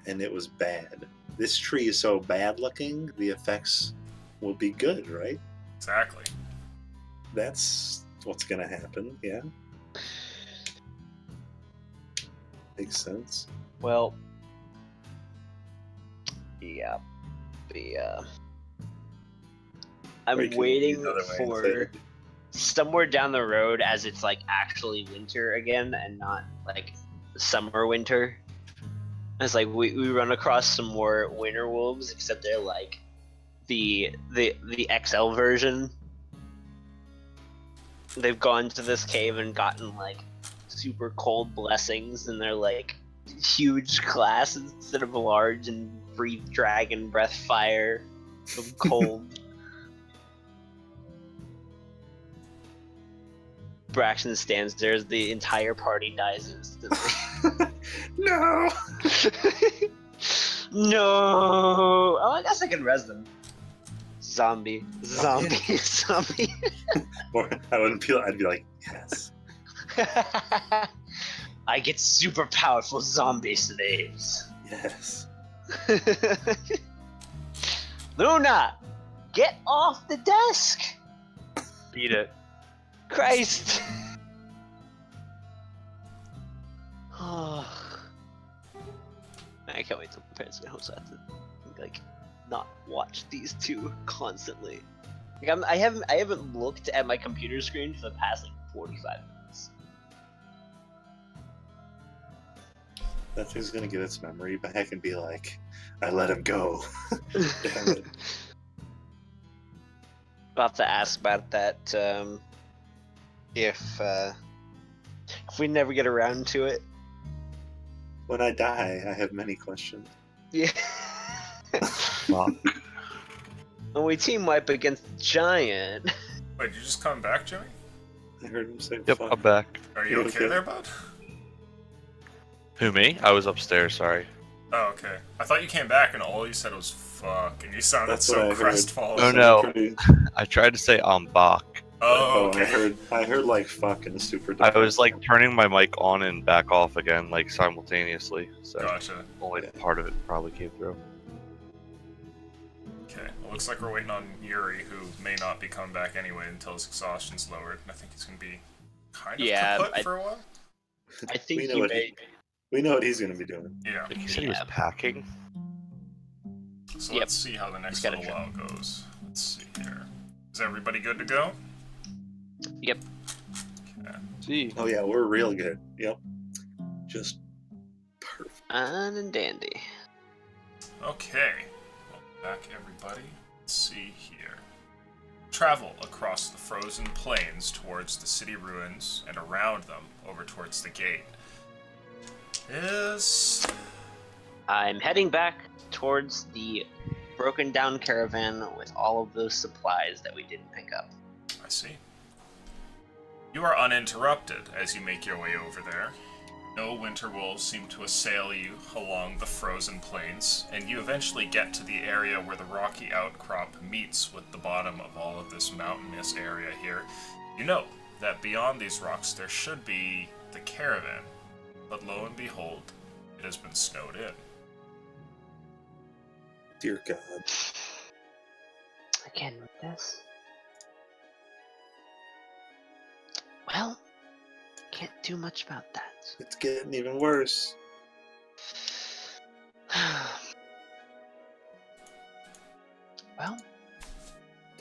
and it was bad. This tree is so bad looking, the effects will be good, right? Exactly. That's what's gonna happen, yeah. Makes sense. Well, I'm Or you can waiting use another way and for say- somewhere down the road as it's like actually winter again and not like summer winter. It's like we run across some more winter wolves, except they're like the XL version. They've gone to this cave and gotten like super cold blessings, and they're like huge class instead of large, and breathe dragon breath fire of cold. Braxton stands there as the entire party dies instantly. No! No! Oh, I guess I can res them. Zombie. Zombie. Or I wouldn't feel. I'd be like, yes. I get super powerful zombie slaves. Yes. Luna! Get off the desk! Beat it. Christ! Oh. I can't wait till my parents get home so I have to like not watch these two constantly. Like I haven't looked at my computer screen for the past like 45 minutes. That thing's gonna get its memory back and be like, I let him go. Damn it. I'll have to ask about that if we never get around to it. When I die, I have many questions. Yeah. Fuck. When we team wipe against Giant. Wait, you just come back, Jimmy? I heard him say, Yep, fuck. I'm back. Are you You okay okay? there, bud? Who, me? I was upstairs, sorry. Oh, okay. I thought you came back and all you said was fuck, and you sounded That's what I so heard. crestfallen. Oh, no. Pretty- I tried to say I'm back. Oh, I okay. heard like fuck and super. I was like turning my mic on and back off again, like simultaneously. So Gotcha. only part of it probably came through. Okay. Well, looks like we're waiting on Yuri, who may not be coming back anyway until his exhaustion's lowered. I think he's gonna be kind of Yeah, kaput for a while. I think we know he what may. we know what he's gonna be doing. Yeah. Like he said he was Yeah. packing. So Yep. let's see how the next He's got a little while goes. Let's see here. Is everybody good to go? Yep. Okay. See. Oh yeah, we're real good. Yep. Just perfect. And dandy. Okay. Welcome back, everybody. Let's see here. Travel across the frozen plains towards the city ruins and around them over towards the gate. Is I'm heading back towards the broken down caravan with all of those supplies that we didn't pick up. I see. You are uninterrupted as you make your way over there. No winter wolves seem to assail you along the frozen plains, and you eventually get to the area where the rocky outcrop meets with the bottom of all of this mountainous area here. You know that beyond these rocks there should be the caravan, but lo and behold, it has been snowed in. Dear God. Again with this? Well, can't do much about that. It's getting even worse. Well,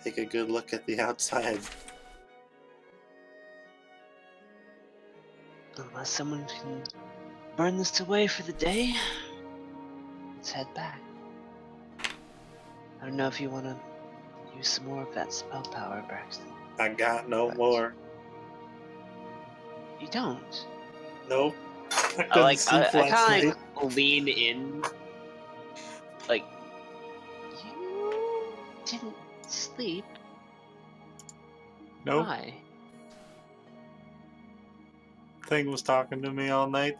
Take a good look at the outside. unless someone can burn this away for the day, let's head back. I don't know if you want to use some more of that spell power, Braxton. I got no more. You don't. Nope. I I couldn't like. sleep I last kind night. of lean in. Like, you didn't sleep. Nope. Why? thing was talking to me all night?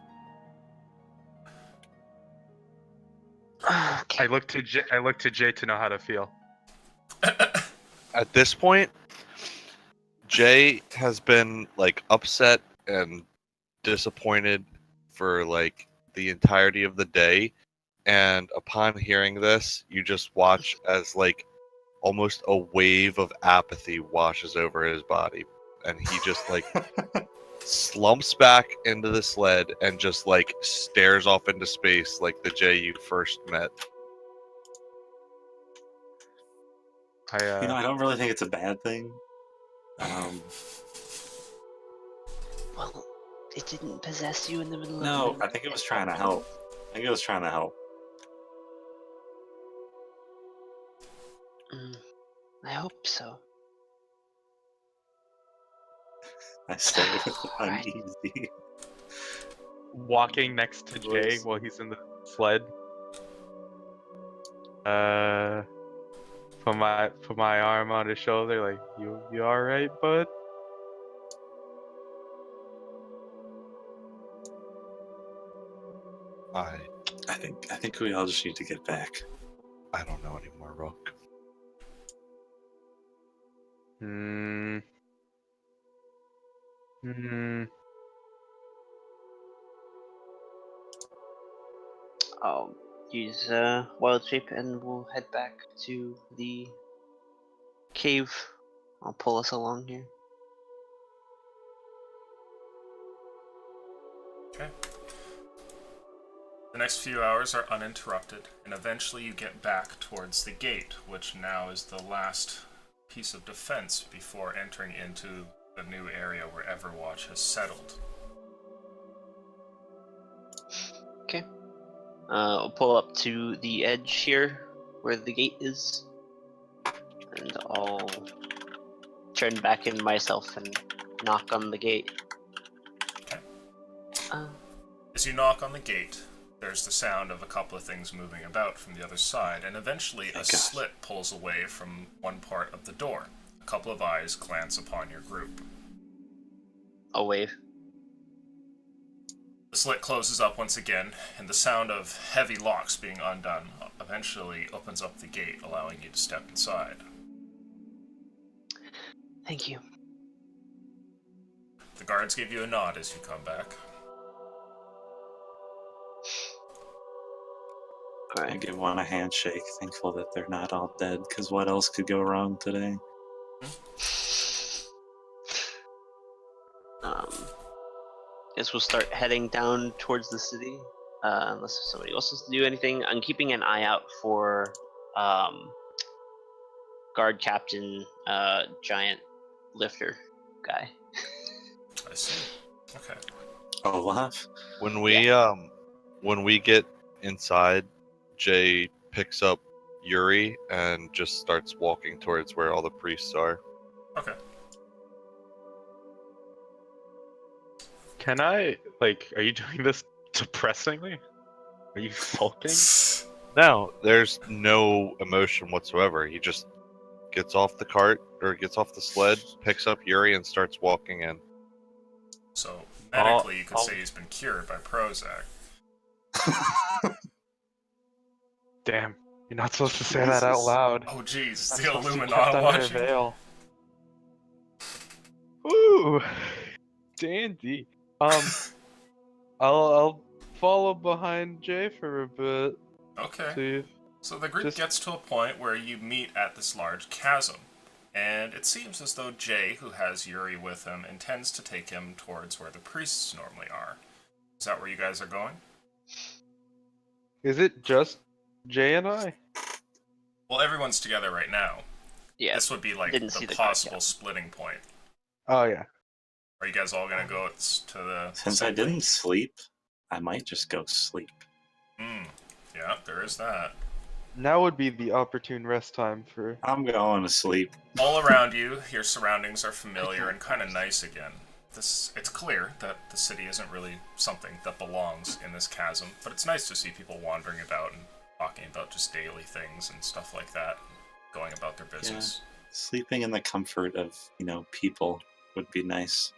Okay. I look to Jay to know how to feel. At this point, Jay has been like upset and disappointed for like the entirety of the day, and upon hearing this, you just watch as like almost a wave of apathy washes over his body, and he just like slumps back into the sled and just like stares off into space like the Jay you first met. I don't really think it's a bad thing. Well, it didn't possess you in the middle of No, the I think it was trying to help. I think it was trying to help. I hope so. I say with Alright. uneasy. Walking next to Jay while he's in the sled. Put my arm on his shoulder, like, you alright, bud? I think we all just need to get back. I don't know anymore, Rook. I'll use wild shape and we'll head back to the cave. I'll pull us along here. Okay. The next few hours are uninterrupted, and eventually you get back towards the gate, which now is the last piece of defense before entering into the new area where Everwatch has settled. Okay. I'll pull up to the edge here where the gate is, and I'll turn back in myself and knock on the gate. Okay. Uh, As you knock on the gate, there's the sound of a couple of things moving about from the other side, and eventually a slit pulls away from one part of the door. A couple of eyes glance upon your group. I'll wave. The slit closes up once again, and the sound of heavy locks being undone eventually opens up the gate, allowing you to step inside. Thank you. The guards give you a nod as you come back. I Alright. give one a handshake, thankful that they're not all dead, because what else could go wrong today? Guess we'll start heading down towards the city. Unless somebody else wants to do anything. I'm keeping an eye out for guard captain, giant lifter guy. I see. Okay. Olaf? When we get inside, Jay picks up Yuri and just starts walking towards where all the priests are. Okay. Can I, like, are you doing this depressingly? Are you sulking? No, there's no emotion whatsoever. He just gets off the cart, or gets off the sled, picks up Yuri, and starts walking in. So, medically, you could say he's been cured by Prozac. Damn, you're not supposed to say that out loud. Oh, jeez, it's That's the supposed to be kept Illuminati under watching. veil. Ooh, dandy. I'll follow behind Jay for a bit. Okay. See. So the group gets to a point where you meet at this large chasm, and it seems as though Jay, who has Yuri with him, intends to take him towards where the priests normally are. Is that where you guys are going? Is it just Jay and I? Well, everyone's together right now. Yeah. This would be like Didn't see the the guard possible captain. splitting point. Oh yeah. Are you guys all gonna go to the... Since I didn't sleep, I might just go sleep. Yeah, there is that. Now would be the opportune rest time for. I'm going to sleep. All around you, your surroundings are familiar and kind of nice again. It's clear that the city isn't really something that belongs in this chasm, but it's nice to see people wandering about and talking about just daily things and stuff like that, going about their business. Sleeping in the comfort of, people would be nice.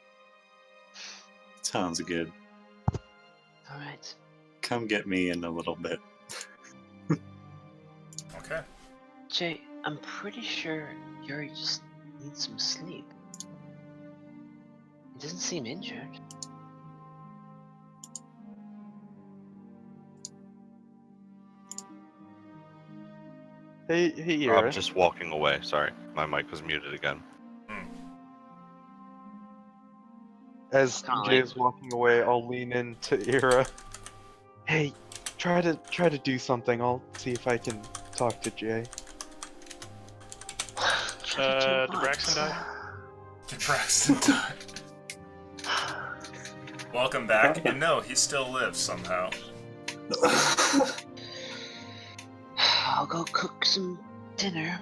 Sounds good. All right. Come get me in a little bit. Okay. Jay, I'm pretty sure Yuri just needs some sleep. He doesn't seem injured. Hey, I'm Ira. just walking away. Sorry, my mic was muted again. As Kinda Jay like- is walking away, I'll lean into Ira. Hey, try to do something. I'll see if I can talk to Jay. Did Braxton die? Did Braxton die? Welcome back. And no, he still lives somehow. I'll go cook some dinner.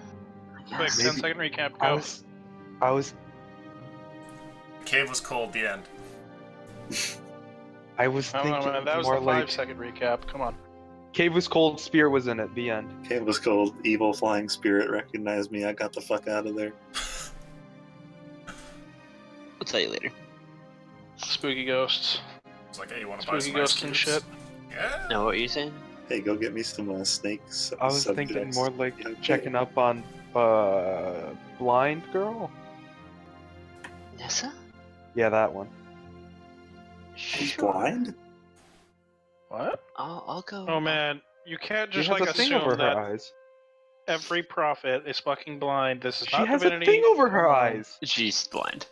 I Quick, guess. 10-second recap. I Go. was The cave was cold, the end. No, thinking that was more the like 5-second recap. Come on. cave was cold, spear was in it. The end. It was cold. Evil flying spirit recognized me. I got the fuck out of there. I'll tell you later. Spooky ghosts. It's like, hey, you want to buy Spooky some ice ghosts and cubes? shit. Yeah. No, what were you saying? Hey, go get me some snakes. I was thinking subjects. more like Okay. checking up on blind girl. Nessa? Yeah, that one. She's Sure. blind? What? I'll go. Oh man, you can't She just has like a thing assume over her that eyes. every prophet is fucking blind. This is She not has Divinity. a thing over her Come on. eyes. She's blind.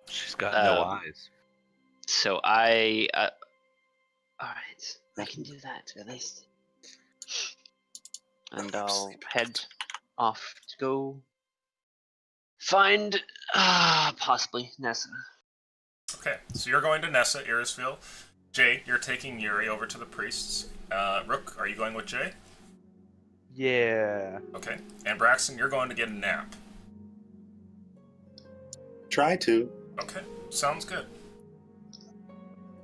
She's got no Um, eyes. So I. Alright. I can do that at least. And I'll head off to go find. Possibly Nessa. Okay, so you're going to Nessa, Irisville. Jay, you're taking Yuri over to the priests. Rook, are you going with Jay? Yeah. Okay. And Braxton, you're going to get a nap. Try to. Okay, sounds good.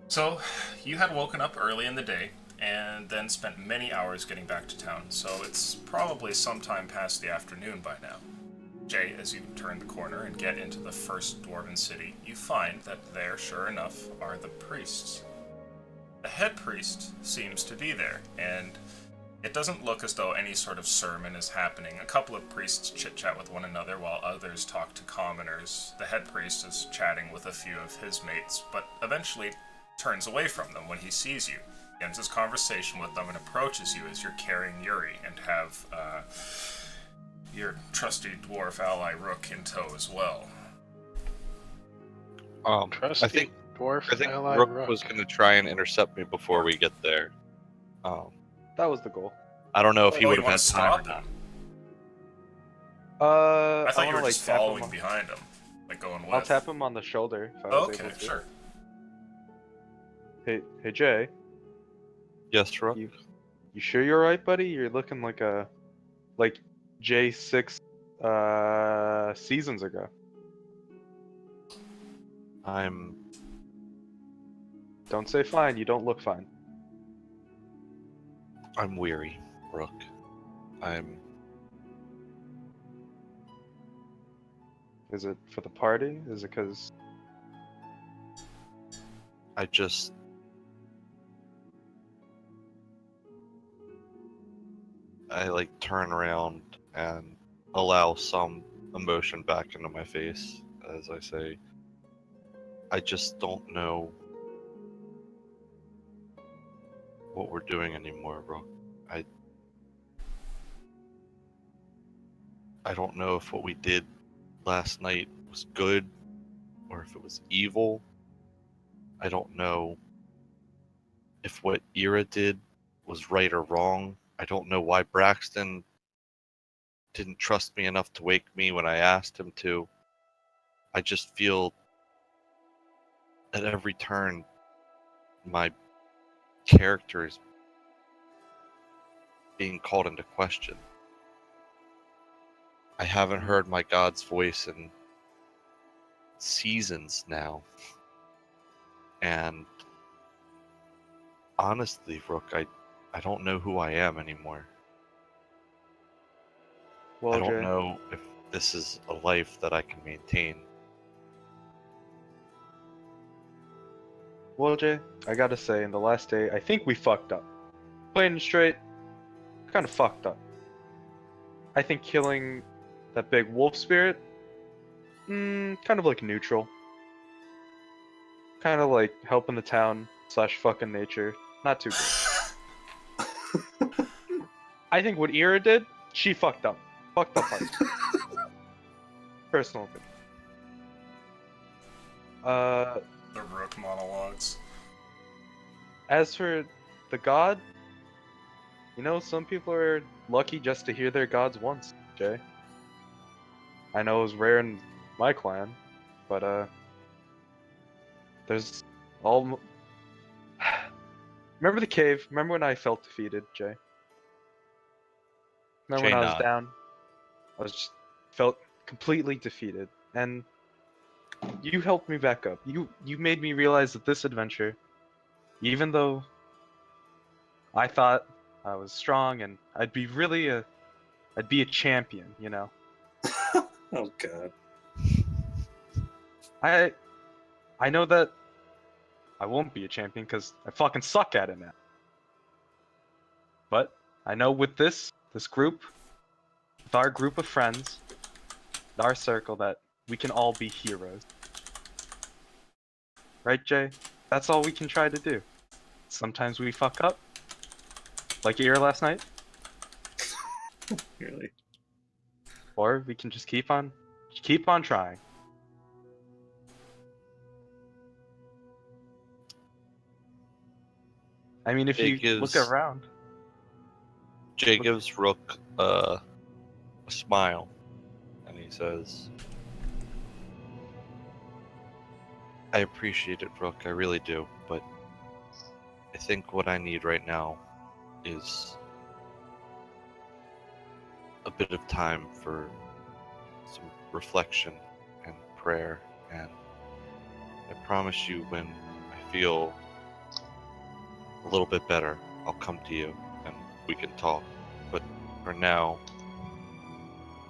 So, you had woken up early in the day, and then spent many hours getting back to town, so it's probably sometime past the afternoon by now. Jay, as you turn the corner and get into the first dwarven city, you find that there, sure enough, are the priests. The head priest seems to be there, and it doesn't look as though any sort of sermon is happening. A couple of priests chit-chat with one another while others talk to commoners. The head priest is chatting with a few of his mates, but eventually turns away from them when he sees you. He ends his conversation with them and approaches you as you're carrying Yuri and have your trusty dwarf ally Rook in tow as well. Trusty I think dwarf ally Rook was going to try and intercept me before we get there. That was the goal. I don't know if he Oh, would you have want had to time or stop not. him? I I thought you wanna, were like, just tap him following on- behind him, like going with. I'll tap him on the shoulder if I was Okay, able to. sure. Hey, Jay, Yes, Rook. you sure you're right, buddy? You're looking like Jay 6 seasons ago. I'm Don't say fine. You don't look fine. weary, Rook. Is it for the party? Is it because I just like turn around and allow some emotion back into my face as I say, I just don't know what we're doing anymore, Rook. I don't know if what we did last night was good or if it was evil. I don't know if what Ira did was right or wrong. I don't know why Braxton didn't trust me enough to wake me when I asked him to. I just feel at every turn my character is being called into question. I haven't heard my god's voice in seasons now. And honestly, Rook, I don't know who I am anymore. well, I don't Jay? know if this is a life that I can maintain. Well, Jay, I gotta say, in the last day, I think we fucked up. Playing it straight, kind of fucked up. I think killing that big wolf spirit, kind of like neutral. Kind of like helping the town / fucking nature. Not too good. I think what Ira did, she fucked up. Fucked up hard. Personal opinion. The Rook monologues. As for the god, you know, some people are lucky just to hear their gods once, Jay. I know it was rare in my clan, but there's all. Remember the cave? Remember when I felt defeated, Jay? Remember when I was Jay, nah. down? I was just felt completely defeated, and you helped me back up. You made me realize that this adventure, even though I thought I was strong and I'd be a champion, you know. Oh god. I know that I won't be a champion because I fucking suck at it now. But I know with this group, with our group of friends, with our circle, that we can all be heroes. Right, Jay? That's all we can try to do. Sometimes we fuck up, like Ira last night, Really? or we can just keep on trying. I mean, if you look around. Jay gives Rook a smile, and he says, I appreciate it, Rook, I really do, but I think what I need right now is a bit of time for some reflection and prayer, and I promise you when I feel a little bit better, I'll come to you and we can talk. But for now,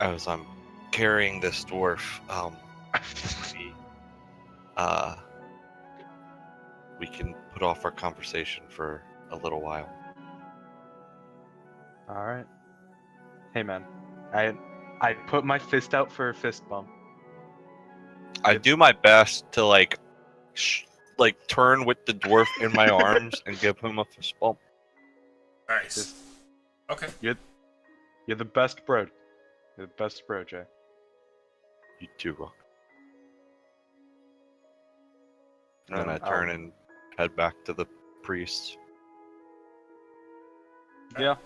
as I'm carrying this dwarf, we can put off our conversation for a little while. All right. Hey, man. I put my fist out for a fist bump. I do my best to like turn with the dwarf in my arms and give him a fist bump. Nice. Just- Okay. You're the best bro. You're the best bro, Jay. You too, Rook. And then I I'll- turn and head back to the priest. Yeah.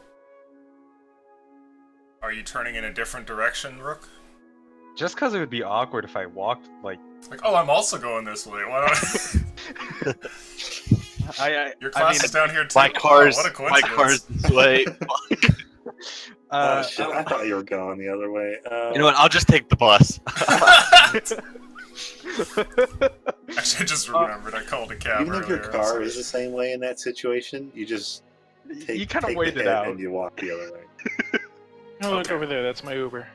Are you turning in a different direction, Rook? Just because it would be awkward if I walked like. Like, oh, I'm also going this way. Why don't Your class is down here too. My car's Oh, what a coincidence. this way. Oh shit! I thought you were going the other way. You know what? I'll just take the bus. Actually, I just remembered I called a cab Even if your earlier. car is the same way in that situation, you just You kind of take wait the it hit out. and you walk the other way. Oh, look Okay. over there. That's my Uber. You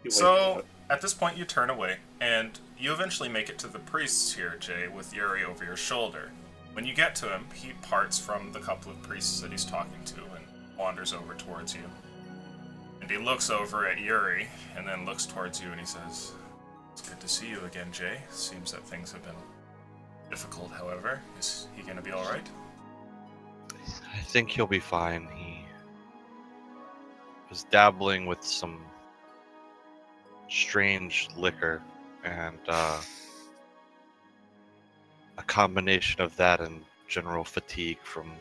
wait So, it at this point, you turn away, and you eventually make it to the priests here, Jay, with Yuri over your shoulder. When you get to him, he parts from the couple of priests that he's talking to and wanders over towards you. And he looks over at Yuri, and then looks towards you, and he says, It's good to see you again, Jay. Seems that things have been difficult, however. Is he gonna be alright? I think he'll be fine. He was dabbling with some strange liquor, and a combination of that and general fatigue from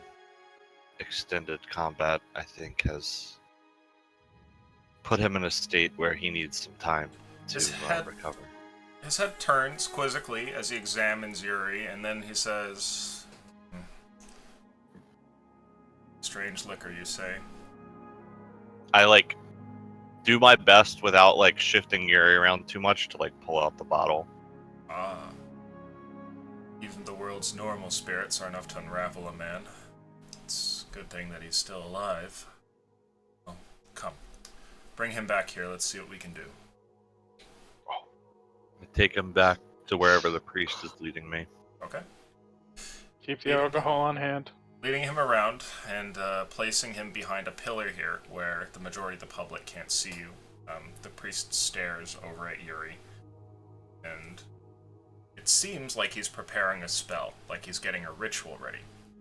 extended combat, I think, has put him in a state where he needs some time to His head- recover. His head turns quizzically as he examines Yuri, and then he says, Strange liquor, you say? I do my best without shifting Yuri around too much to pull out the bottle. Ah. Even the world's normal spirits are enough to unravel a man. It's a good thing that he's still alive. Well, come. Bring him back here, let's see what we can do. I take him back to wherever the priest is leading me. Okay? Keep the alcohol on hand. Leading him around and placing him behind a pillar here where the majority of the public can't see you. The priest stares over at Yuri, and it seems like he's preparing a spell, like he's getting a ritual ready.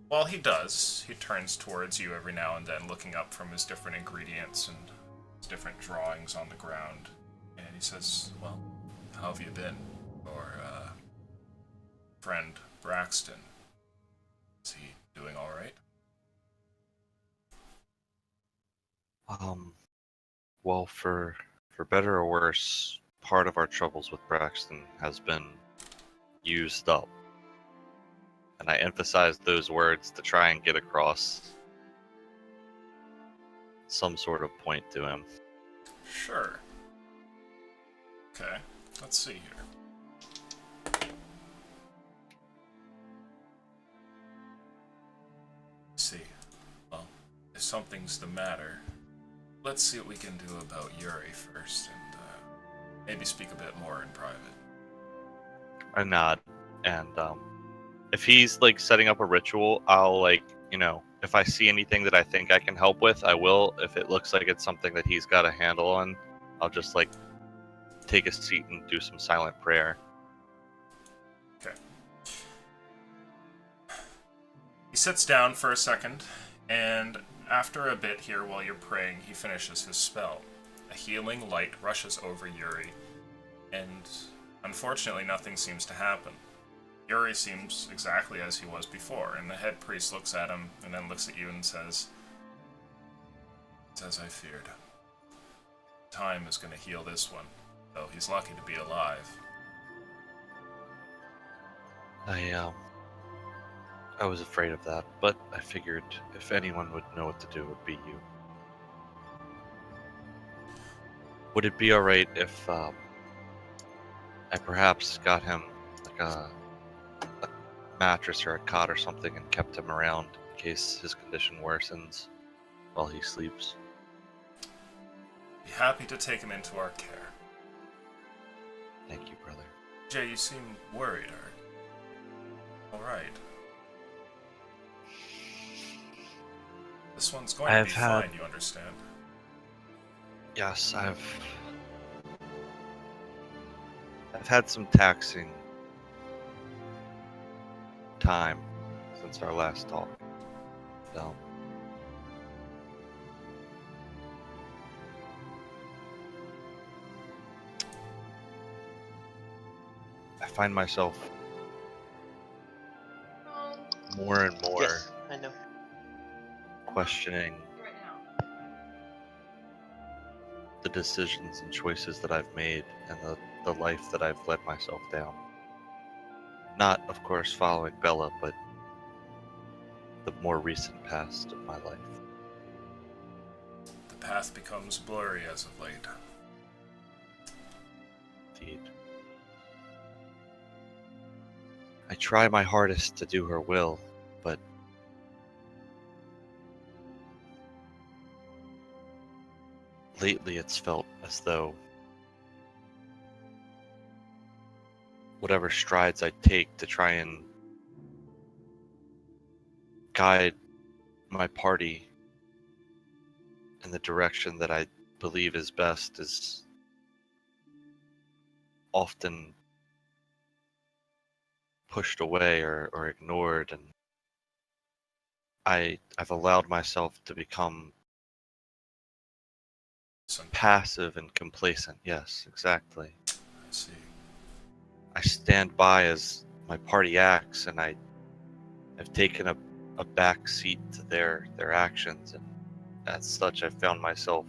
While he does, he turns towards you every now and then, looking up from his different ingredients and his different drawings on the ground, and he says, "Well, how have you been? Or, friend Braxton, is he doing alright?" Well, for better or worse, part of our troubles with Braxton has been used up. And I emphasized those words to try and get across some sort of point to him. Sure. Okay, let's see here. See. Well, if something's the matter, let's see what we can do about Yuri first, and maybe speak a bit more in private. I nod, and if he's like setting up a ritual, I'll if I see anything that I think I can help with, I will. If it looks like it's something that he's got a handle on, I'll just take a seat and do some silent prayer. Okay. He sits down for a second, and after a bit here while you're praying, he finishes his spell. A healing light rushes over Yuri, and unfortunately nothing seems to happen. Yuri seems exactly as he was before, and the head priest looks at him and then looks at you and says, "It's as I feared. Time is going to heal this one, though he's lucky to be alive." I was afraid of that, but I figured if anyone would know what to do, it would be you. Would it be alright if I perhaps got him a mattress or a cot or something and kept him around in case his condition worsens while he sleeps? Be happy to take him into our care. Thank you, brother. Jay, you seem worried, are you? Alright. This one's going to be fine, you understand? Yes, I've had some taxing time since our last talk. So, I find myself more and more Yes, I know. questioning the decisions and choices that I've made and the life that I've led myself down. Not, of course, following Bella, but the more recent past of my life. The path becomes blurry as of late. Indeed. I try my hardest to do her will, but lately it's felt as though whatever strides I take to try and guide my party in the direction that I believe is best is often pushed away or ignored, and I've allowed myself to become passive and complacent. Yes, exactly. I see. I stand by as my party acts, and I've taken a back seat to their actions, and as such I've found myself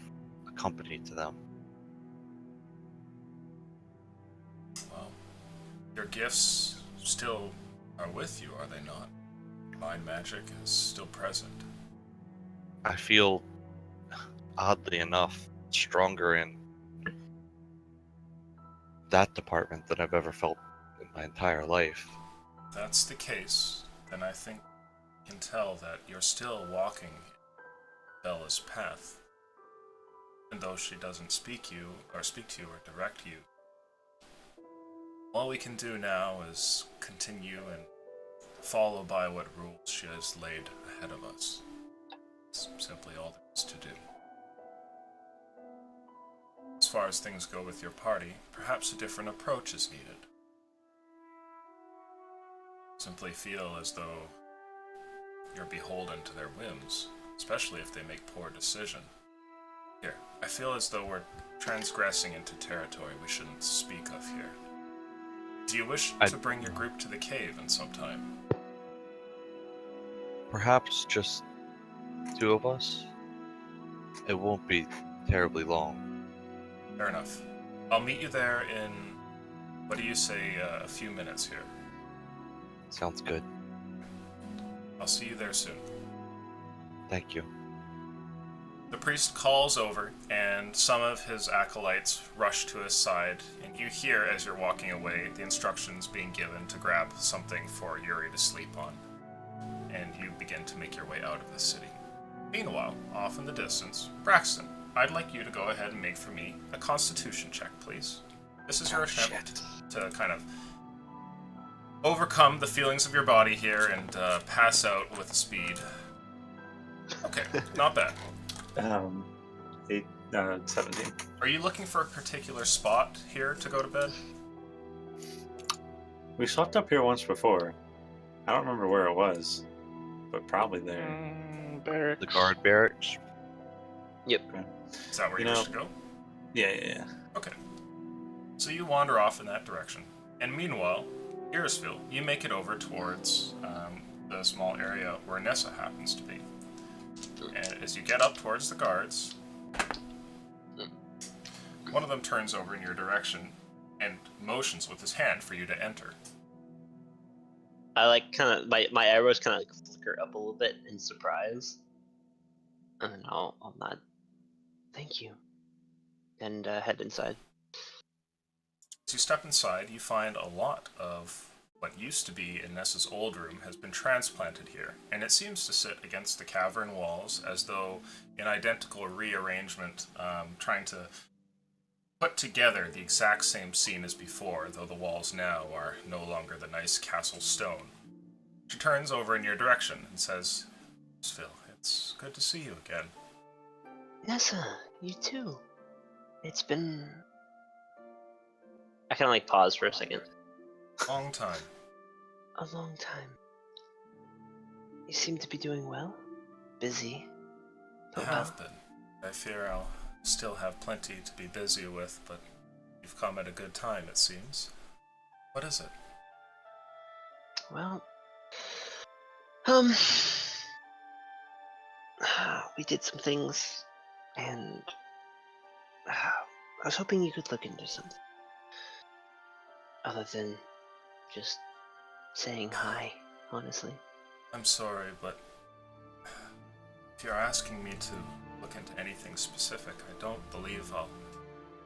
a company to them. Well, your gifts still are with you, are they not? Mind magic is still present. I feel, oddly enough, stronger in that department than I've ever felt in my entire life. If that's the case, then I think you can tell that you're still walking Bella's path. And though she doesn't speak to you or direct you, all we can do now is continue and follow by what rules she has laid ahead of us. It's simply all there is to do. As far as things go with your party, perhaps a different approach is needed. Simply feel as though you're beholden to their whims, especially if they make poor decision. Here, I feel as though we're transgressing into territory we shouldn't speak of here. Do you wish to bring your group to the cave in some time? Perhaps just 2 of us? It won't be terribly long. Fair enough. I'll meet you there in, what do you say, a few minutes here. Sounds good. I'll see you there soon. Thank you. The priest calls over, and some of his acolytes rush to his side, and you hear, as you're walking away, the instructions being given to grab something for Yuri to sleep on. And you begin to make your way out of the city. Meanwhile, off in the distance, Braxton, I'd like you to go ahead and make for me a constitution check, please. This is your attempt to kind of overcome the feelings of your body here and pass out with speed. Okay, not bad. 17. Are you looking for a particular spot here to go to bed? We slept up here once before. I don't remember where it was, but probably there. Barracks. The guard barracks? Yep. Is that where you wish to go? Yeah. Okay. So you wander off in that direction. And meanwhile, Irisville, you make it over towards the small area where Nessa happens to be. And as you get up towards the guards, one of them turns over in your direction and motions with his hand for you to enter. I like kind of my arrows kind of like flicker up a little bit in surprise, and then I'll nod. Thank you, and head inside. As you step inside, you find a lot of what used to be in Nessa's old room has been transplanted here, and it seems to sit against the cavern walls as though in identical rearrangement, trying to put together the exact same scene as before, though the walls now are no longer the nice castle stone. She turns over in your direction and says, Phil, it's good to see you again. Nessa, you too. It's been. I kind of like pause for a second. Long time. A long time. You seem to be doing well. Busy. I But have well. been. I fear I'll still have plenty to be busy with, but you've come at a good time, it seems. What is it? Well, we did some things, and I was hoping you could look into something. Other than just saying hi, honestly. I'm sorry, but if you're asking me to look into anything specific, I don't believe I'll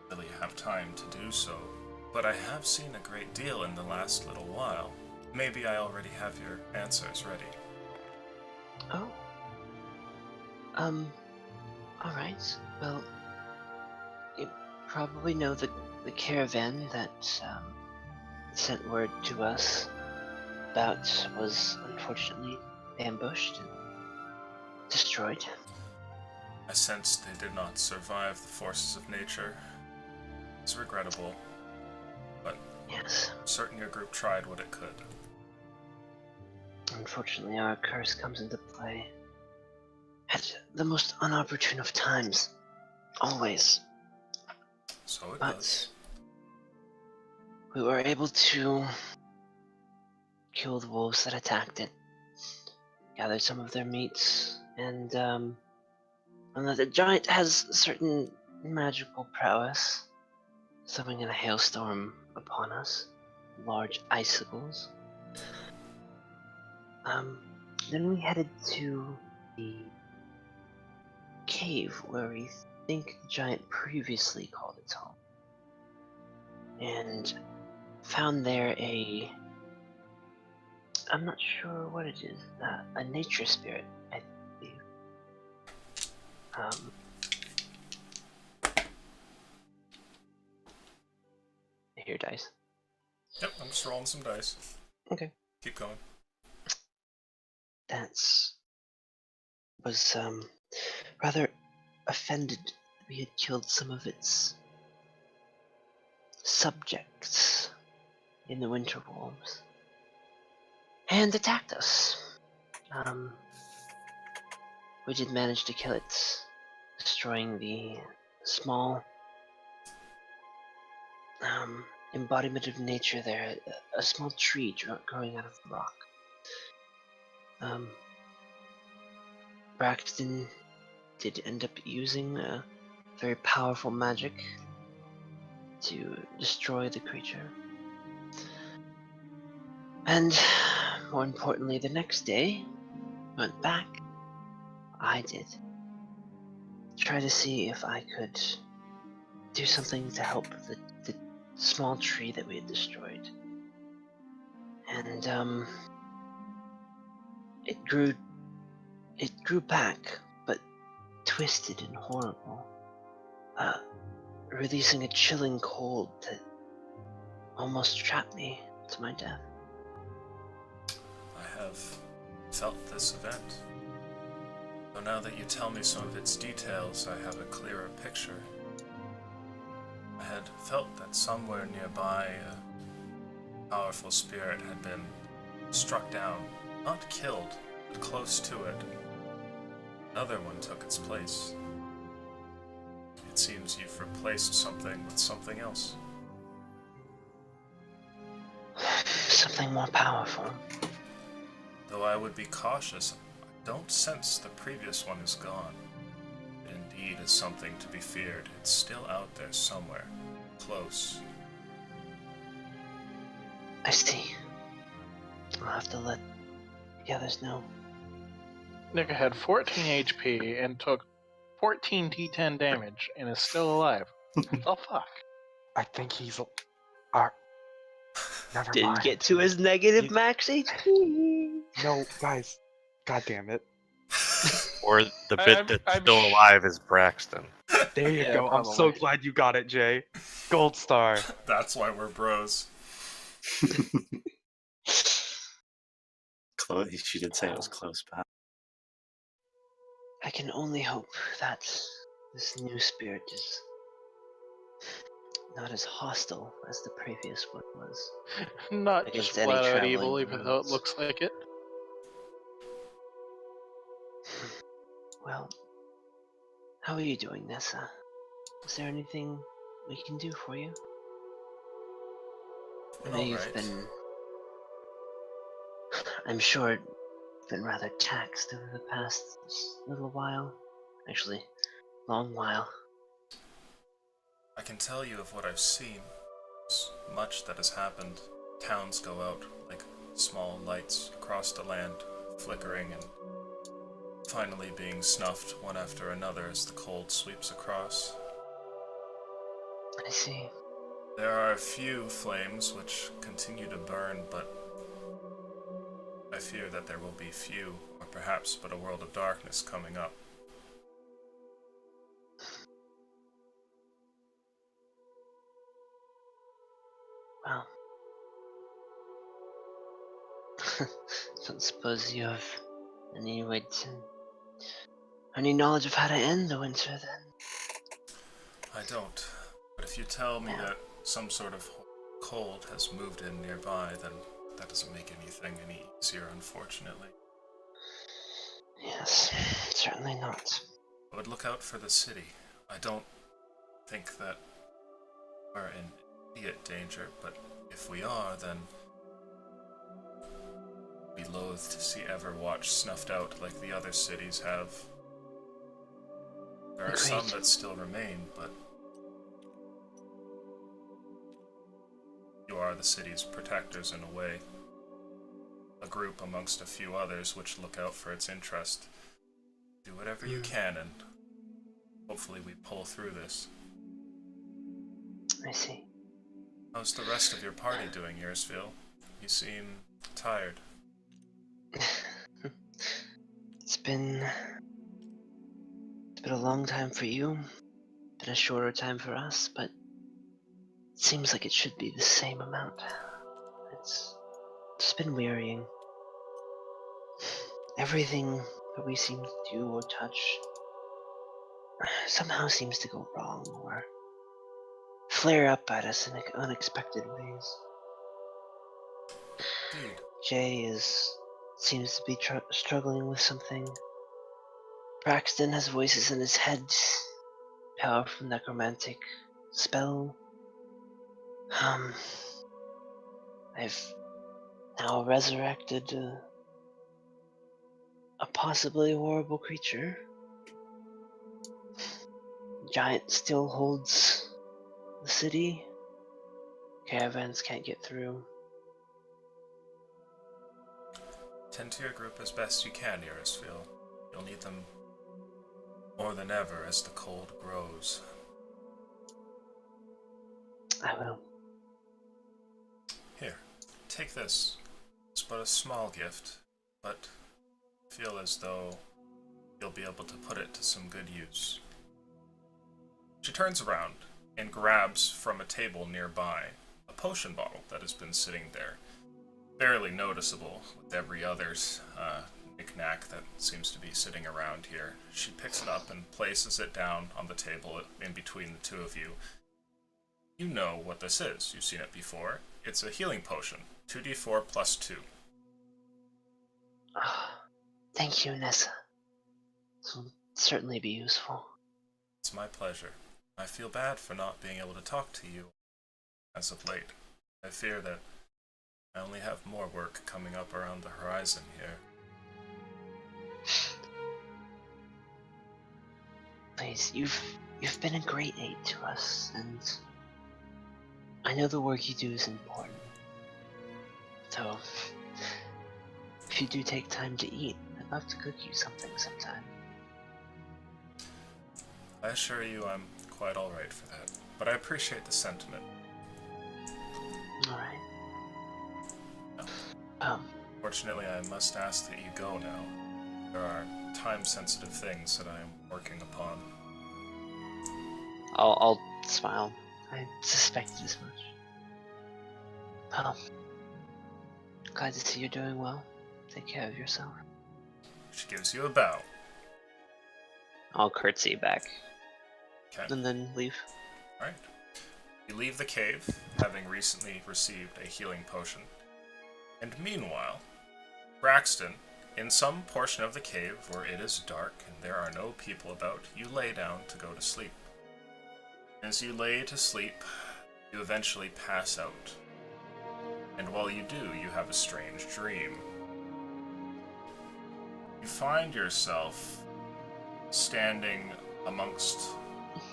really have time to do so. But I have seen a great deal in the last little while. Maybe I already have your answers ready. Oh. Alright. Well, you probably know the caravan that, sent word to us about was unfortunately ambushed and destroyed. I sensed they did not survive the forces of nature. It's regrettable, but Yes. I'm certain your group tried what it could. Unfortunately, our curse comes into play at the most unopportune of times. Always. So it But does. we were able to kill the wolves that attacked it, gathered some of their meats, and the giant has certain magical prowess, summoning in a hailstorm upon us, large icicles. Then we headed to the cave where we think the giant previously called its home, and found there I'm not sure what it is, a nature spirit, I believe. I hear dice. Yep, I'm just rolling some dice. Okay. Keep going. was rather offended that we had killed some of its subjects in the winter wolves and attacked us. We did manage to kill it, destroying the small embodiment of nature there, a small tree growing out of the rock. Braxton did end up using a very powerful magic to destroy the creature. And more importantly, the next day, went back. I did. Try to see if I could do something to help the small tree that we had destroyed. And it grew back, but twisted and horrible, releasing a chilling cold that almost trapped me to my death. I have felt this event. Though now that you tell me some of its details, I have a clearer picture. I had felt that somewhere nearby a powerful spirit had been struck down, not killed, but close to it. Another one took its place. It seems you've replaced something with something else. Something more powerful. Though I would be cautious, I don't sense the previous one is gone. It indeed is something to be feared. It's still out there somewhere, close. I see. I'll have to let the others know. Nika had 14 HP and took 14 D10 damage and is still alive. The fuck? I think he's. Never Didn't mind. get to his negative You- max HP. No, guys. God damn it. Or the bit I'm- that's I'm still sh- alive is Braxton. There you Yeah, go. I'm so probably. glad you got it, Jay. Gold star. That's why we're bros. Close. She did say it was close, pal. I can only hope that this new spirit is not as hostile as the previous one was. Not Against just any flat out traveling evil, even though it roads. looks like it. Well, how are you doing, Nessa? Is there anything we can do for you? I know you've Alright. been, I'm sure, been rather taxed over the past little while. Actually, long while. I can tell you of what I've seen. There's much that has happened. Towns go out like small lights across the land, flickering and finally being snuffed one after another as the cold sweeps across. I see. There are a few flames which continue to burn, but I fear that there will be few, or perhaps but a world of darkness coming up. Well, don't suppose you have any way to, any knowledge of how to end the winter then? I don't. But if you tell me Yeah. that some sort of cold has moved in nearby, then that doesn't make anything any easier, unfortunately. Yes, certainly not. I would look out for the city. I don't think that we're in immediate danger, but if we are, then I'd be loath to see Everwatch snuffed out like the other cities have. There are some Agreed. that still remain, but you are the city's protectors in a way. A group amongst a few others which look out for its interest. Do whatever you can, and hopefully we pull through this. I see. How's the rest of your party doing, Yearsville? You seem tired. It's been a long time for you, been a shorter time for us, but it seems like it should be the same amount. It's been wearying. everything that we seem to do or touch somehow seems to go wrong or flare up at us in unexpected ways. Indeed. Jay seems to be struggling with something. Braxton has voices in his head, powerful necromantic spell. I've now resurrected a possibly horrible creature. Giant still holds the city. Caravans can't get through. Tend to your group as best you can, Irisfield. You'll need them more than ever as the cold grows. I will. Here, take this. It's but a small gift, but feel as though you'll be able to put it to some good use. She turns around and grabs from a table nearby a potion bottle that has been sitting there, barely noticeable with every other's knick-knack that seems to be sitting around here. She picks it up and places it down on the table in between the two of you. You know what this is. You've seen it before. It's a healing potion, 2d4 plus 2. Thank you, Nessa. This will certainly be useful. It's my pleasure. I feel bad for not being able to talk to you as of late. I fear that I only have more work coming up around the horizon here. Please, you've been a great aid to us, and I know the work you do is important. So, if you do take time to eat, I'd love to cook you something sometime. I assure you I'm quite alright for that, but I appreciate the sentiment. Alright. Fortunately, I must ask that you go now. There are time-sensitive things that I am working upon. I'll smile. I suspected as much. Well, glad to see you're doing well. Take care of yourself. She gives you a bow. I'll curtsy back Okay. and then leave. Alright. You leave the cave, having recently received a healing potion. And meanwhile, Braxton, in some portion of the cave where it is dark and there are no people about, you lay down to go to sleep. As you lay to sleep, you eventually pass out. And while you do, you have a strange dream. You find yourself standing amongst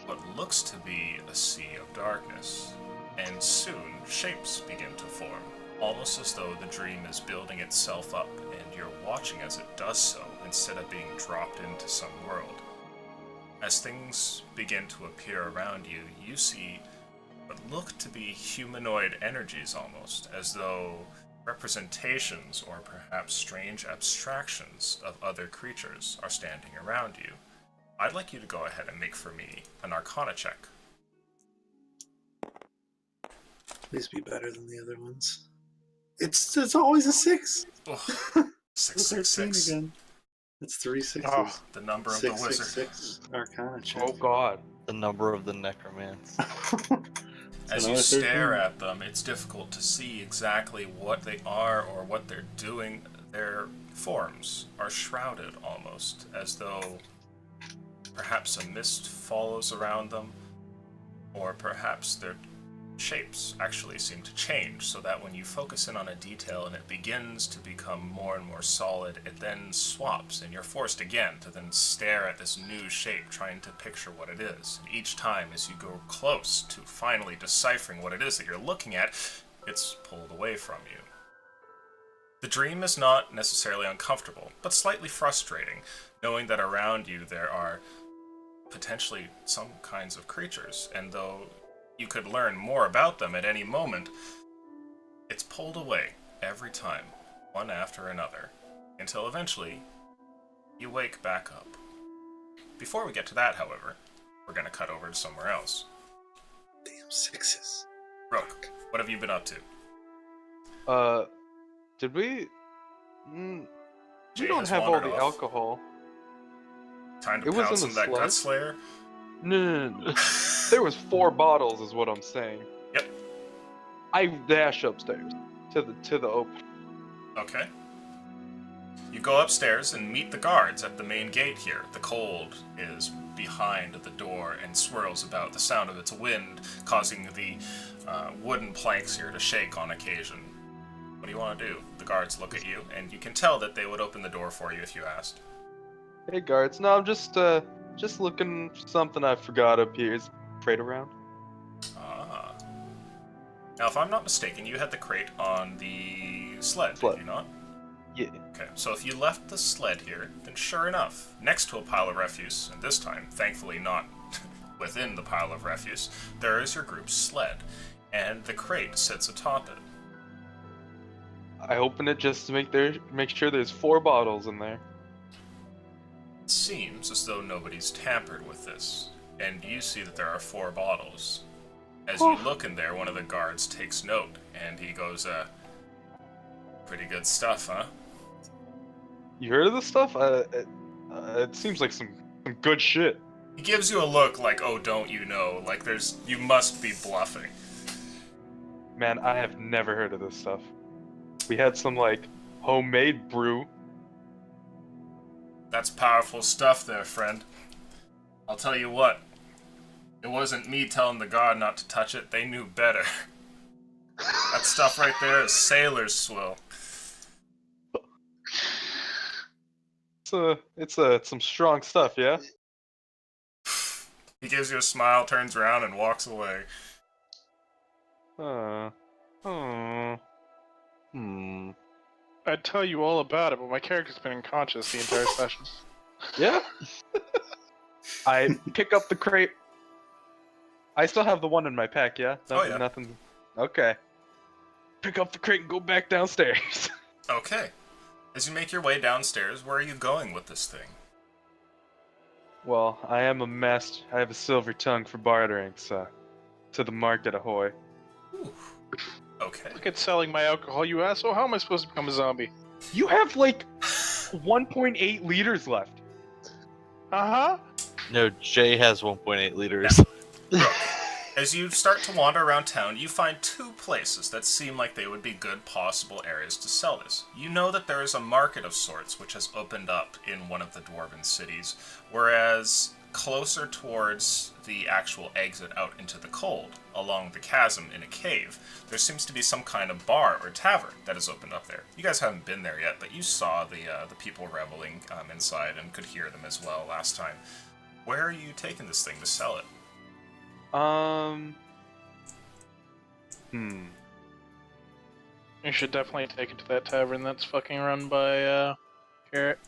what looks to be a sea of darkness, and soon shapes begin to form, almost as though the dream is building itself up and you're watching as it does so instead of being dropped into some world. As things begin to appear around you, you see what look to be humanoid energies almost, as though representations or perhaps strange abstractions of other creatures are standing around you. I'd like you to go ahead and make for me an Arcana check. Please be better than the other ones. It's always a 6. Ugh, It's 666. again. It's 3 6s. Oh, The number of 6, the wizard. 6, 6. Arcana check. Oh god. The number of the necromants. As you stare at them, it's difficult to see exactly what they are or what they're doing. Their forms are shrouded almost, as though perhaps a mist follows around them, or perhaps their shapes actually seem to change, so that when you focus in on a detail and it begins to become more and more solid, it then swaps, and you're forced again to then stare at this new shape, trying to picture what it is. And each time, as you go close to finally deciphering what it is that you're looking at, it's pulled away from you. The dream is not necessarily uncomfortable, but slightly frustrating, knowing that around you there are potentially some kinds of creatures, and though you could learn more about them at any moment, it's pulled away every time, one after another, until eventually you wake back up. Before we get to that, however, we're going to cut over to somewhere else. Damn 6s. Rook, what have you been up to? Did we? We Jay don't has have all wandered the off. alcohol. Time to It was pounce in on the that sled. Gut Slayer. No. There was 4 bottles, is what I'm saying. Yep. I dash upstairs to the open. Okay. You go upstairs and meet the guards at the main gate here. The cold is behind the door and swirls about, the sound of its wind causing the wooden planks here to shake on occasion. What do you want to do? The guards look at you, and you can tell that they would open the door for you if you asked. Hey guards, no, I'm just looking for something I forgot up here. Is crate around? Ah. Now, if I'm not mistaken, you had the crate on the sled, Sled. did you not? Yeah. Okay, so if you left the sled here, then sure enough, next to a pile of refuse, and this time, thankfully not within the pile of refuse, there is your group's sled, and the crate sits atop it. I open it just to make sure there's 4 bottles in there. It seems as though nobody's tampered with this, and you see that there are 4 bottles. As you look in there, one of the guards takes note, and he goes, pretty good stuff, huh? You heard of this stuff? It seems like some good shit. He gives you a look like, oh, don't you know, like you must be bluffing. Man, I have never heard of this stuff. We had some like homemade brew. That's powerful stuff there, friend. I'll tell you what. It wasn't me telling the guard not to touch it. They knew better. That stuff right there is sailor's swill. It's some strong stuff, yeah? He gives you a smile, turns around, and walks away. Hmm. I'd tell you all about it, but my character's been unconscious the entire session. Yeah? I pick up the crate. I still have the one in my pack, yeah? Oh, yeah. Nothing. Okay. Pick up the crate and go back downstairs. Okay. As you make your way downstairs, where are you going with this thing? Well, I am a mess. I have a silver tongue for bartering, so to the market, ahoy. Ooh. Okay. Look at selling my alcohol, you asshole. How am I supposed to become a zombie? You have like 1.8 liters left. Uh-huh. No, Jay has 1.8 liters. Look, as you start to wander around town, you find 2 places that seem like they would be good possible areas to sell this. You know that there is a market of sorts which has opened up in one of the dwarven cities, whereas closer towards the actual exit out into the cold, along the chasm in a cave, there seems to be some kind of bar or tavern that has opened up there. You guys haven't been there yet, but you saw the people reveling inside and could hear them as well last time. Where are you taking this thing to sell it? You should definitely take it to that tavern that's fucking run by, Garrett.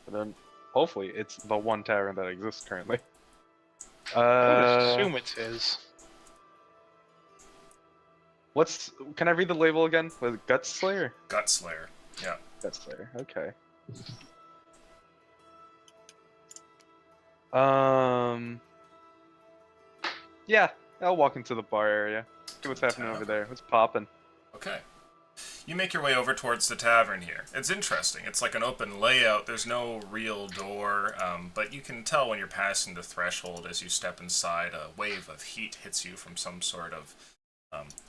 But then, hopefully, it's the one tavern that exists currently. I would assume it's his. Can I read the label again? Was it Gut Slayer? Gut Slayer. Yeah. Gut Slayer, okay. Yeah, I'll walk into the bar area. See what's happening over there. What's poppin'? Okay. You make your way over towards the tavern here. It's interesting. It's like an open layout. There's no real door, but you can tell when you're passing the threshold as you step inside, a wave of heat hits you from some sort of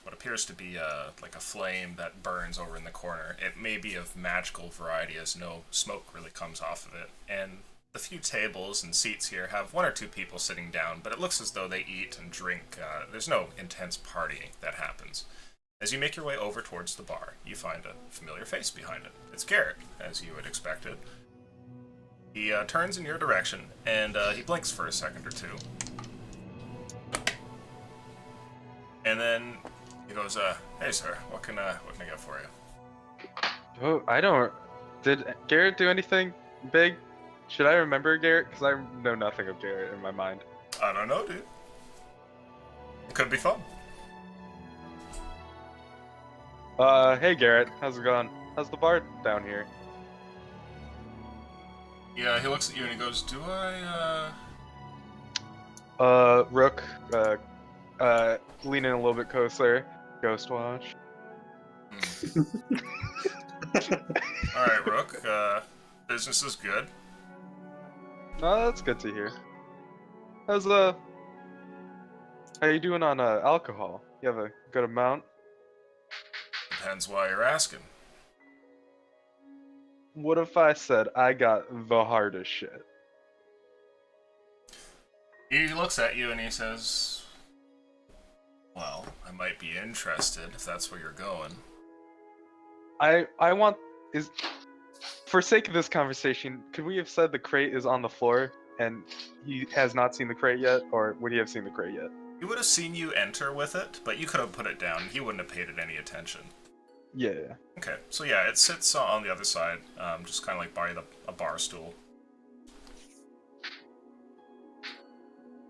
what appears to be like a flame that burns over in the corner. It may be of magical variety as no smoke really comes off of it. And the few tables and seats here have 1 or 2 people sitting down, but it looks as though they eat and drink. There's no intense partying that happens. As you make your way over towards the bar, you find a familiar face behind it. It's Garrett, as you would expect it. He turns in your direction, and he blinks for a second or 2. And then he goes, hey sir, what can I get for you? Oh, I don't... Did Garrett do anything big? Should I remember Garrett? Because I know nothing of Garrett in my mind. I don't know, dude. It could be fun. Hey Garrett, how's it going? How's the bar down here? Yeah, he looks at you and he goes, do I, Rook, lean in a little bit closer. Ghostwatch. Alright, Rook. Business is good. No, that's good to hear. How you doing on alcohol? You have a good amount? Depends why you're asking. What if I said I got the hardest shit? He looks at you and he says, well, I might be interested if that's where you're going. I want for sake of this conversation, could we have said the crate is on the floor and he has not seen the crate yet, or would he have seen the crate yet? He would have seen you enter with it, but you could have put it down. He wouldn't have paid it any attention. Yeah. Okay, so yeah, it sits on the other side, just kind of like by a bar stool.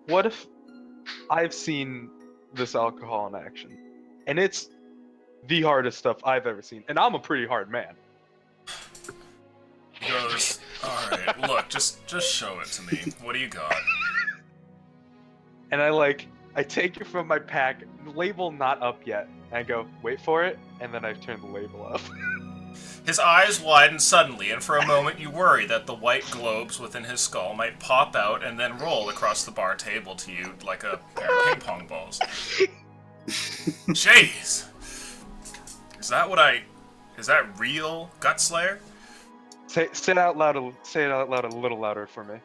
What if I've seen this alcohol in action, and it's the hardest stuff I've ever seen, and I'm a pretty hard man. He goes, alright, look, just show it to me. What do you got? And I take it from my pack, label not up yet, and I go, wait for it, and then I turn the label up. His eyes widen suddenly, and for a moment you worry that the white globes within his skull might pop out and then roll across the bar table to you like a pair of ping pong balls. Jeez! Is that real Gutslayer? Say it out loud. Say it out loud a little louder for me.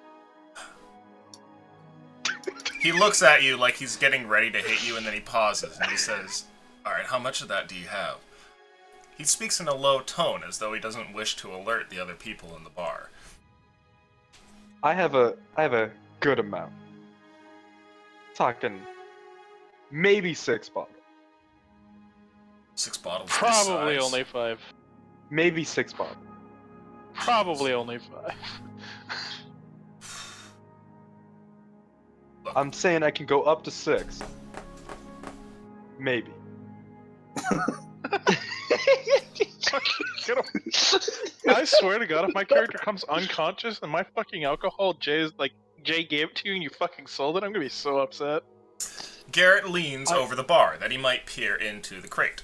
He looks at you like he's getting ready to hit you, and then he pauses and he says, alright, how much of that do you have? He speaks in a low tone, as though he doesn't wish to alert the other people in the bar. I have a good amount. Talking maybe 6 bottles. 6 bottles this Probably size. only 5. Maybe 6 bottles. Probably only 5. Look, I'm saying I can go up to 6. Maybe. Get him. I swear to God, if my character comes unconscious and my fucking alcohol, Jay gave it to you and you fucking sold it, I'm gonna be so upset. Garrett leans over the bar that he might peer into the crate.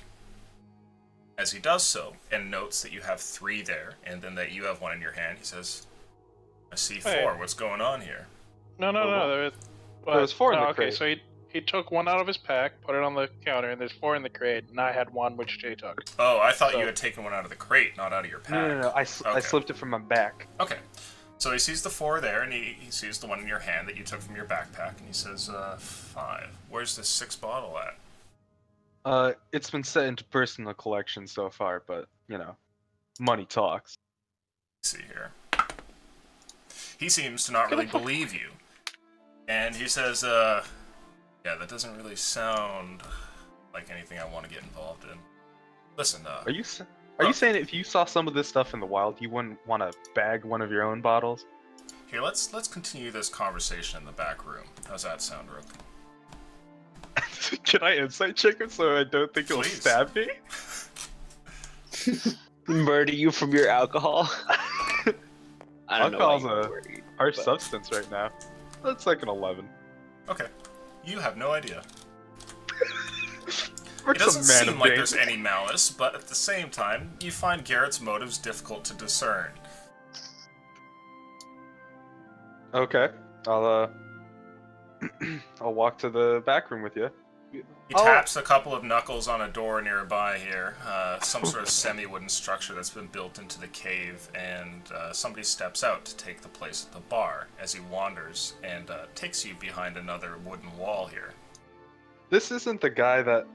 As he does so, and notes that you have 3 there, and then that you have 1 in your hand, he says, I see 4. Hey. What's going on here? No. There was 4 in the okay, crate. so he took 1 out of his pack, put it on the counter, and there's 4 in the crate, and I had 1 which Jay took. Oh, I thought So- you had taken 1 out of the crate, not out of your pack. No. I Okay. slipped it from my back. Okay. So he sees the 4 there, and he sees the 1 in your hand that you took from your backpack, and he says, 5. Where's this 6 bottle at? It's been set into personal collection so far, but money talks. Let's see here. He seems to not really believe you. And he says, yeah, that doesn't really sound like anything I want to get involved in. Listen, Are you saying if you saw some of this stuff in the wild, you wouldn't want to bag one of your own bottles? here, let's continue this conversation in the back room. How's that sound, Rook? Can I insight check him so I don't think he'll Please. stab me? Murder you from your alcohol. I don't know. Alcohol's why you're a worried, harsh but- substance right now. That's like an 11. Okay. You have no idea. We're It doesn't some man seem of like danger. there's any malice, but at the same time, you find Garrett's motives difficult to discern. Okay, I'll I'll walk to the back room with you. He Oh. taps a couple of knuckles on a door nearby here, some sort of semi-wooden structure that's been built into the cave, and somebody steps out to take the place at the bar as he wanders and takes you behind another wooden wall here. This isn't the guy that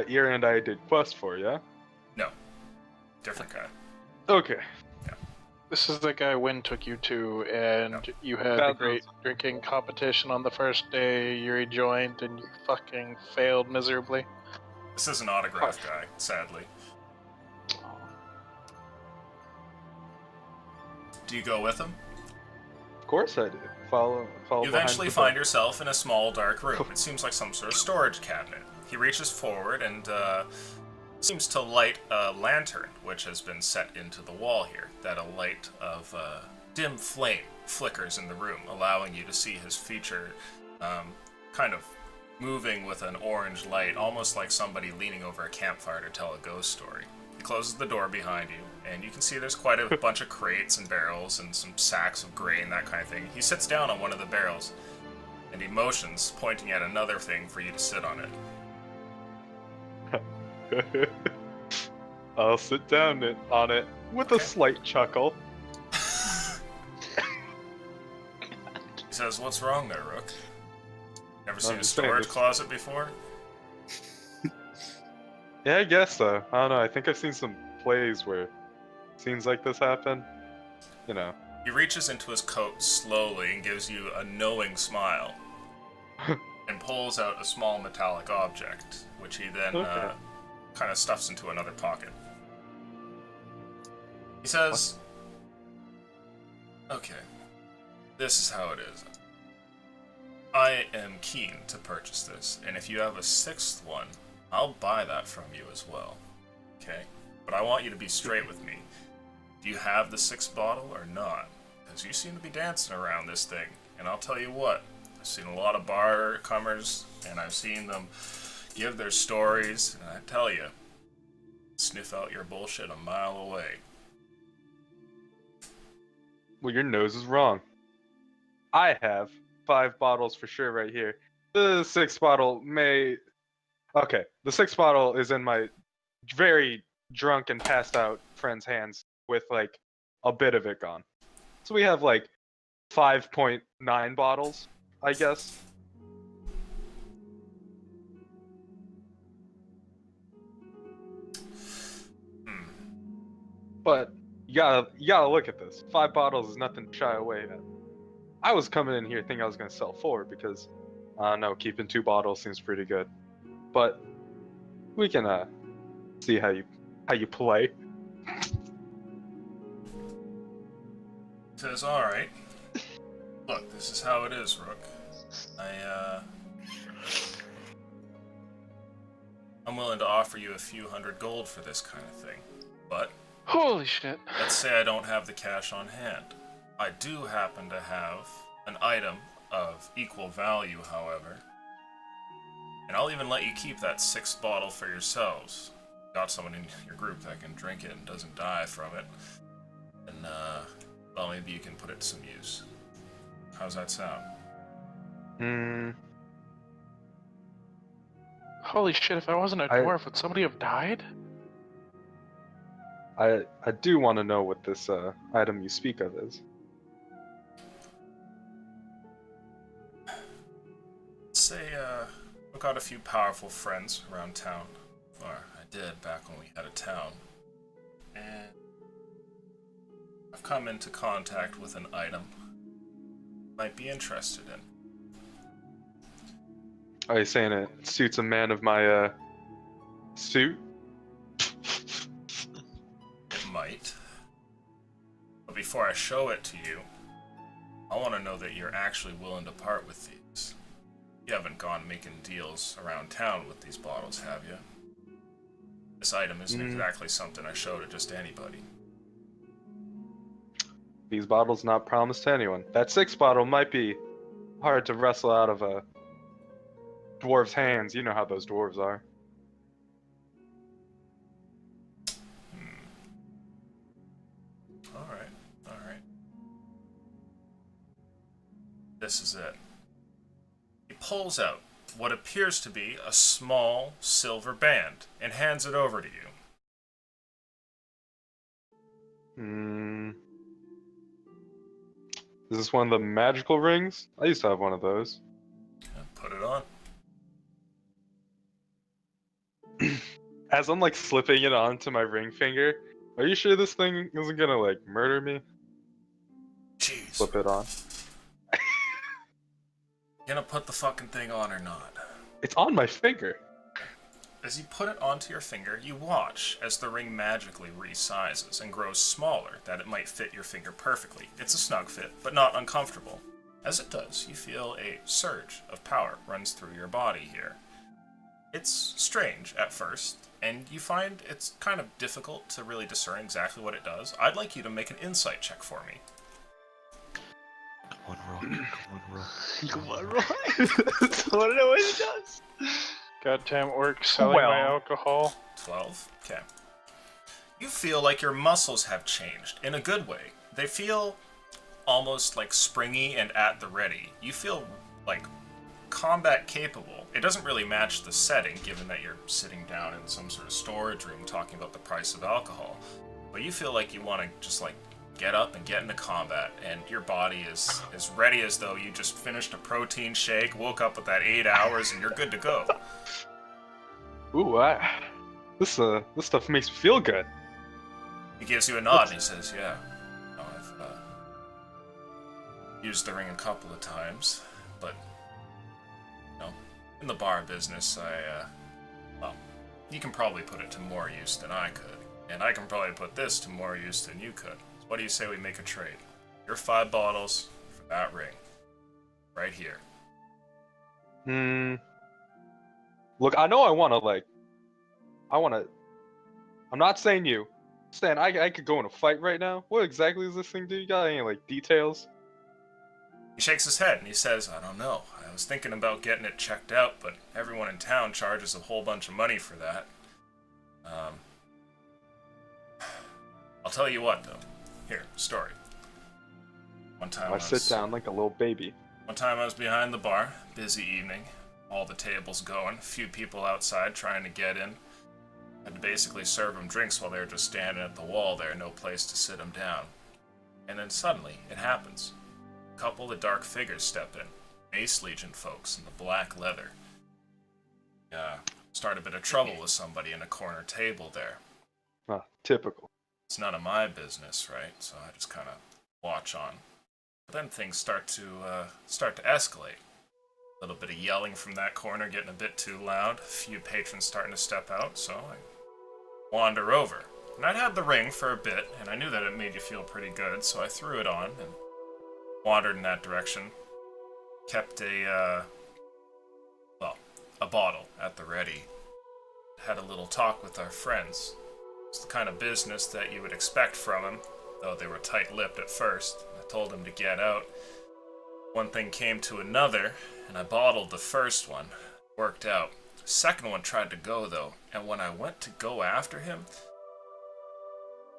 Ira and I did quest for, yeah? No, different guy. Okay. This is the guy Wynn took you to, and you had a That great drinking competition on the first day you rejoined, and you fucking failed miserably. This is an autograph guy, sadly. Do you go with him? Of course I do. Follow You behind eventually the find boat. yourself in a small, dark room. It seems like some sort of storage cabinet. He reaches forward and seems to light a lantern, which has been set into the wall here. That a light of dim flame flickers in the room, allowing you to see his feature kind of moving with an orange light, almost like somebody leaning over a campfire to tell a ghost story. He closes the door behind you and you can see there's quite a bunch of crates and barrels and some sacks of grain, that kind of thing. He sits down on one of the barrels, and he motions, pointing at another thing for you to sit on it. I'll sit down on it with a slight chuckle. He says, "What's wrong there, Rook? Never seen a just saying storage this- closet before?" Yeah, I guess so. I don't know. I think I've seen some plays where scenes like this happen. You know. He reaches into his coat slowly and gives you a knowing smile, and pulls out a small metallic object, which he then Okay. kind of stuffs into another pocket. He says, "Okay, this is how it is. I am keen to purchase this, and if you have a sixth one, I'll buy that from you as well. Okay? But I want you to be straight with me. Do you have the sixth bottle or not? Because you seem to be dancing around this thing, and I'll tell you what, I've seen a lot of bar comers, and I've seen them give their stories, and I tell you, sniff out your bullshit a mile away." Well, your nose is wrong. I have 5 bottles for sure right here. The 6th bottle may... Okay, the 6th bottle is in my very drunk and passed out friend's hands with, like, a bit of it gone. So we have, like, 5.9 bottles, I guess. But you gotta look at this. 5 bottles is nothing to shy away at. I was coming in here thinking I was gonna sell 4 because I don't know, keeping 2 bottles seems pretty good. But we can see how you play. Says, "Alright. Look, this is how it is, Rook. I'm willing to offer you a few hundred gold for this kind of thing. But Holy shit. let's say I don't have the cash on hand. I do happen to have an item of equal value, however. And I'll even let you keep that 6th bottle for yourselves. Got someone in your group that can drink it and doesn't die from it. And, well, maybe you can put it to some use. How's that sound?" Holy shit, if I wasn't a dwarf, would somebody have died? I do want to know what this item you speak of is. Say, I've got a few powerful friends around town. Or I did back when we had a town. And I've come into contact with an item you might be interested in. Are you saying it suits a man of my suit? It might. But before I show it to you, I want to know that you're actually willing to part with these. You haven't gone making deals around town with these bottles, have you? This item isn't exactly something I show to just anybody. These bottles not promised to anyone. That 6th bottle might be hard to wrestle out of a dwarf's hands. You know how those dwarves are. Alright. This is it. He pulls out what appears to be a small silver band and hands it over to you. Is this one of the magical rings? I used to have one of those. Put it on. As I'm like slipping it onto my ring finger, are you sure this thing isn't gonna like murder me? Jeez. Slip it on. Gonna put the fucking thing on or not? It's on my finger. As you put it onto your finger, you watch as the ring magically resizes and grows smaller, that it might fit your finger perfectly. It's a snug fit, but not uncomfortable. As it does, you feel a surge of power runs through your body here. It's strange at first, and you find it's kind of difficult to really discern exactly what it does. I'd like you to make an insight check for me. Come on, roll. Come on, Roy. I want to know what he does. Goddamn orc selling my alcohol. 12? Okay. You feel like your muscles have changed in a good way. They feel almost like springy and at the ready. You feel like combat capable. It doesn't really match the setting, given that you're sitting down in some sort of storage room talking about the price of alcohol. But you feel like you want to just like get up and get into combat, and your body is as ready as though you just finished a protein shake, woke up with that 8 hours, and you're good to go. Ooh, this stuff makes me feel good. He gives you a nod and he says, "Yeah, I've used the ring a couple of times, but in the bar business, well, you can probably put it to more use than I could, and I can probably put this to more use than you could. So what do you say we make a trade? Your 5 bottles for that ring, right here." Look, I know I'm not saying you. Stan, I could go in a fight right now. What exactly does this thing do? You got any, like, details? He shakes his head and he says, "I don't know. I was thinking about getting it checked out, but everyone in town charges a whole bunch of money for that. I'll tell you what, though. Here, story. One time I sit down like a little baby. One time I was behind the bar, busy evening, all the tables going, a few people outside trying to get in. Had to basically serve them drinks while they were just standing at the wall there, no place to sit them down. And then suddenly, it happens. A couple of dark figures step in. Mace Legion folks in the black leather. Start a bit of trouble with somebody in a corner table there. Typical. It's none of my business, right? So I just kind of watch on. But then things start to escalate. A little bit of yelling from that corner, getting a bit too loud. A few patrons starting to step out, so I wander over. And I'd had the ring for a bit, and I knew that it made you feel pretty good, so I threw it on and wandered in that direction. Kept a bottle at the ready. Had a little talk with our friends. It's the kind of business that you would expect from them, though they were tight-lipped at first. I told them to get out. One thing came to another, and I bottled the first one. Worked out. The second one tried to go, though, and when I went to go after him,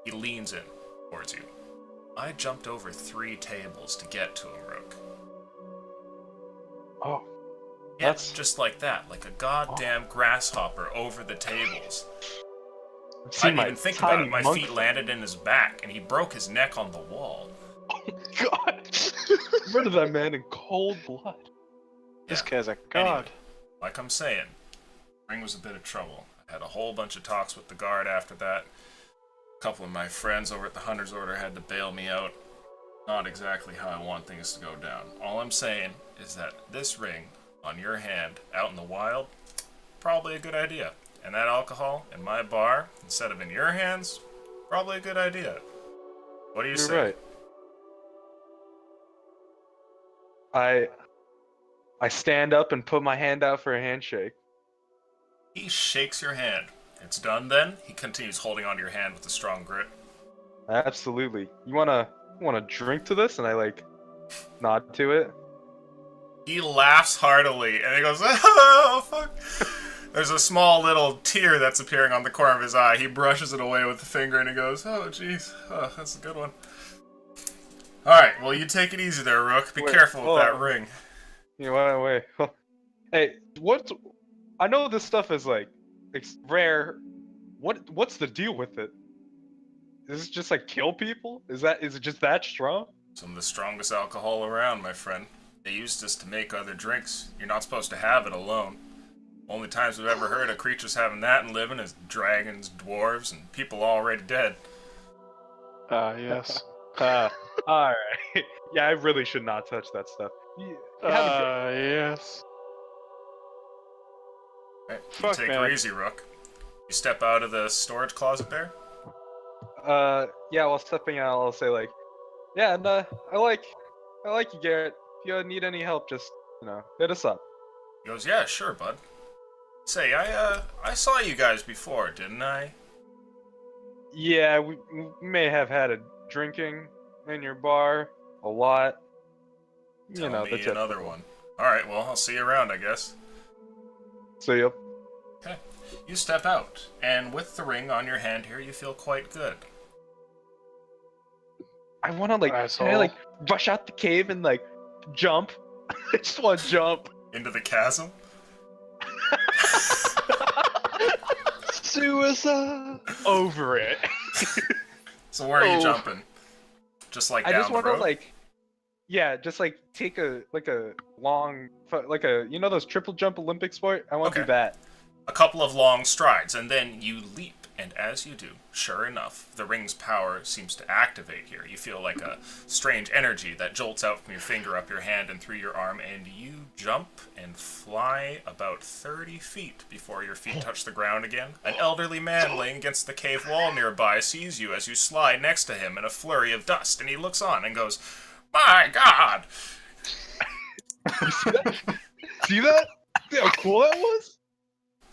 he leans in towards you. I jumped over 3 tables to get to him, Rook. Oh. Yeah, That's just like that, like a goddamn grasshopper over the tables. I I didn't even think about it. My feet landed in his back, and he broke his neck on the wall. God. Murdered that man in cold blood. This Yeah. guy's a god. Anyway, like I'm saying, ring was a bit of trouble. I had a whole bunch of talks with the guard after that. A couple of my friends over at the Hunter's Order had to bail me out. Not exactly how I want things to go down. All I'm saying is that this ring on your hand out in the wild, probably a good idea. And that alcohol in my bar, instead of in your hands, probably a good idea. What do you say? You're right. I stand up and put my hand out for a handshake. He shakes your hand. It's done then? He continues holding onto your hand with a strong grip. Absolutely. You wanna drink to this? And I nod to it. He laughs heartily and he goes, "Oh, fuck." There's a small little tear that's appearing on the corner of his eye. He brushes it away with the finger and he goes, "Oh, jeez. Oh, that's a good one." Alright, well, you take it easy there, Rook. Be careful with that ring. You know, wait. Hey, I know this stuff is it's rare. What's the deal with it? Is it just kill people? Is it just that strong? Some of the strongest alcohol around, my friend. They use this to make other drinks. You're not supposed to have it alone. Only times we've ever heard of creatures having that and living is dragons, dwarves, and people already dead. Yes. Alright. Yeah, I really should not touch that stuff. Yes. Right, you Fuck, take man. her easy, Rook. You step out of the storage closet there? Yeah, while stepping out, I'll say yeah, and I like you, Garrett. If you need any help, just hit us up. He goes, "Yeah, sure, bud. Say, I saw you guys before, didn't I?" Yeah, we may have had a drinking in your bar a lot. Tell me that's another one. Alright, well, I'll see you around, I guess. So you. Okay. You step out, and with the ring on your hand here, you feel quite good. I want to like, can I like rush out the cave and like jump? I just want to jump Into the chasm? Suicide. over it. So where are you Oh. jumping? Just like I down just the want to road? like, yeah, just like take a long, like a those triple jump Olympic sport. I want to Okay. do that. A couple of long strides, and then you leap. And as you do, sure enough, the ring's power seems to activate here. You feel like a strange energy that jolts out from your finger up your hand and through your arm, and you jump and fly about 30 feet before your feet touch the ground again. An elderly man laying against the cave wall nearby sees you as you slide next to him in a flurry of dust, and he looks on and goes, "My God!" See that? See how cool that was?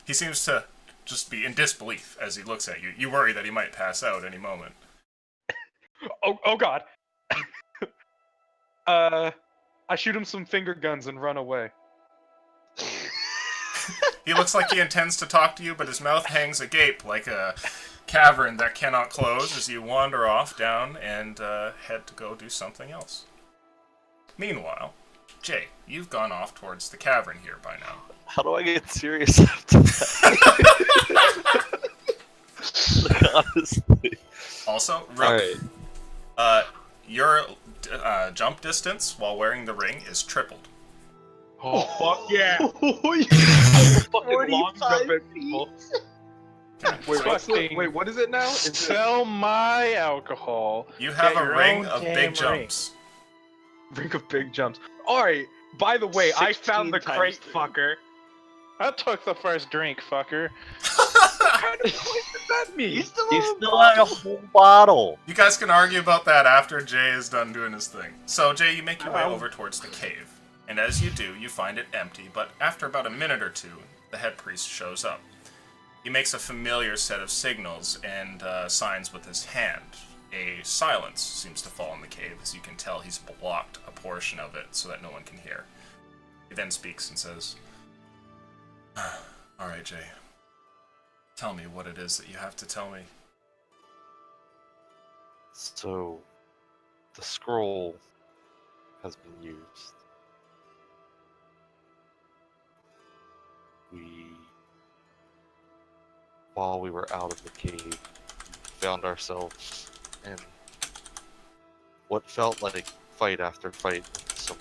He seems to just be in disbelief as he looks at you. You worry that he might pass out any moment. Oh God. I shoot him some finger guns and run away. He looks like he intends to talk to you, but his mouth hangs agape like a cavern that cannot close as you wander off down and head to go do something else. Meanwhile, Jay, you've gone off towards the cavern here by now. How do I get serious after that? Like, honestly. Also, Rook, Alright. your jump distance while wearing the ring is tripled. Oh fuck yeah! Fucking long 45 jump at feet. people. Okay, Wait, so what's the, wait, what is it now? Is it, Sell my alcohol. you have Get a your ring own of damn big ring. jumps. ring of big jumps. Alright, by the way, I 16 found the times crate, 3. fucker. I took the first drink, fucker. What kind of noise did that mean? You still You have a still have a bottle? whole bottle. You guys can argue about that after Jay is done doing his thing. So, Jay, you make your way Oh. over towards the cave. And as you do, you find it empty, but after about a minute or two, the head priest shows up. He makes a familiar set of signals and signs with his hand. A silence seems to fall in the cave, as you can tell he's blocked a portion of it so that no one can hear. He then speaks and says, "All right, Jay. Tell me what it is that you have to tell me." So, the scroll has been used. While we were out of the cave, found ourselves in what felt like fight after fight with some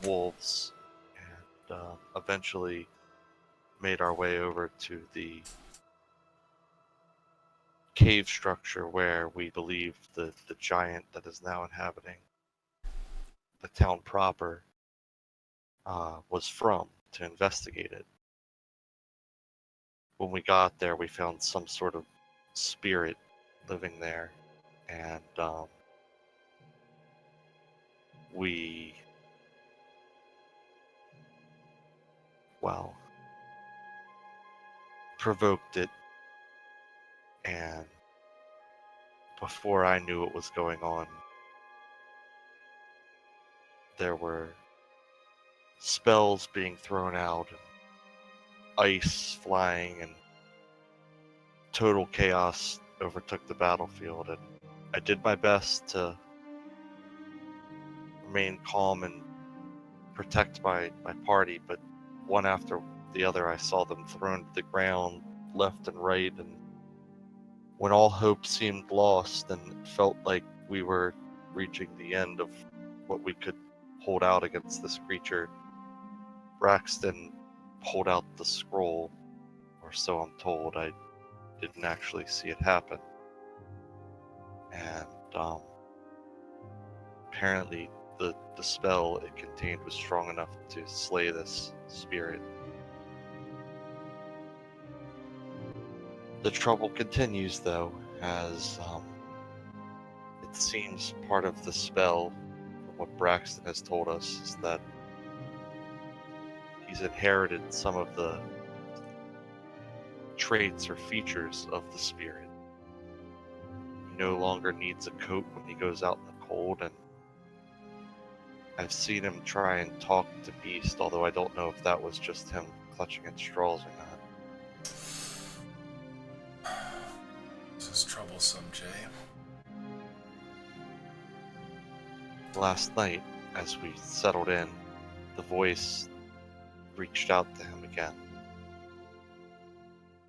wolves, and eventually made our way over to the cave structure where we believe the giant that is now inhabiting the town proper was from, to investigate it. When we got there, we found some sort of spirit living there, and we, well, provoked it, and before I knew what was going on, there were spells being thrown out, and ice flying, and total chaos overtook the battlefield. And I did my best to remain calm and protect my party, but one after the other I saw them thrown to the ground left and right, and when all hope seemed lost and it felt like we were reaching the end of what we could hold out against this creature, Braxton pulled out the scroll, or so I'm told. I didn't actually see it happen. And apparently the spell it contained was strong enough to slay this spirit. The trouble continues, though, as it seems part of the spell, from what Braxton has told us, is that he's inherited some of the traits or features of the spirit. He no longer needs a coat when he goes out in the cold, and I've seen him try and talk to Beast, although I don't know if that was just him clutching at straws or not. This is troublesome, Jay. Last night, as we settled in, the voice reached out to him again.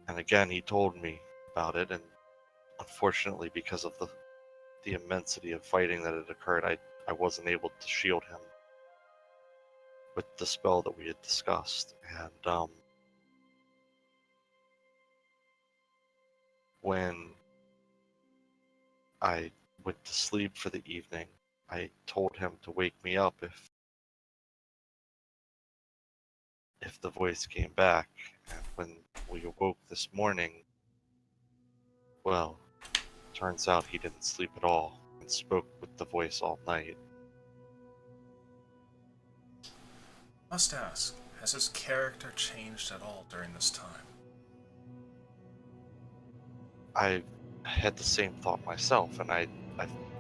And again, he told me about it, and unfortunately, because of the immensity of fighting that had occurred, I wasn't able to shield him with the spell that we had discussed. And when I went to sleep for the evening, I told him to wake me up if the voice came back. And when we awoke this morning, well, turns out he didn't sleep at all and spoke with the voice all night. Must ask, has his character changed at all during this time? I had the same thought myself, and I've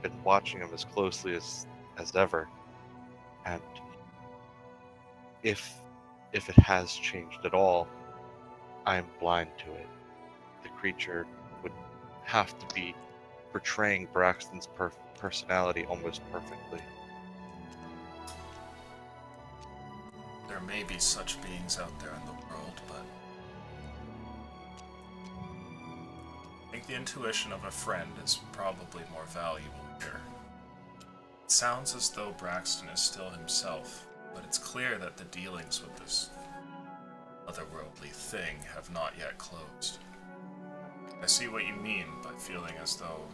been watching him as closely as ever. And if it has changed at all, I'm blind to it. The creature would have to be portraying Braxton's personality almost perfectly. There may be such beings out there in the world, but I think the intuition of a friend is probably more valuable here. It sounds as though Braxton is still himself, but it's clear that the dealings with this otherworldly thing have not yet closed. I see what you mean by feeling as though,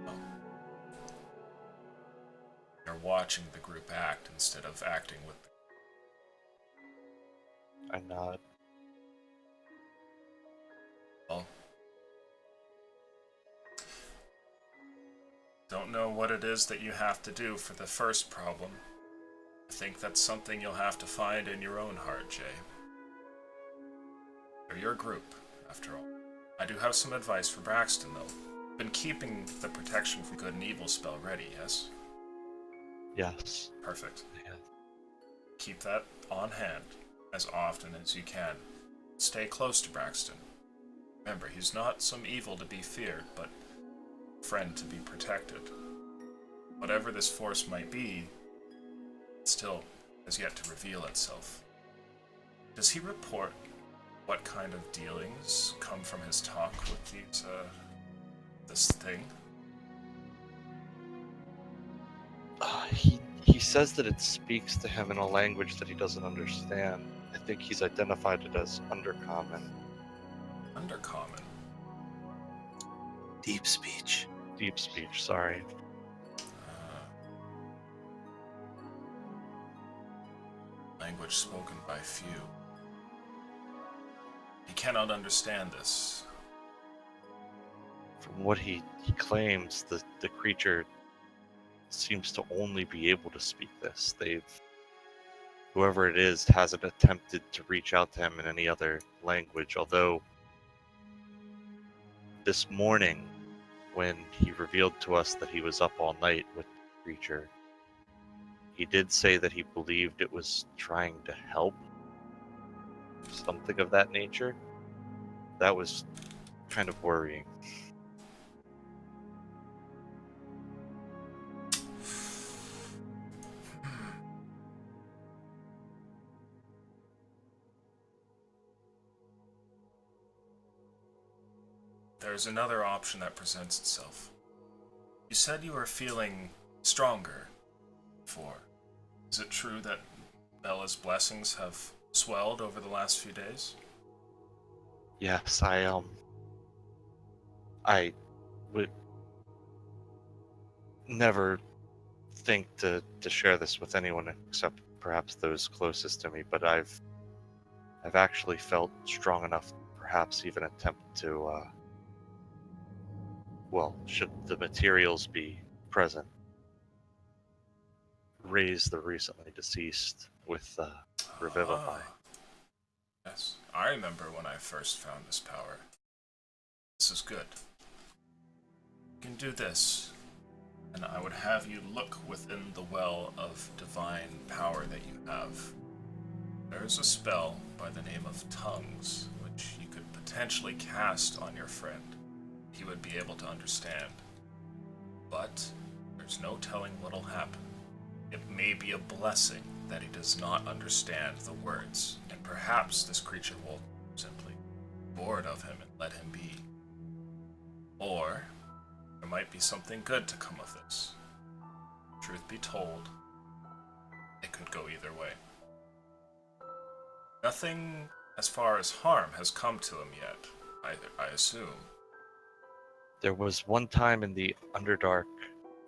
well, you're watching the group act instead of acting with them. I nod. Well, don't know what it is that you have to do for the first problem. I think that's something you'll have to find in your own heart, Jay. They're your group, after all. I do have some advice for Braxton, though. Been keeping the protection from good and evil spell ready, yes? Yes. Perfect. Yeah. Keep that on hand as often as you can. Stay close to Braxton. Remember, he's not some evil to be feared, but a friend to be protected. Whatever this force might be, it still has yet to reveal itself. Does he report what kind of dealings come from his talk with this thing? He says that it speaks to him in a language that he doesn't understand. I think he's identified it as undercommon. Undercommon? Deep speech. Deep speech, sorry. Language spoken by few. He cannot understand this. From what he claims, the creature seems to only be able to speak this. Whoever it is hasn't attempted to reach out to him in any other language, although this morning, when he revealed to us that he was up all night with the creature, he did say that he believed it was trying to help. Something of that nature. That was kind of worrying. There's another option that presents itself. You said you were feeling stronger before. Is it true that Bella's blessings have swelled over the last few days? Yes, I would never think to share this with anyone except perhaps those closest to me, but I've actually felt strong enough to perhaps even attempt to well, should the materials be present, raise the recently deceased with Revivify. Yes, I remember when I first found this power. This is good. You can do this, and I would have you look within the well of divine power that you have. There is a spell by the name of Tongues, which which you could potentially cast on your friend. He would be able to understand. But there's no telling what'll happen. It may be a blessing that he does not understand the words, and perhaps this creature will simply be bored of him and let him be. Or there might be something good to come of this. Truth be told, it could go either way. Nothing as far as harm has come to him yet, either, I assume. There was one time in the Underdark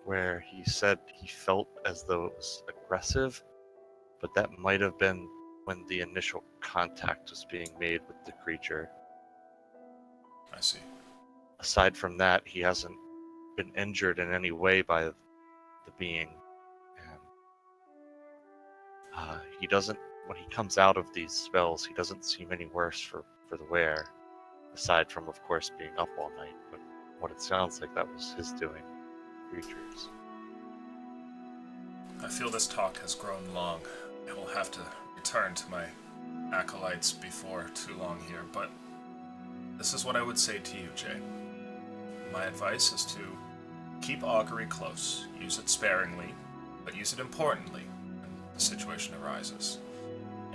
where he said he felt as though it was aggressive, but that might have been when the initial contact was being made with the creature. I see. Aside from that, he hasn't been injured in any way by the being. And he doesn't, when he comes out of these spells, he doesn't seem any worse for the wear, aside from, of course, being up all night. But what it sounds like, that was his doing. Creatures. I feel this talk has grown long. I will have to return to my acolytes before too long here, but this is what I would say to you, Jay. My advice is to keep augury close. Use it sparingly, but use it importantly when the situation arises.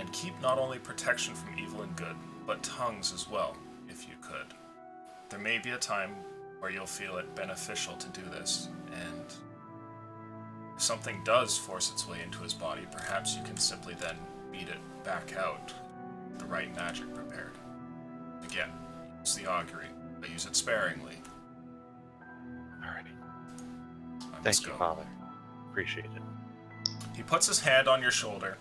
And keep not only protection from evil and good, but tongues as well, if you could. There may be a time where you'll feel it beneficial to do this, and if something does force its way into his body, perhaps you can simply then beat it back out with the right magic prepared. Again, use the augury, but use it sparingly. Alrighty. I must Thank you, go. Father. Appreciate it. He puts his hand on your shoulder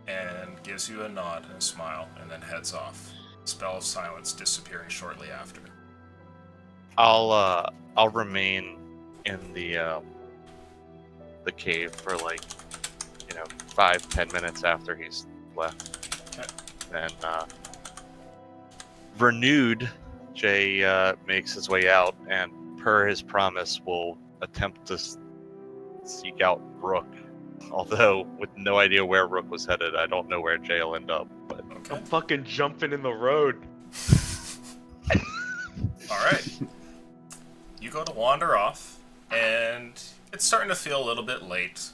and gives you a nod and a smile, and then heads off. Spell of silence disappearing shortly after. I'll remain in the cave for 5-10 minutes after he's left. Okay. Then renewed, Jay makes his way out, and per his promise, will attempt to seek out Rook. Although with no idea where Rook was headed, I don't know where Jay will end up. But Okay. I'm fucking jumping in the road. Alright. You go to wander off, and it's starting to feel a little bit late.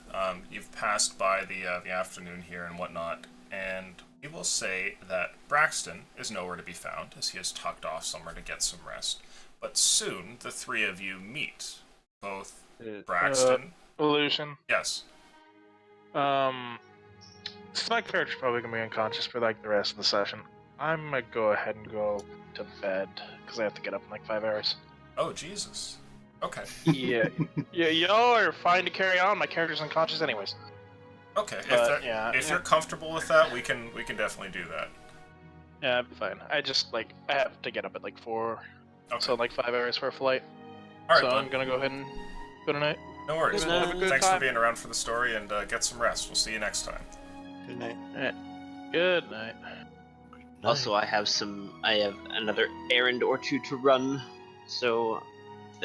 You've passed by the afternoon here and whatnot, and we will say that Braxton is nowhere to be found, as he has tucked off somewhere to get some rest. But soon, the three of you meet. Both Braxton... Illusion. yes. Since my character's probably gonna be unconscious for like the rest of the session, I'm gonna go ahead and go to bed because I have to get up in like 5 hours. Oh, Jesus. Okay. Yeah, y'all are fine to carry on. My character's unconscious, anyways. Okay. But, If you're comfortable with that, we can definitely do that. Yeah, I'm fine. I just I have to get up at like 4, Okay. so like 5 hours for a flight. All right, So bud. I'm gonna go ahead and go tonight. No worries. Good Well, night. Have a good thanks for time. being around for the story, and get some rest. We'll see you next time. Good night. Good night. Also, I have another errand or two to run, so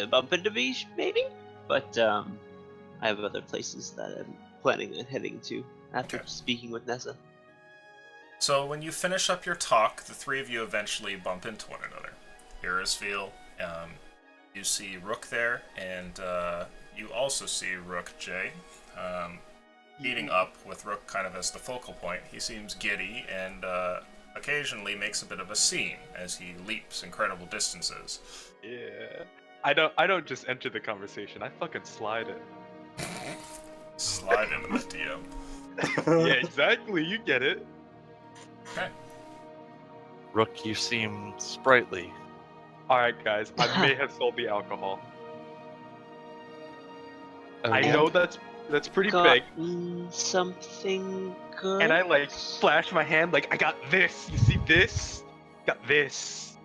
bump into me maybe. But I have other places that I'm planning on heading to after Okay. speaking with Nessa. So when you finish up your talk, the three of you eventually bump into one another. Irisville, you see Rook there, and you also see Rook J. Meeting up with Rook kind of as the focal point. He seems giddy and occasionally makes a bit of a scene as he leaps incredible distances. Yeah. I don't just enter the conversation. I fucking slide it. Slide into the DM. Yeah, exactly. You get it. Okay. Rook, you seem sprightly. All right, guys. I may have sold the alcohol. I Okay. know that's pretty big. Something good. And I flash my hand like I got this. You see this? Got this.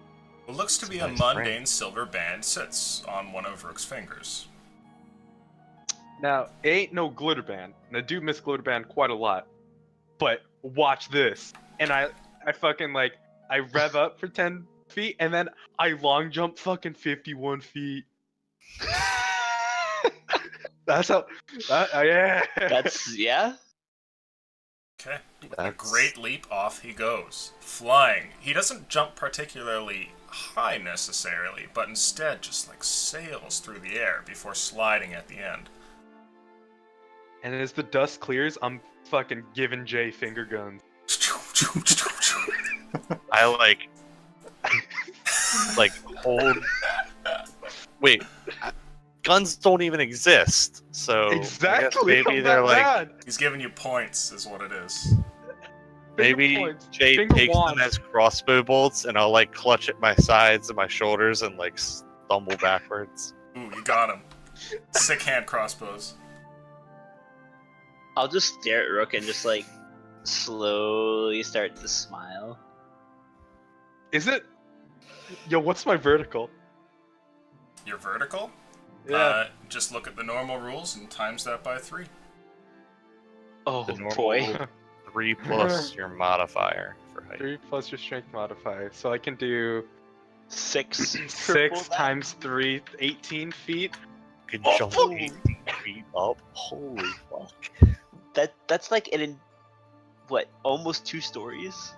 What looks to be It's a a nice mundane ring. silver band sits on one of Rook's fingers. Now, it ain't no glitter band, and I do miss glitter band quite a lot. But watch this. And I fucking I rev up for 10 feet, and then I long jump fucking 51 feet. That's how. Yeah. That's yeah. Okay. A That's great leap, off he goes, flying. He doesn't jump particularly high necessarily, but instead just like sails through the air before sliding at the end. And as the dust clears, I'm fucking giving Jay finger guns. I like hold. Wait, guns don't even exist. So I guess Exactly. maybe I'm they're that like bad. He's giving you points, is what it is. maybe points, Jay finger takes them wands. as crossbow bolts, and I'll like clutch at my sides and my shoulders and like stumble backwards. Ooh, you got him. Sick hand crossbows. I'll just stare at Rook and just like slowly start to smile. Is it? Yo, what's my vertical? You're vertical? Yeah. Just look at the normal rules and times that by 3. Oh The normal boy. 3 plus your modifier for height. 3 plus your strength modifier. So I can do 6. 6 times 3, 18 feet. You can Oh, jump fuck. 18 feet up. Holy fuck! That's like what, almost 2 stories?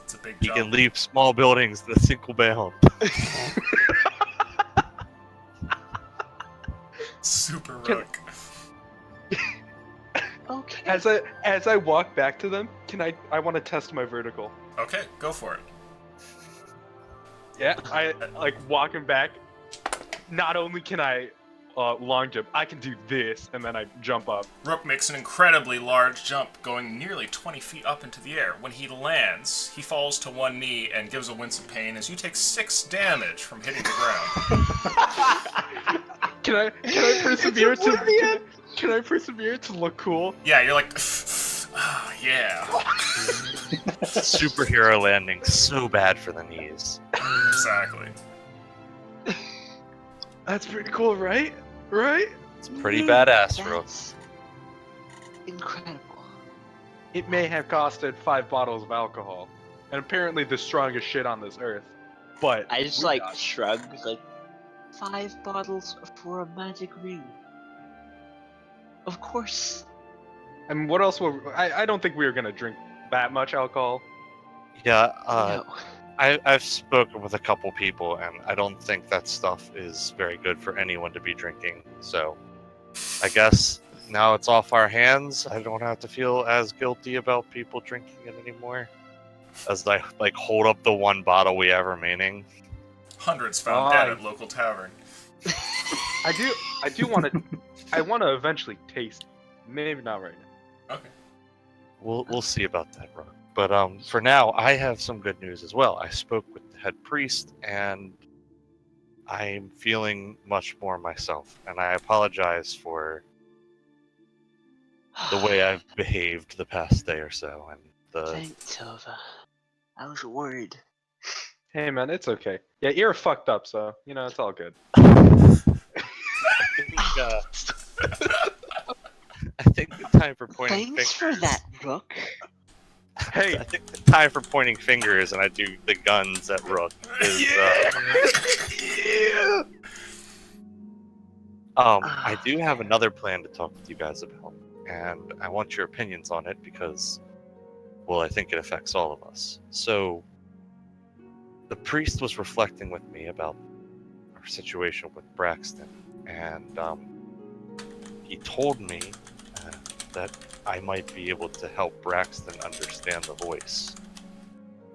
It's a big You jump. can leap small buildings in a single bound. Super Can- Rook. Okay. As I walk back to them, I want to test my vertical. Okay, go for it. Yeah, I like walking back. Not only can I long jump, I can do this, and then I jump up. Rook makes an incredibly large jump, going nearly 20 feet up into the air. When he lands, he falls to one knee and gives a wince of pain as you take 6 damage from hitting the ground. Can I persevere to can I persevere to look cool? Yeah, you're like, yeah, Superhero landing, so bad for the knees. exactly. That's pretty cool, right? Right? It's pretty badass, Rook. That's incredible. It may have costed 5 bottles of alcohol, and apparently the strongest shit on this earth. But I just we like got it. shrug, like 5 bottles for a magic ring. Of course. I mean, what else were I don't think we were gonna drink that much alcohol. Yeah, No. I've spoken with a couple people, and I don't think that stuff is very good for anyone to be drinking. So, I guess now it's off our hands. I don't have to feel as guilty about people drinking it anymore. As I like hold up the one bottle we have remaining. Hundreds found dead at local tavern. I do want to I want to eventually taste it. Maybe not right now. Okay. We'll see about that, Rook. But for now, I have some good news as well. I spoke with the head priest, and I'm feeling much more myself. And I apologize for the way I've behaved the past day or so. And the Thanks, Tova. I was worried. Hey man, it's okay. Yeah, you're fucked up, so you know it's all good. I think the time for pointing Thanks for fingers. that, Rook. Hey, I think the time for pointing fingers, and I do the guns at Rook. Is, I do have another plan to talk with you guys about, and I want your opinions on it because, well, I think it affects all of us. So, the priest was reflecting with me about our situation with Braxton, and he told me that I might be able to help Braxton understand the voice.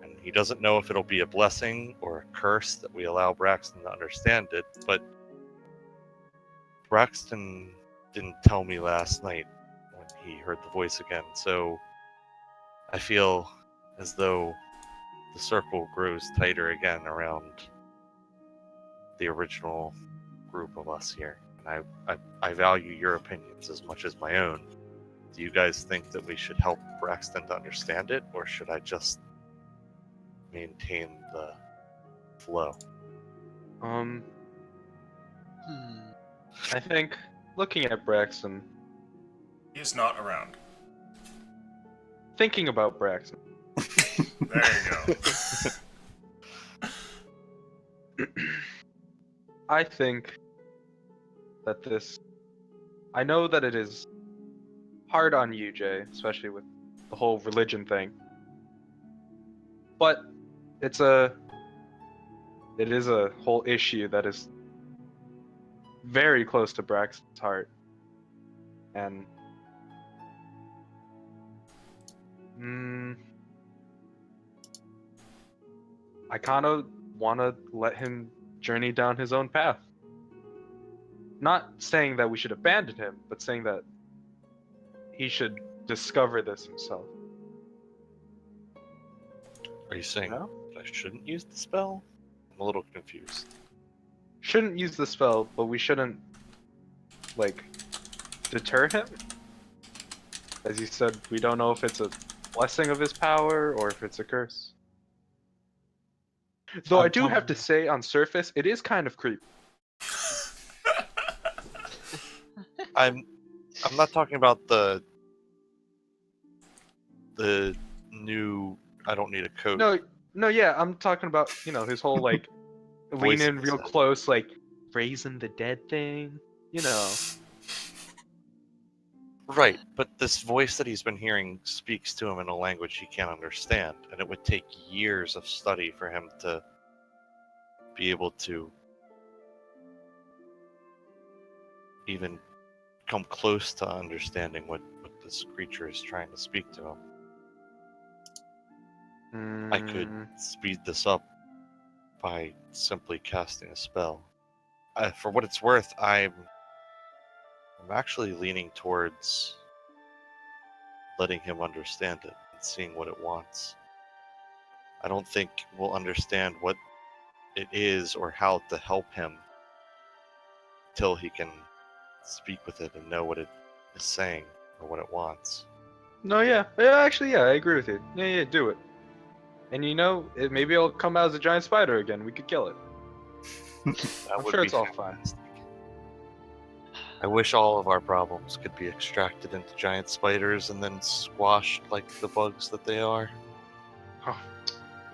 And he doesn't know if it'll be a blessing or a curse that we allow Braxton to understand it, but Braxton didn't tell me last night when he heard the voice again, so I feel as though the circle grows tighter again around the original group of us here. And I value your opinions as much as my own. Do you guys think that we should help Braxton to understand it, or should I just maintain the flow? I think looking at Braxton, He's not around. thinking about Braxton. There you go. I think that I know that it is hard on you, Jay, especially with the whole religion thing. But it is a whole issue that is very close to Braxton's heart. And I kind of want to let him journey down his own path. Not saying that we should abandon him, but saying that he should discover this himself. Are you saying No? I shouldn't use the spell? I'm a little confused. Shouldn't use the spell, but we shouldn't, like, deter him? As you said, we don't know if it's a blessing of his power or if it's a curse. Though I do have to say, on surface, it is kind of creepy. I'm not talking about the new I don't need a coat. No, yeah, I'm talking about, his whole, like, lean Voice in real said. close, like, raising the dead thing, Right, but this voice that he's been hearing speaks to him in a language he can't understand, and it would take years of study for him to be able to even come close to understanding what this creature is trying to speak to him. I could speed this up by simply casting a spell. For what it's worth, I'm actually leaning towards letting him understand it and seeing what it wants. I don't think we'll understand what it is or how to help him till he can speak with it and know what it is saying or what it wants. No, yeah. Actually, I agree with you. Yeah, do it. And maybe it'll come out as a giant spider again. We could kill it. That I'm would sure be it's all fine. fantastic. I wish all of our problems could be extracted into giant spiders and then squashed like the bugs that they are.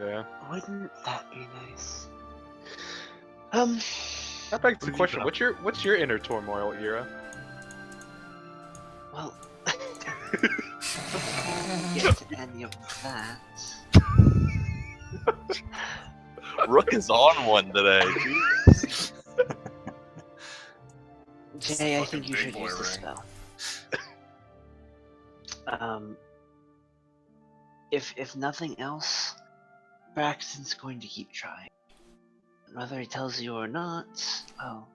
Yeah. Wouldn't that be nice? That begs the Leave question: it up. what's your inner turmoil, Ira? Well, before we get to any of that, Rook is on one today. Jeez. Jay, I Fucking think you big should boy use the ring. spell. If nothing else, Braxton's going to keep trying. Whether he tells you or not, well,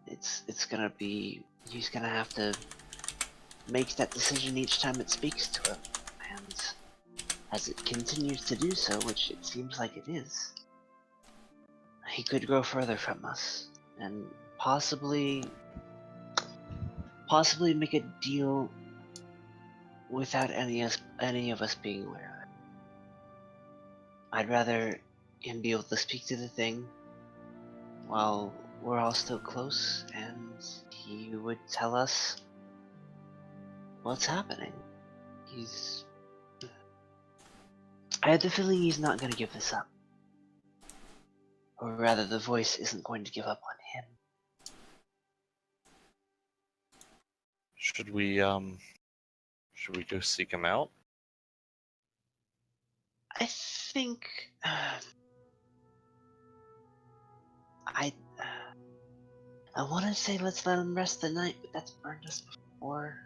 it's gonna be, he's gonna have to make that decision each time it speaks to him, and as it continues to do so, which it seems like it is, he could go further from us, and possibly make a deal without any of us being aware of it. I'd rather him be able to speak to the thing while we're all still close, and he would tell us what's happening. I have the feeling he's not going to give this up. Or rather, the voice isn't going to give up on him. Should we go seek him out? I think I want to say let's let him rest the night, but that's burned us before.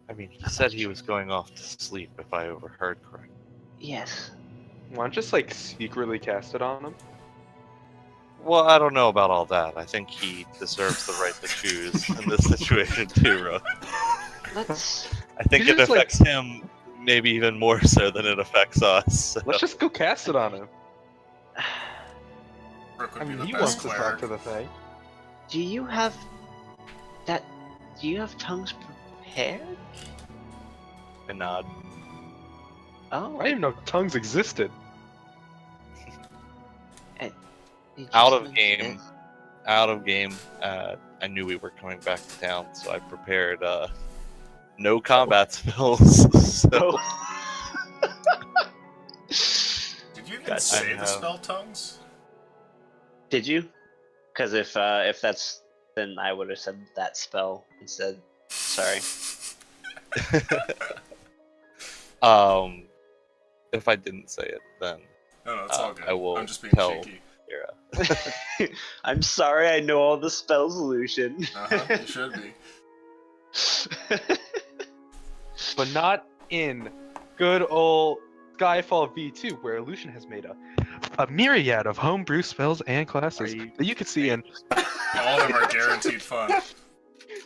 I mean, he said he was going off to sleep, if I overheard correctly. Yes. Why don't just like secretly cast it on him? Well, I don't know about all that. I think he deserves the right to choose in this situation too, Rook. Let's. I think You it just, affects him maybe even more so than it affects us. So. Let's just go cast it on him. Rook would I be mean, the he best wants to cleric. talk to the thing. Do you have tongues prepared? I nod. Oh. I didn't even know tongues existed. You just Out of mentioned game. it. Out of game, I knew we were coming back to town, so I prepared no combat spells. So Did you even Gotcha. say I the have- spell tongues? Did you? Because if that's then I would have said that spell instead. Sorry. If I didn't say it, then No, it's all good. I will I'm just being tell cheeky. Ira. I'm sorry, I know all the spells, Lucian. You should be. But not in good old Skyfall V2, where Lucian has made a myriad of homebrew spells and classes that you could see in. All of them are guaranteed fun.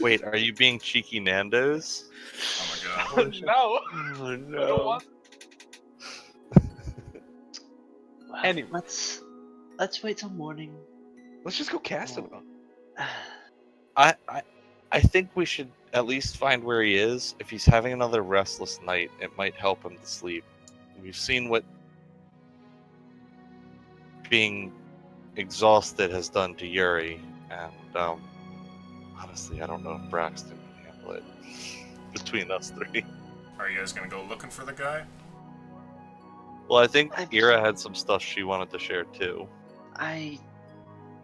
Wait, are you being cheeky Nando's? Oh my god. No, Oh I don't no. want. Well, Anyway. let's wait till morning. Let's just go cast it. I think we should at least find where he is. If he's having another restless night, it might help him to sleep. We've seen what being exhausted has done to Yuri, and honestly, I don't know if Braxton can handle it between us three. Are you guys gonna go looking for the guy? Well, I think Ira had some stuff she wanted to share too. I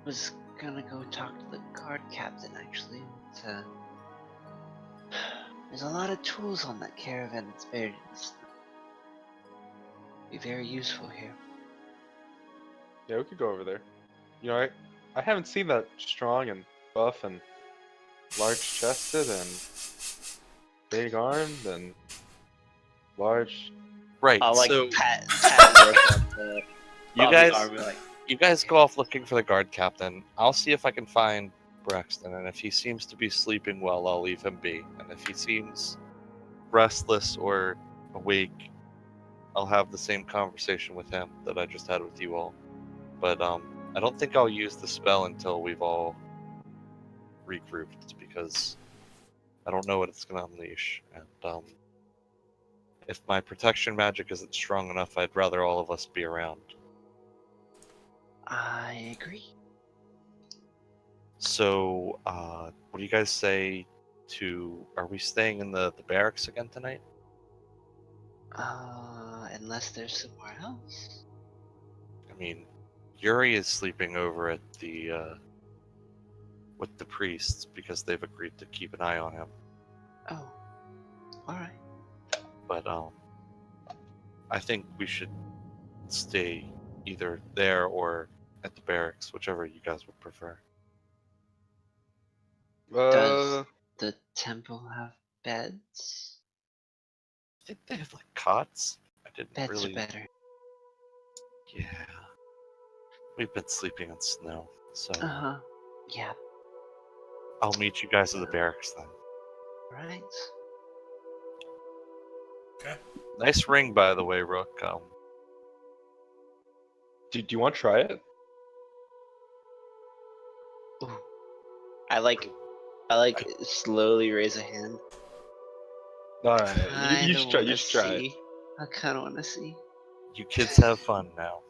was gonna go talk to the guard captain actually. There's a lot of tools on that caravan that's buried in the snow. Be very useful here. Yeah, we could go over there. You know, I haven't seen that strong and buff and large-chested and big-armed and large. Right. I'll like so pat Rick on the you on guys, the arm, be like, you guys go off looking for the guard captain. I'll see if I can find Braxton, and if he seems to be sleeping well, I'll leave him be. And if he seems restless or awake, I'll have the same conversation with him that I just had with you all. But I don't think I'll use the spell until we've all regrouped, because I don't know what it's going to unleash. And if my protection magic isn't strong enough, I'd rather all of us be around. I agree. So, what do you guys say to... Are we staying in the barracks again tonight? Unless there's somewhere else. I mean, Yuri is sleeping over at the, with the priests, because they've agreed to keep an eye on him. Oh, alright. But, I think we should stay either there or at the barracks, whichever you guys would prefer. Does the temple have beds? I think they have, like, cots. I didn't Beds really... are better. Yeah. We've been sleeping in snow, so... Uh-huh. Yeah, I'll meet you guys at the barracks then. right. Okay. Nice ring, by the way, Rook. Do you want to try it? Ooh. I like slowly raise a hand. You should try. You should try it. I kind of want to see. You kids have fun now.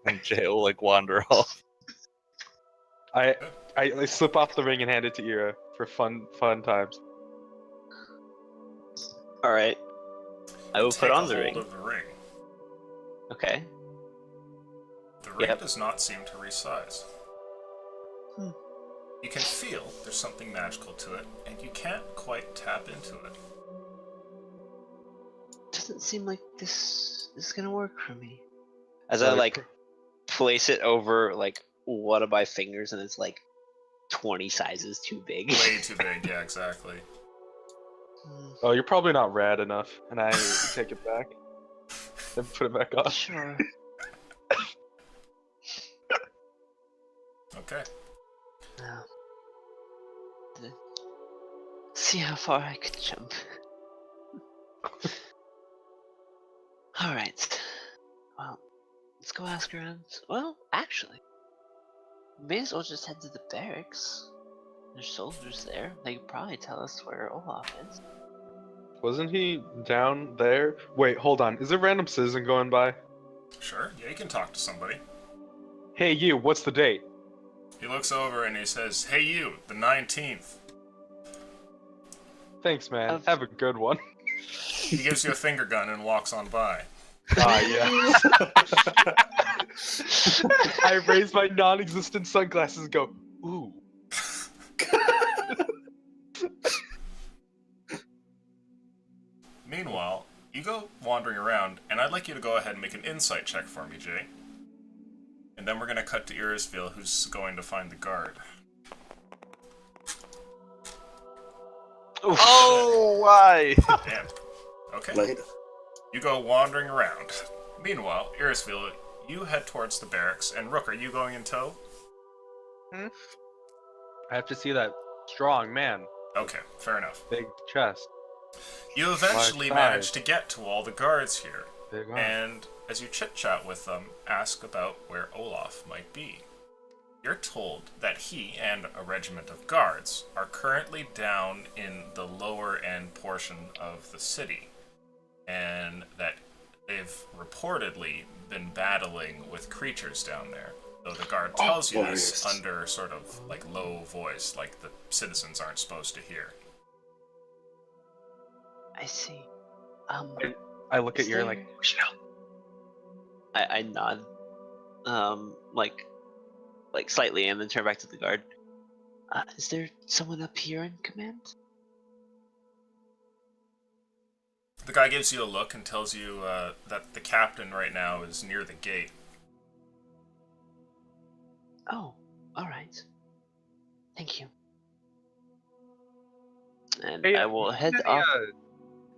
And Jay will, like, wander off. I slip off the ring and hand it to Ira for fun times. All right. I will Take put a on the hold ring. of the ring. Okay. The ring Yep. does not seem to resize. Hmm. You can feel there's something magical to it, and you can't quite tap into it. Doesn't seem like this is gonna work for me. As I like place it over like one of my fingers, and it's like 20 sizes too big. Way too big, yeah, exactly. Oh, you're probably not rad enough, and I take it back. Then put it back on. Sure. Okay. Now, see how far I could jump. Alright. Well, let's go ask around. Well, actually, may as well just head to the barracks. There's soldiers there. They could probably tell us where Olaf is. Wasn't he down there? Wait, hold on. Is a random citizen going by? Sure, yeah, you can talk to somebody. Hey, you. What's the date? He looks over and he says, "Hey you, the 19th." Thanks, man. Of- Have a good one. He gives you a finger gun and walks on by. Ah, yeah. I raise my non-existent sunglasses and go, ooh. You go wandering around, and I'd like you to go ahead and make an insight check for me, Jay. And then we're going to cut to Irisville, who's going to find the guard. Oh, why? Damn. Okay. Later. You go wandering around. Meanwhile, Irisville, you head towards the barracks, and Rook, are you going in tow? I have to see that strong man, Okay, fair enough. big chest, You eventually Large manage thighs. to get to all the guards here, big arm. and as you chit-chat with them, ask about where Olaf might be. You're told that he and a regiment of guards are currently down in the lower end portion of the city, and that they've reportedly been battling with creatures down there. Though the guard tells you this glorious. under sort of like low voice, like the citizens aren't supposed to hear. I see. I look at Is you like, there- we should help. I nod, like slightly, and then turn back to the guard. Is there someone up here in command? The guy gives you a look and tells you that the captain right now is near the gate. Oh, all right. Thank you. And Hey, I will head any, off.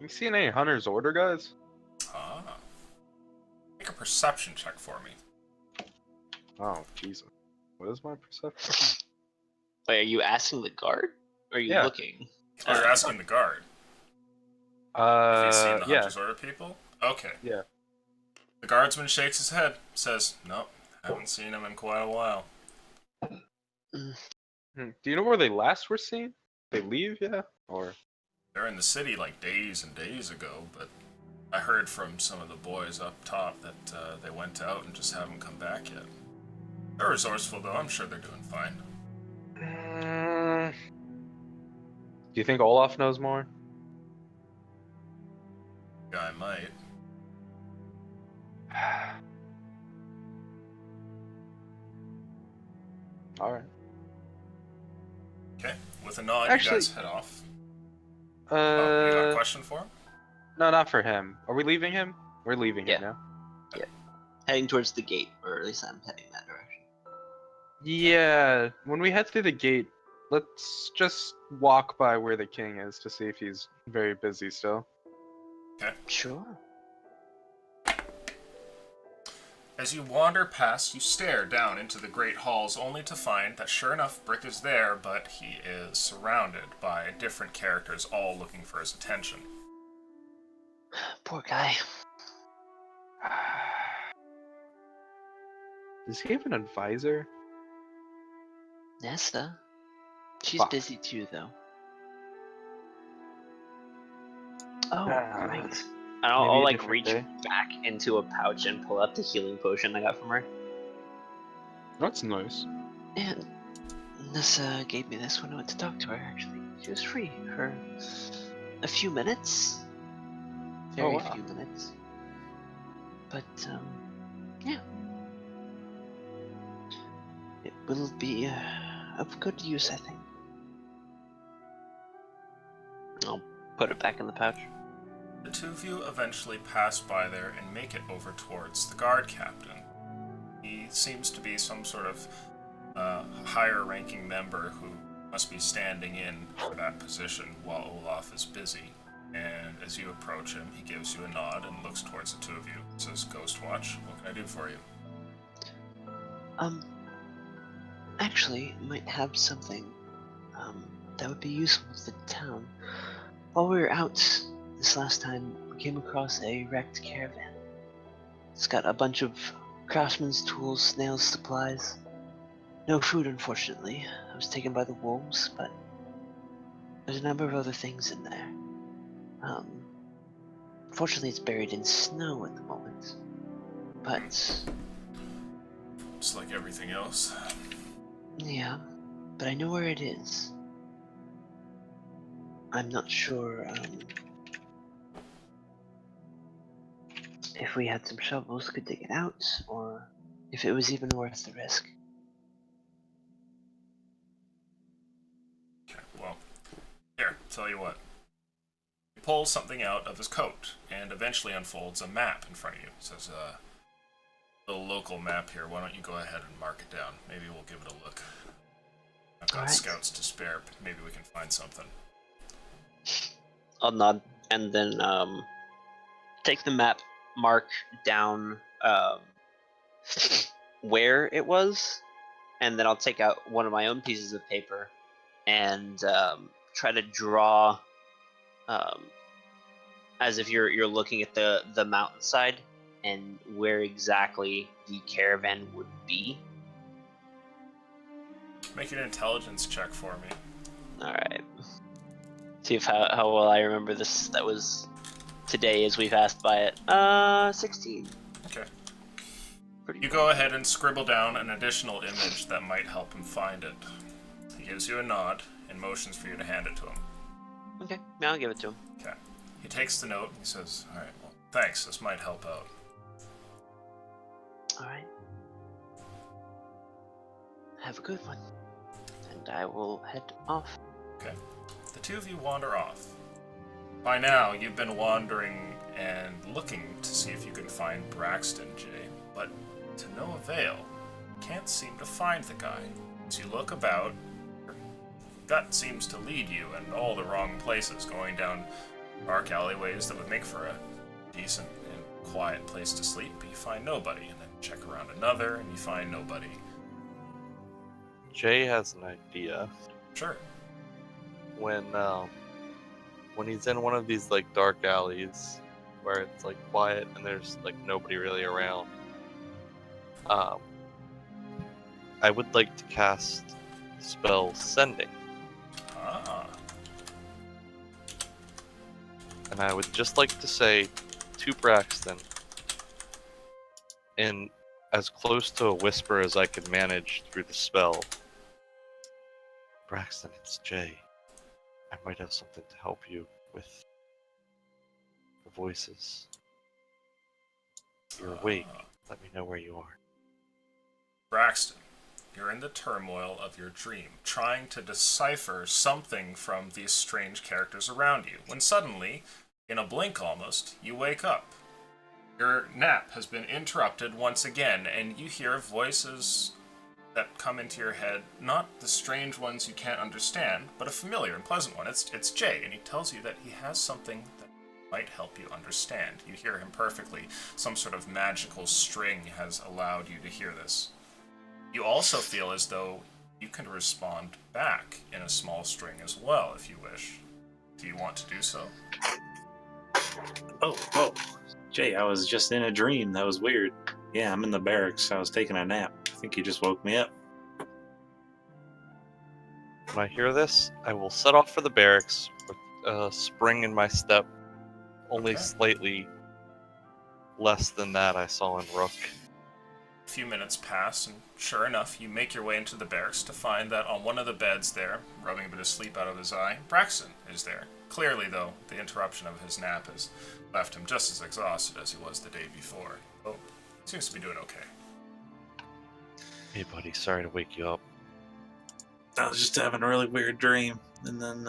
You seen any Hunter's Order, guys? Ah. Make a perception check for me. Oh, Jesus. What is my perception? Wait, are you asking the guard? Or are you Yeah. looking? Oh, you're asking the guard. Have you seen the Yeah. Hunter's Order people? Okay. Yeah. The guardsman shakes his head, says, "Nope, haven't seen him in quite a while." Do you know where they last were seen? They leave, yeah? Or They're in the city like days and days ago, but I heard from some of the boys up top that they went out and just haven't come back yet. They're resourceful, though. I'm sure they're doing fine. do you think Olaf knows more? Guy might. All right. Okay. With a nod, Actually- you guys head off. Oh, you got a Uh, question for him? no, not for him. Are we leaving him? We're leaving him Yeah. now. Heading towards the gate, or at least I'm heading that direction. Yeah. When we head through the gate, let's just walk by where the king is to see if he's very busy still. Sure. As you wander past, you stare down into the great halls, only to find that sure enough, Brick is there, but he is surrounded by different characters, all looking for his attention. Poor guy. Does he have an advisor? Nesta. She's Fuck. busy too, though. Oh, Ah. right. And I'll, Maybe I'll a like different reach day. back into a pouch and pull out the healing potion I got from her. That's nice. And Nessa gave me this when I went to talk to her, actually. She was free for a few minutes. Very wow. few minutes. But, yeah. It will be of good use, I think. I'll put it back in the pouch. The two of you eventually pass by there and make it over towards the guard captain. He seems to be some sort of higher-ranking member who must be standing in for that position while Olaf is busy. And as you approach him, he gives you a nod and looks towards the two of you. Says, "Ghostwatch, what can I do for you?" Actually, might have something, that would be useful to the town. While we were out this last time, we came across a wrecked caravan. It's got a bunch of craftsman's tools, snails, supplies. No food, unfortunately. I was taken by the wolves, but there's a number of other things in there. Fortunately, it's buried in snow at the moment. But, Just like everything else. yeah, but I know where it is. I'm not sure, if we had some shovels, could dig it out, or if it was even worth the risk. Okay, well, here, tell you what. pulls something out of his coat and eventually unfolds a map in front of you. It says, little local map here. Why don't you go ahead and mark it down? Maybe we'll give it a look. I've got Alright. scouts to spare, but maybe we can find something. I'll nod and then take the map, mark down where it was, and then I'll take out one of my own pieces of paper and try to draw as if you're looking at the mountainside and where exactly the caravan would be. Make an intelligence check for me. All right. See if how well I remember this. That was today as we passed by it. 16. Okay. Pretty You go ahead and scribble down an additional image that might help him find it. He gives you a nod and motions for you to hand it to him. Okay, now I'll give it to him. Okay. He takes the note and he says, alright, well, thanks, this might help out. All right. Have a good one. And I will head off. Okay. The two of you wander off. By now, you've been wandering and looking to see if you can find Braxton, Jay, but to no avail. You can't seem to find the guy. As you look about, your gut seems to lead you in all the wrong places, going down dark alleyways that would make for a decent and quiet place to sleep, but you find nobody, and then check around another, and you find nobody. Jay has an idea. Sure. When he's in one of these like dark alleys where it's like quiet and there's like nobody really around, I would like to cast the spell Sending, Ah. and I would just like to say to Braxton, in as close to a whisper as I could manage through the spell, Braxton, it's Jay. I might have something to help you with the voices. If you're awake, let me know where you are. Braxton, you're in the turmoil of your dream, trying to decipher something from these strange characters around you, when suddenly, in a blink almost, you wake up. Your nap has been interrupted once again, and you hear voices that come into your head, not the strange ones you can't understand, but a familiar and pleasant one. It's Jay, and he tells you that he has something that might help you understand. You hear him perfectly. Some sort of magical string has allowed you to hear this. You also feel as though you can respond back in a small string as well, if you wish. Do you want to do so? Oh, Jay, I was just in a dream. That was weird. Yeah, I'm in the barracks. I was taking a nap. I think you just woke me up. When I hear this, I will set off for the barracks with a spring in my step, only Okay. slightly less than that I saw in Rook. A few minutes pass, and sure enough, you make your way into the barracks to find that on one of the beds there, rubbing a bit of sleep out of his eye, Braxton is there. Clearly, though, the interruption of his nap has left him just as exhausted as he was the day before. Oh, seems to be doing okay. Hey, buddy, sorry to wake you up. I was just having a really weird dream, and then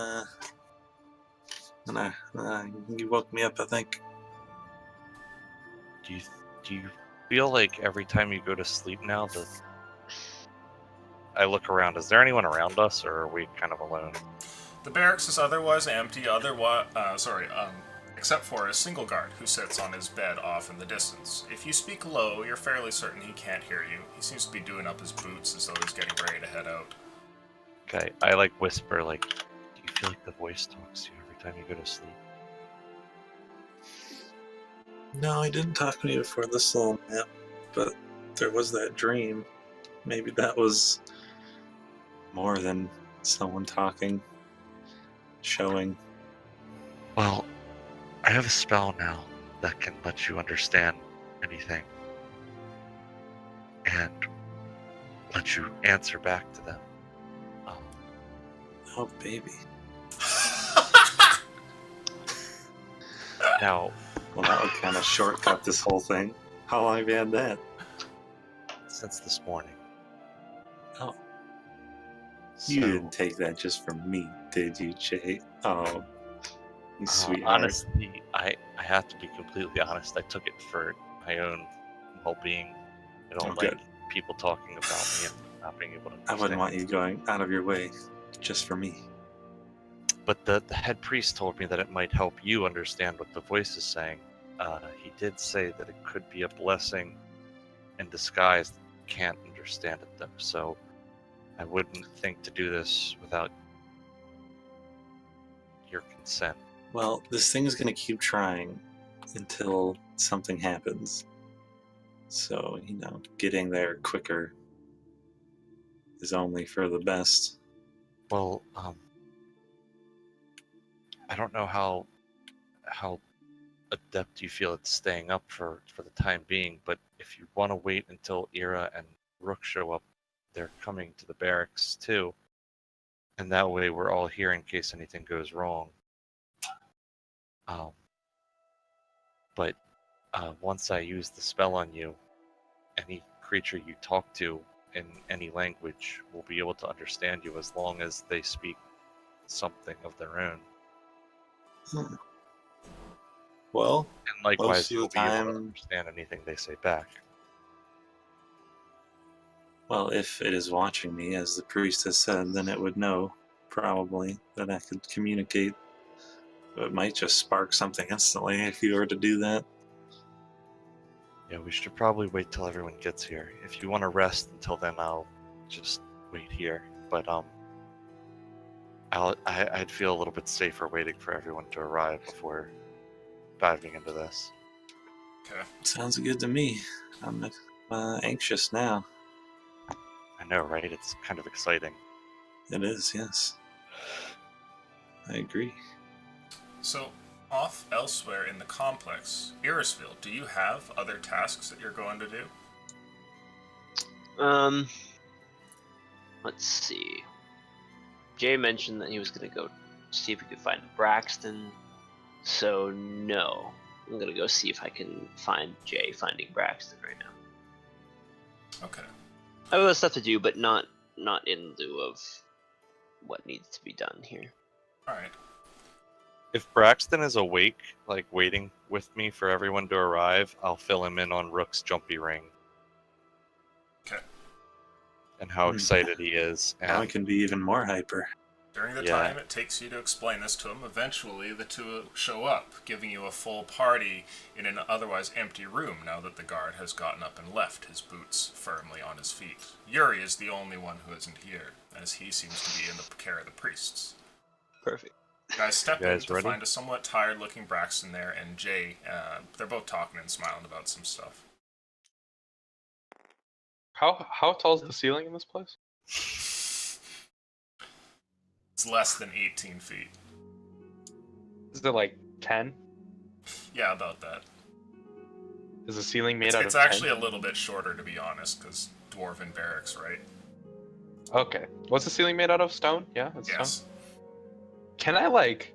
you woke me up, I think. Do you feel like every time you go to sleep now that I look around, is there anyone around us, or are we kind of alone? The barracks is otherwise empty, except for a single guard who sits on his bed off in the distance. If you speak low, you're fairly certain he can't hear you. He seems to be doing up his boots as though he's getting ready to head out. Okay, I like whisper, like, do you feel like the voice talks to you every time you go to sleep? No, he didn't talk to me before this little nap, but there was that dream. Maybe that was more than someone talking, showing. Well, I have a spell now that can let you understand anything and let you answer back to them. Oh, baby. Now, Well, that would kind of shortcut this whole thing. How long have you had that? since this morning. Oh. So, You didn't take that just from me, did you, Jay? Oh, You sweetheart. Honestly, I have to be completely honest. I took it for my own well-being. I don't Oh, like good. people talking about me and not being able to I understand. wouldn't want you going out of your way just for me. But the head priest told me that it might help you understand what the voice is saying. He did say that it could be a blessing in disguise. Can't understand it though, so I wouldn't think to do this without your consent. Well, this thing is going to keep trying until something happens. So, getting there quicker is only for the best. Well, I don't know how adept you feel at staying up for the time being, but if you want to wait until Ira and Rook show up, they're coming to the barracks too, and that way we're all here in case anything goes wrong. But once I use the spell on you, any creature you talk to in any language will be able to understand you as long as they speak something of their own. Well, And likewise, most of the you'll be able to time, understand anything they say back. well, if it is watching me, as the priest has said, then it would know, probably, that I could communicate. It might just spark something instantly if you were to do that. Yeah, we should probably wait till everyone gets here. If you want to rest until then, I'll just wait here. But I'd feel a little bit safer waiting for everyone to arrive before diving into this. Okay. Sounds good to me. I'm anxious now. I know, right? It's kind of exciting. It is, yes. I agree. So, off elsewhere in the complex, Irisville, do you have other tasks that you're going to do? Let's see. Jay mentioned that he was gonna go see if he could find Braxton. So no, I'm gonna go see if I can find Jay finding Braxton right now. Okay. I have other stuff to do, but not in lieu of what needs to be done here. Alright. If Braxton is awake, like waiting with me for everyone to arrive, I'll fill him in on Rook's jumpy ring. Okay. And how excited he is. Now I And can be even more hyper. During the Yeah. time it takes you to explain this to him, eventually the two show up, giving you a full party in an otherwise empty room now that the guard has gotten up and left, his boots firmly on his feet. Yuri is the only one who isn't here, as he seems to be in the care of the priests. Perfect. You guys step You in guys to ready? find a somewhat tired-looking Braxton there, and Jay. They're both talking and smiling about some stuff. How tall is the ceiling in this place? It's less than 18 feet. Is it like 10? Yeah, about that. Is the ceiling made It's, out it's of actually 10? a little bit shorter, to be honest, because dwarven barracks, right? Okay. What's the ceiling made out of? Stone? Yeah, it's Yes. stone. Can I like...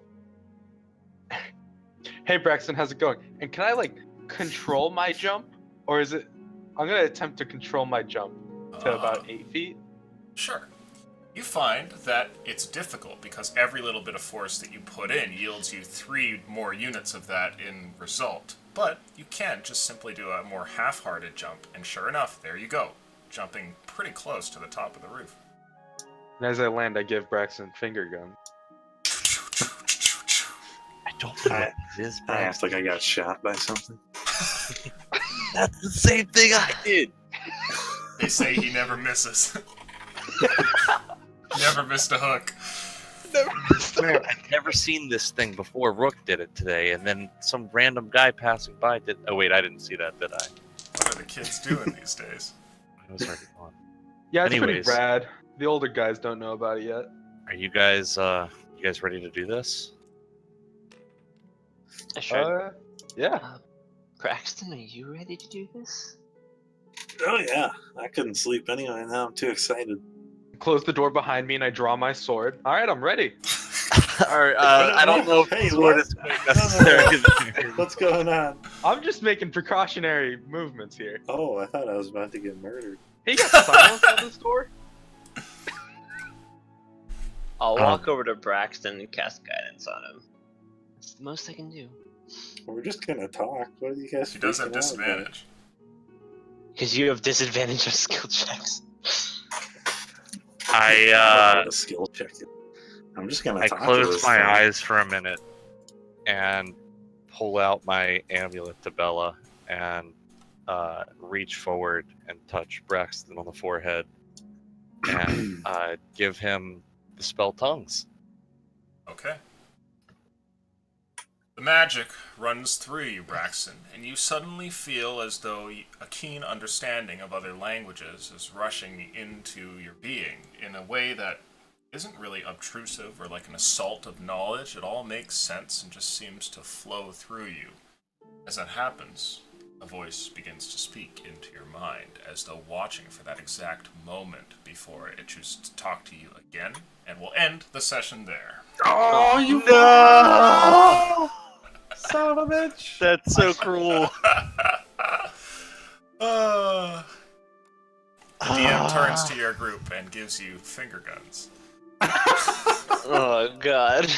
Hey Braxton, how's it going? And can I like control my jump? Or is it... I'm gonna attempt to control my jump to about 8 feet. Sure. You find that it's difficult because every little bit of force that you put in yields you 3 more units of that in result. But you can just simply do a more half-hearted jump, and sure enough, there you go, jumping pretty close to the top of the roof. And as I land, I give Braxton finger gun. I don't know I- what this is, I Braxton. act like I got shot by something. That's the same thing I did. They say he never misses. Never missed a hook. I've never seen this thing before. Rook did it today, and then some random guy passing by did. Oh wait, I didn't see that, did I? What are the kids doing these days? I was already on. Yeah, it's Anyways. pretty rad. The older guys don't know about it yet. Are you guys ready to do this? I should. Yeah. Braxton, are you ready to do this? Oh yeah, I couldn't sleep anyway. Now I'm too excited. Close the door behind me and I draw my sword. All right, I'm ready. Alright, I don't know if Hey, the sword what? is quite necessary. What's going on? I'm just making precautionary movements here. Oh, I thought I was about to get murdered. Hey, you got silence on this door? I'll walk over to Braxton and cast guidance on him. It's the most I can do. We're just gonna talk. What do you guys? He does have freaking out about? disadvantage. Because you have disadvantage of skill checks. I don't know I what a skill check is. I'm just gonna I talk to close this my thing. eyes for a minute and pull out my amulet to Bella and reach forward and touch Braxton on the forehead and give him the spell tongues. Okay. The magic runs through you, Braxton, and you suddenly feel as though a keen understanding of other languages is rushing into your being in a way that isn't really obtrusive or like an assault of knowledge. It all makes sense and just seems to flow through you. As that happens, a voice begins to speak into your mind, as though watching for that exact moment before it chooses to talk to you again, and we'll end the session there. Oh, you no! Son of a bitch! That's so cruel. The DM turns to your group and gives you finger guns. Oh god.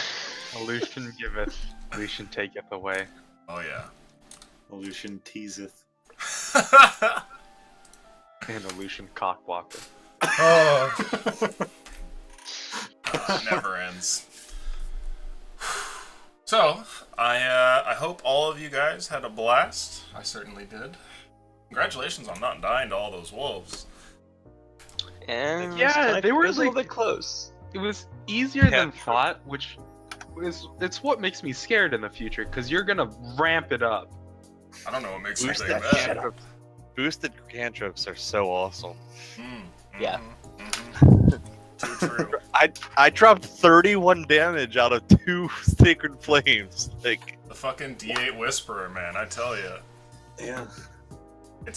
Lucian giveth, Lucian taketh away. Oh yeah. Illusion teaseth. And a Lucian cockwalker. Oh. Never ends. So, I hope all of you guys had a blast. I certainly did. Congratulations on not dying to all those wolves. And Yeah, they were it was a little like- bit close. It was easier Yeah. than thought, which it's what makes me scared in the future, because you're gonna ramp it up. I don't know what makes you Boost think that that. shit up. Boosted cantrips are so awesome. Yeah. Too true. I dropped 31 damage out of 2 sacred flames. Like, The fucking D8 Whisperer, man, I tell you. Yeah.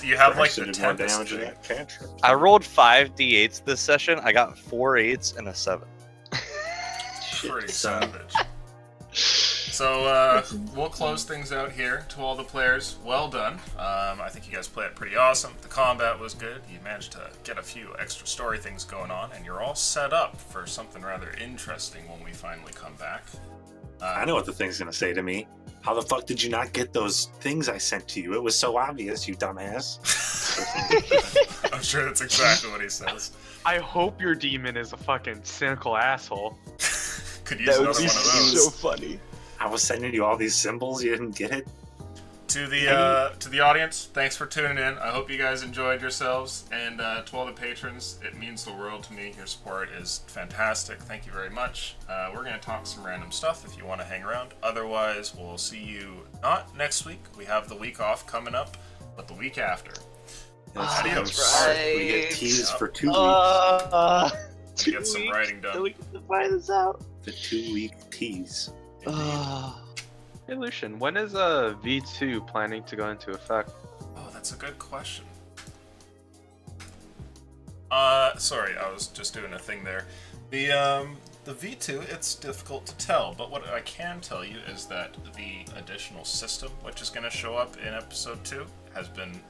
You have like Braxton the did more Tempest damage than thing. that cantrip. I rolled 5 d8s this session. I got 4 8s and a 7. Pretty son. savage. So, we'll close things out here. To all the players, well done. I think you guys played pretty awesome. The combat was good. You managed to get a few extra story things going on, and you're all set up for something rather interesting when we finally come back. I know what the thing's gonna say to me. How the fuck did you not get those things I sent to you? It was so obvious, you dumbass. I'm sure that's exactly what he says. I hope your demon is a fucking cynical asshole. Could use another one of those. funny. I was sending you all these symbols, you didn't get it? To the audience, thanks for tuning in. I hope you guys enjoyed yourselves, and to all the patrons, it means the world to me. Your support is fantastic. Thank you very much. We're gonna talk some random stuff if you want to hang around. Otherwise, we'll see you not next week. We have the week off coming up, but the week after. That's Adios. right. We get teased for 2 weeks. To get some writing So done. we can find this out. The 2-week tease. Hey Lucian, when is V2 planning to go into effect? Oh, that's a good question. Sorry, I was just doing a thing there. The V2, it's difficult to tell, but what I can tell you is that the additional system, which is going to show up in episode 2, has been